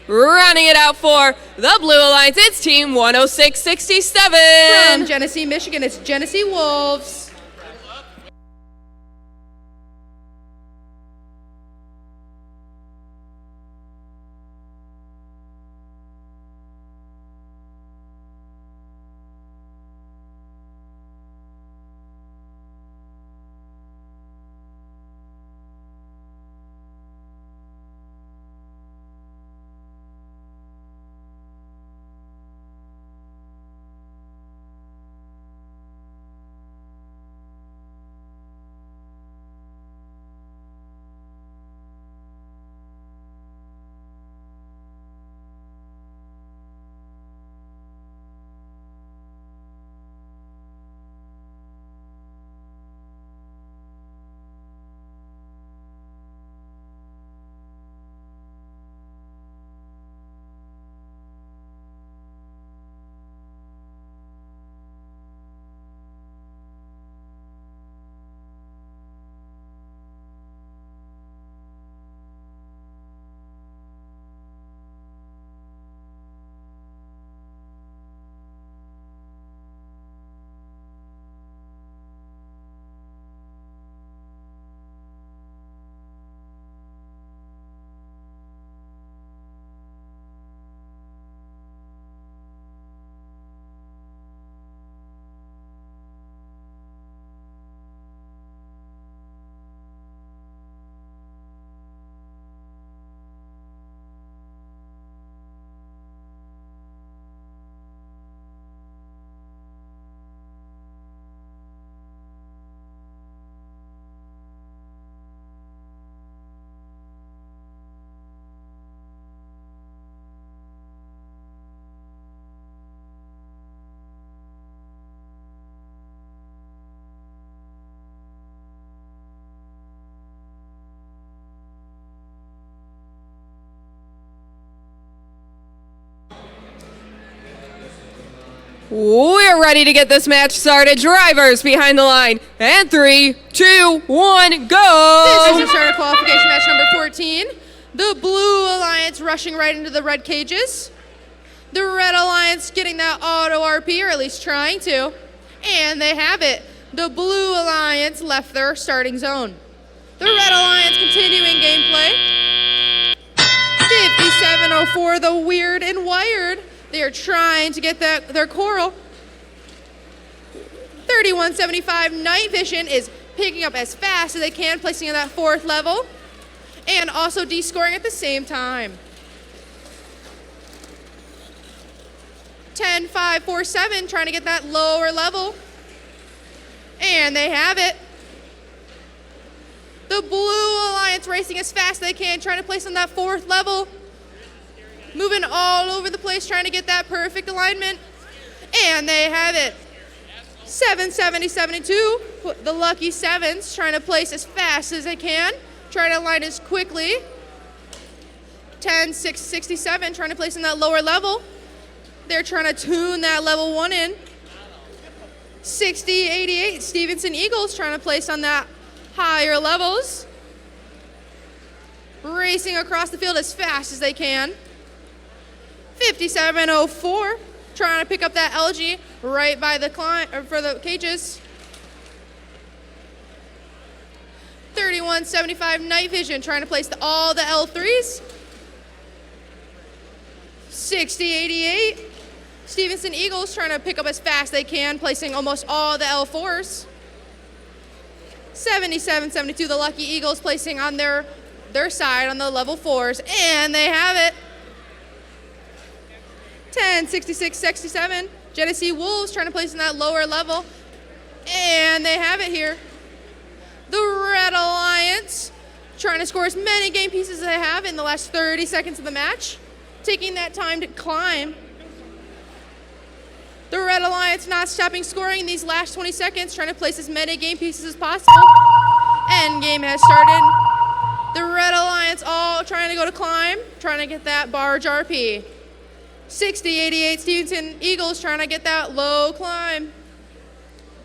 S4: Rounding it out for the Blue Alliance, it's team 10667.
S10: From Genesee, Michigan, it's Genesee Wolves.
S4: We're ready to get this match started. Drivers behind the line. And 3, 2, 1, go!
S10: This is the start of qualification match number 14. The Blue Alliance rushing right into the red cages. The Red Alliance getting that auto RP, or at least trying to. And they have it. The Blue Alliance left their starting zone. The Red Alliance continuing gameplay. 5704, the Weird and Wired. They are trying to get their coral. 3175, Night Vision is picking up as fast as they can, placing on that 4th level, and also descoring at the same time. 10547 trying to get that lower level, and they have it. The Blue Alliance racing as fast as they can, trying to place on that 4th level. Moving all over the place, trying to get that perfect alignment. And they have it. 770-72, the Lucky Sevens, trying to place as fast as they can. Trying to align as quickly. 10-667, trying to place in that lower level. They're trying to tune that level 1 in. 60-88, Stevenson Eagles trying to place on that higher levels. Racing across the field as fast as they can. 5704, trying to pick up that LG right by the for the cages. 3175 Night Vision, trying to place all the L3s. 6088, Stevenson Eagles trying to pick up as fast as they can, placing almost all the L4s. 77-72, the Lucky Eagles placing on their side on the level 4s, and they have it. 10-66-67, Genesee Wolves trying to place in that lower level, and they have it here. The Red Alliance trying to score as many game pieces as they have in the last 30 seconds of the match, taking that time to climb. The Red Alliance not stopping scoring in these last 20 seconds, trying to place as many game pieces as possible. End game has started. The Red Alliance all trying to go to climb, trying to get that barge RP. 60-88 Stevenson Eagles trying to get that low climb.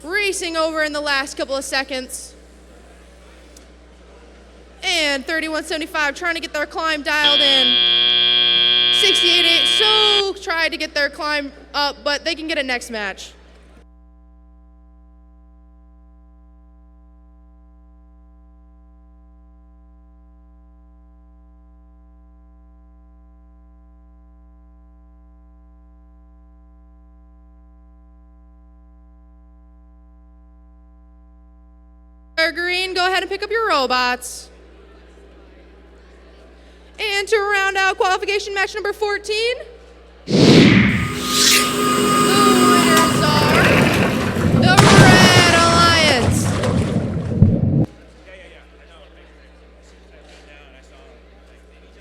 S10: Racing over in the last couple of seconds. And 31-75 trying to get their climb dialed in. 68-8 so tried to get their climb up, but they can get it next match. Green, go ahead and pick up your robots. And to round out qualification match number 14, the winners are the Red Alliance.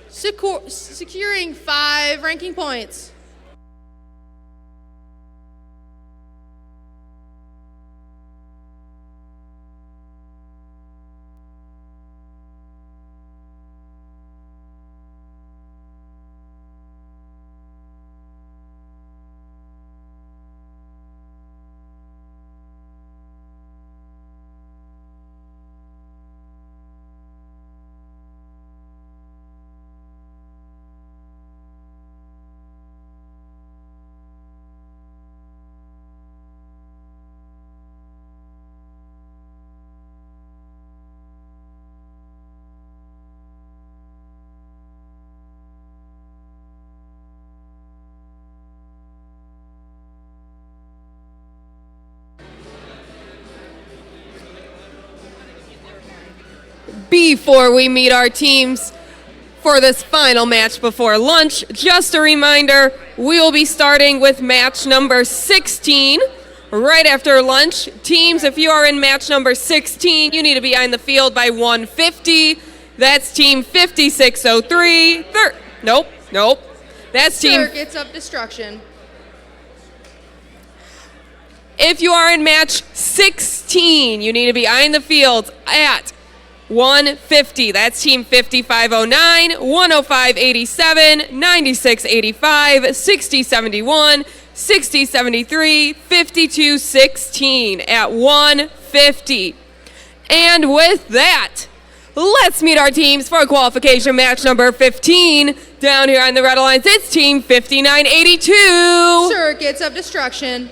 S10: Securing 5 ranking points.
S4: Before we meet our teams for this final match before lunch, just a reminder, we will be starting with match number 16 right after lunch. Teams, if you are in match number 16, you need to be on the field by 1:50. That's team 5603. Nope. That's team.
S10: Circuits of Destruction.
S4: If you are in match 16, you need to be on the field at 150. That's team 5509, 10587, 9685, 6071, 6073, 5216 at 150. And with that, let's meet our teams for qualification match number 15. Down here on the Red Alliance, it's team 5982.
S10: Circuits of Destruction.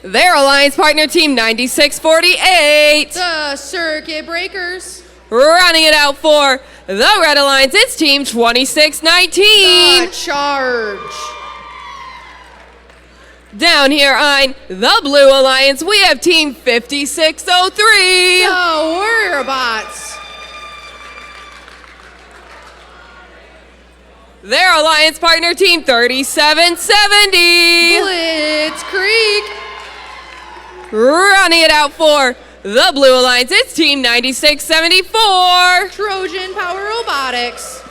S4: Their alliance partner, team 9648.
S10: The Circuit Breakers.
S4: Running it out for the Red Alliance, it's team 2619.
S10: The Charge.
S4: Down here on the Blue Alliance, we have team 5603.
S10: The Warrior Bots.
S4: Their alliance partner, team 3770.
S10: Blitzkrieg.
S4: Running it out for the Blue Alliance, it's team 9674.
S10: Trojan Power Robotics.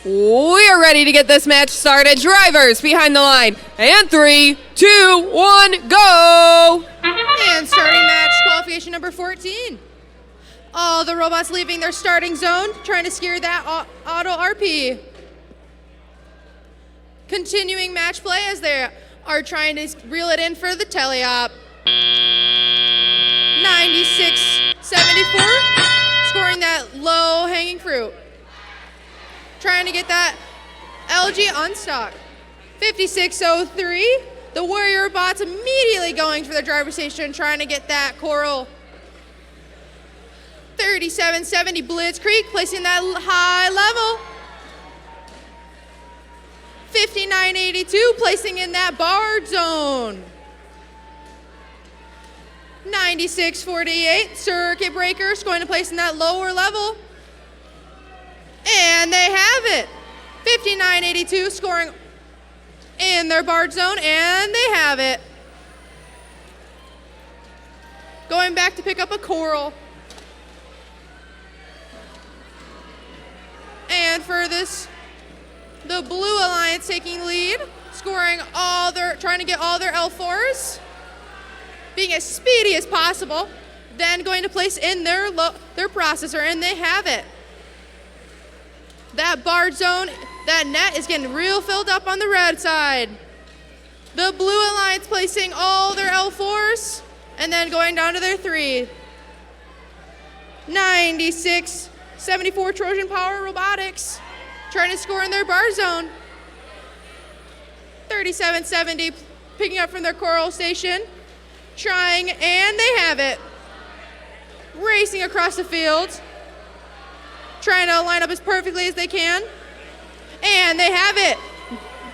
S4: We are ready to get this match started. Drivers behind the line. And 3, 2, 1, go!
S10: And starting match qualification number 14. All the robots leaving their starting zone, trying to secure that auto RP. Continuing match play as they are trying to reel it in for the teleop. 96-74, scoring that low hanging fruit. Trying to get that LG unstuck. 56-03, the Warrior bots immediately going for the driver's station, trying to get that coral. 37-70, Blitzkrieg placing that high level. 59-82, placing in that barred zone. 96-48, Circuit Breakers going to place in that lower level. And they have it. 59-82, scoring in their barred zone, and they have it. Going back to pick up a coral. And for this, the Blue Alliance taking lead, scoring trying to get all their L4s, being as speedy as possible, then going to place in their processor, and they have it. That barred zone, that net is getting real filled up on the red side. The Blue Alliance placing all their L4s, and then going down to their 3. 96-74 Trojan Power Robotics, trying to score in their bar zone. 37-70, picking up from their coral station, trying, and they have it. Racing across the field, trying to line up as perfectly as they can, and they have it.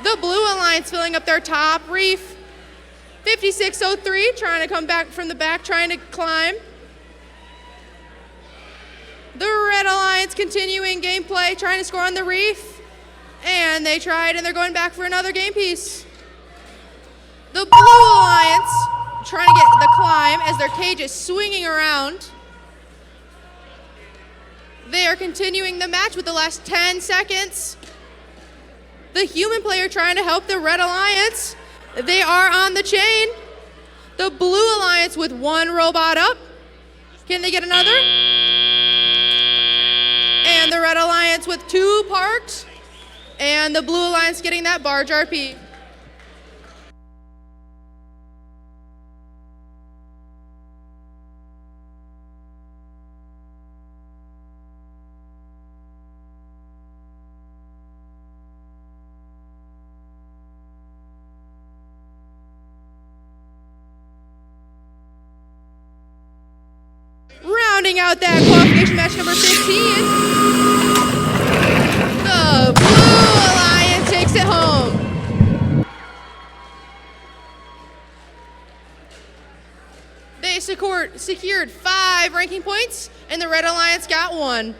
S10: The Blue Alliance filling up their top reef. 56-03, trying to come back from the back, trying to climb. The Red Alliance continuing gameplay, trying to score on the reef. And they tried, and they're going back for another game piece. The Blue Alliance trying to get the climb as their cage is swinging around. They are continuing the match with the last 10 seconds. The human player trying to help the Red Alliance. They are on the chain. The Blue Alliance with one robot up. Can they get another? And the Red Alliance with 2 parked. And the Blue Alliance getting that barge RP. Rounding out that qualification match number 15, the Blue Alliance takes it home. They secured 5 ranking points, and the Red Alliance got 1.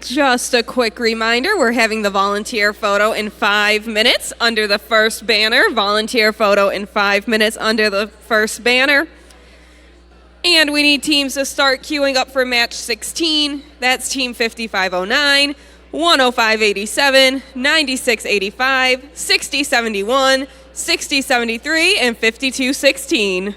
S4: Just a quick reminder, we're having the volunteer photo in 5 minutes under the first banner. Volunteer photo in 5 minutes under the first banner. And we need teams to start queuing up for match 16. That's team 5509, 10587, 9685, 6071, 6073, and 5216.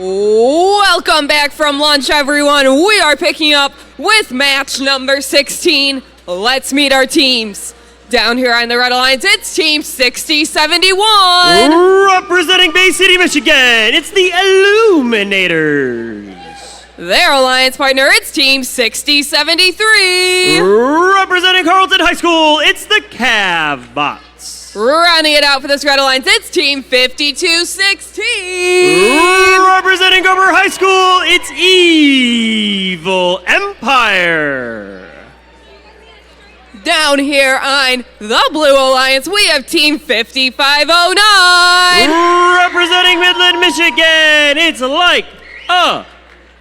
S4: Welcome back from lunch, everyone. We are picking up with match number 16. Let's meet our teams. Down here on the Red Alliance, it's Team 6071.
S3: Representing Bay City, Michigan, it's the Illuminators.
S4: Their alliance partner, it's Team 6073.
S3: Representing Carleton High School, it's the Cavbots.
S4: Running it out for this Red Alliance, it's Team 5216.
S3: Representing Garber High School, it's Evil Empire.
S4: Down here on the Blue Alliance, we have Team 5509.
S3: Representing Midland, Michigan, it's Like a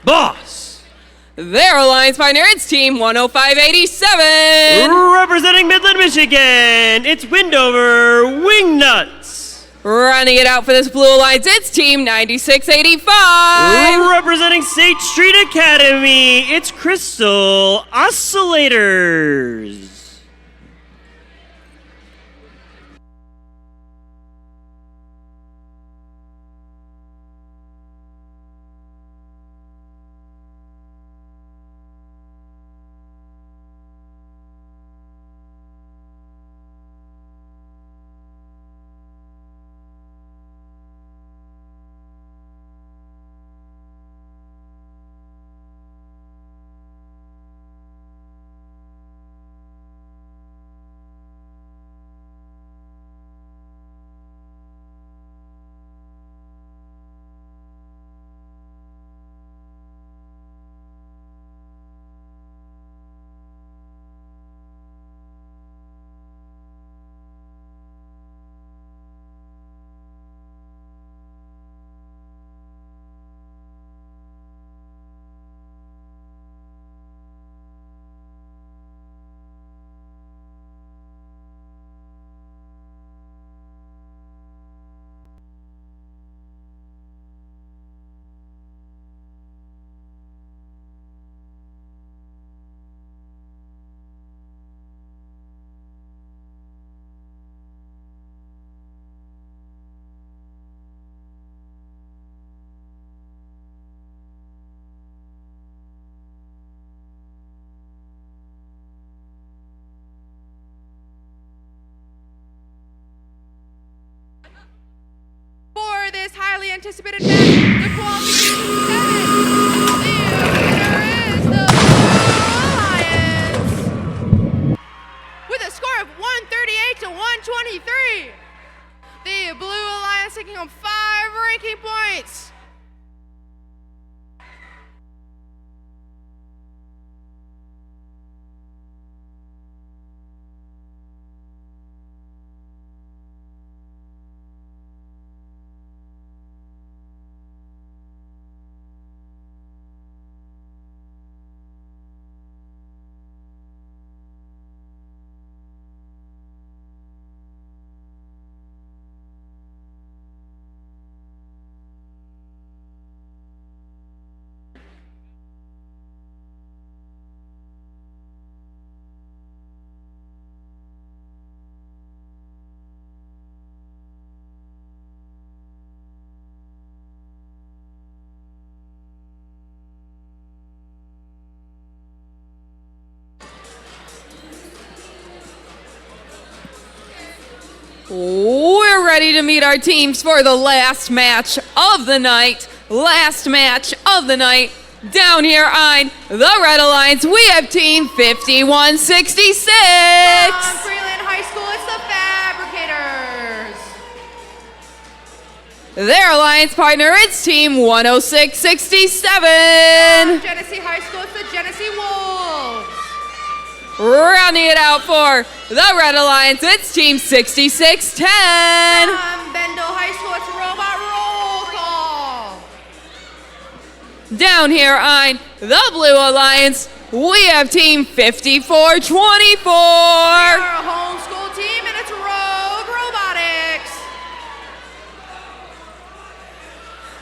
S3: Boss.
S4: Their alliance partner, it's Team 10587.
S3: Representing Midland, Michigan, it's Windover Wingnuts.
S4: Running it out for this Blue Alliance, it's Team 9685.
S3: Representing State Street Academy, it's Crystal Oscillators.
S10: For this highly anticipated match, the qualification seven. The winner is the Blue Alliance with a score of 138 to 123. The Blue Alliance taking home 5 ranking points.
S4: We're ready to meet our teams for the last match of the night. Last match of the night. Down here on the Red Alliance, we have Team 5166.
S10: From Freeland High School, it's the Fabricators.
S4: Their alliance partner, it's Team 10667.
S10: From Genesee High School, it's the Genesee Wolves.
S4: Rounding it out for the Red Alliance, it's Team 6610.
S10: From Bendel High School, it's Robot Roll Call.
S4: Down here on the Blue Alliance, we have Team 5424.
S10: We're a homeschool team, and it's Rogue Robotics.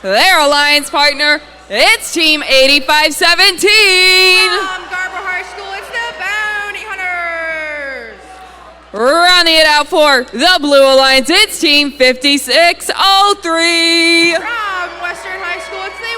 S4: Their alliance partner, it's Team 8517.
S10: From Garber High School, it's the Bounty Hunters.
S4: Rounding it out for the Blue Alliance, it's Team 5603.
S10: From Western High School, it's the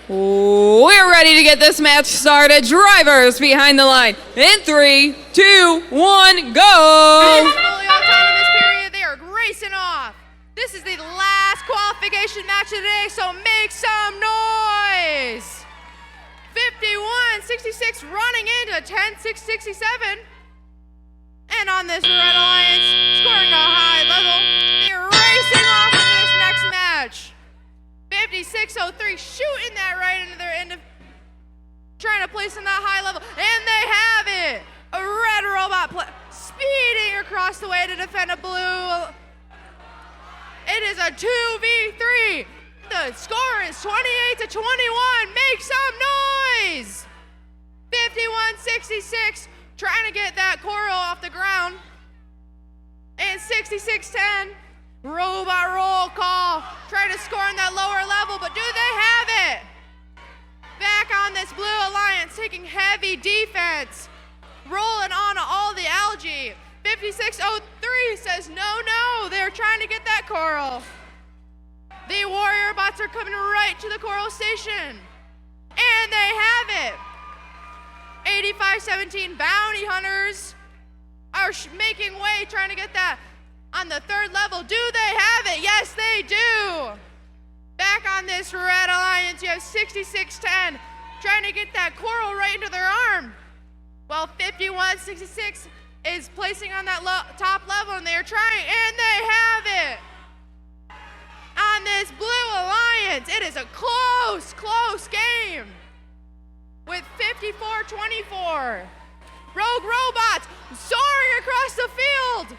S12: We're ready to get this match started. Drivers behind the line. In 3, 2, 1, go!
S10: Fully autonomous period. They are racing off. This is the last qualification match of the day, so make some noise. 51-66 running into 10-6-67. And on this Red Alliance, scoring a high level, they're racing off in this next match. 56-03, shooting that right into their end of, trying to place in that high level, and they have it. A red robot speeding across the way to defend a blue. It is a 2v3. The score is 28-21. Make some noise. 51-66, trying to get that coral off the ground. And 66-10. Robot roll call, trying to score on that lower level, but do they have it? Back on this Blue Alliance, taking heavy defense, rolling on all the algae. 56-03 says no, they're trying to get that coral. The warrior bots are coming right to the coral station, and they have it. 85-17 bounty hunters are making way, trying to get that on the third level. Do they have it? Yes, they do. Back on this Red Alliance, you have 66-10 trying to get that coral right into their arm. While 51-66 is placing on that top level, and they're trying, and they have it. On this Blue Alliance, it is a close game with 54-24. Rogue robots soaring across the field,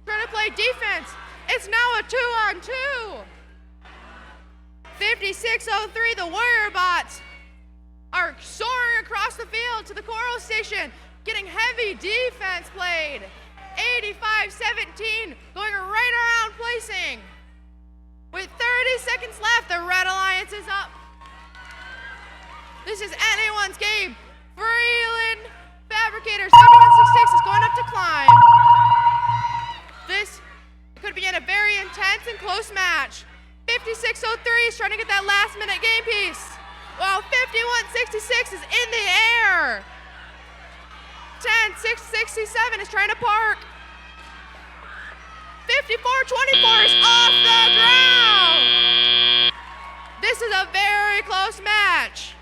S10: trying to play defense. It's now a 2-on-2. 56-03, the warrior bots are soaring across the field to the coral station, getting heavy defense played. 85-17, going right around placing. With 30 seconds left, the Red Alliance is up. This is anyone's game. Freeland Fabricators, 51-66 is going up to climb. This could be in a very intense and close match. 56-03 is trying to get that last minute game piece, while 51-66 is in the air. 10-6-67 is trying to park. 54-24 is off the ground. This is a very close match.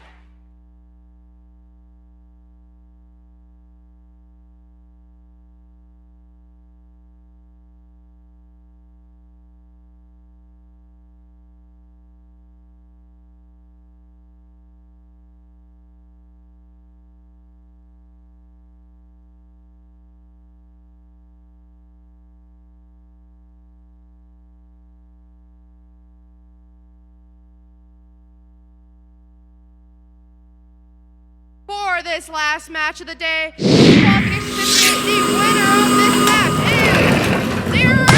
S10: For this last match of the day, the winner of this match is the Red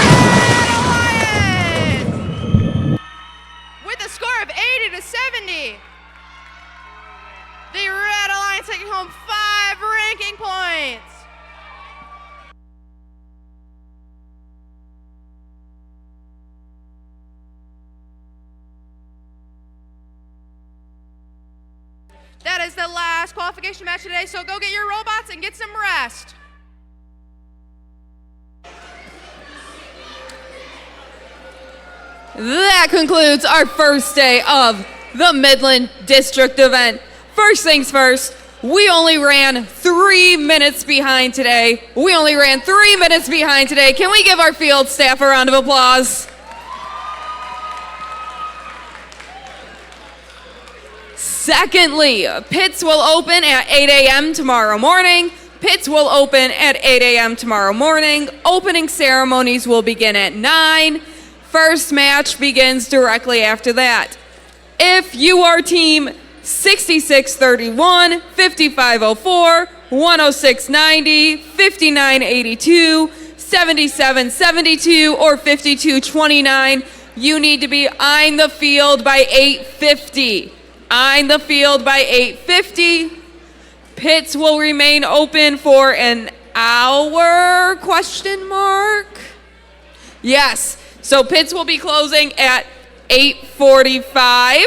S10: Alliance with a score of 80-70. The Red Alliance taking home 5 ranking points. That is the last qualification match today, so go get your robots and get some rest.
S12: That concludes our first day of the Midland District event. First things first, we only ran 3 minutes behind today. Can we give our field staff a round of applause? Secondly, pits will open at 8 a.m. tomorrow morning. Opening ceremonies will begin at 9. First match begins directly after that. If you are team 6631, 5504, 10690, 5982, 7772, or 5229, you need to be on the field by 8:50. Pits will remain open for an hour, ? Yes, so pits will be closing at 8:45.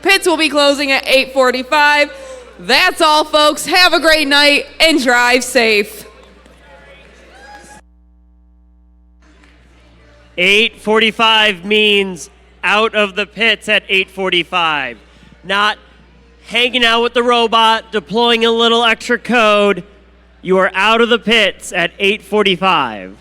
S12: Pits will be closing at 8:45. That's all, folks. Have a great night and drive safe.
S3: 8:45 means out of the pits at 8:45, not hanging out with the robot, deploying a little extra code. You are out of the pits at 8:45.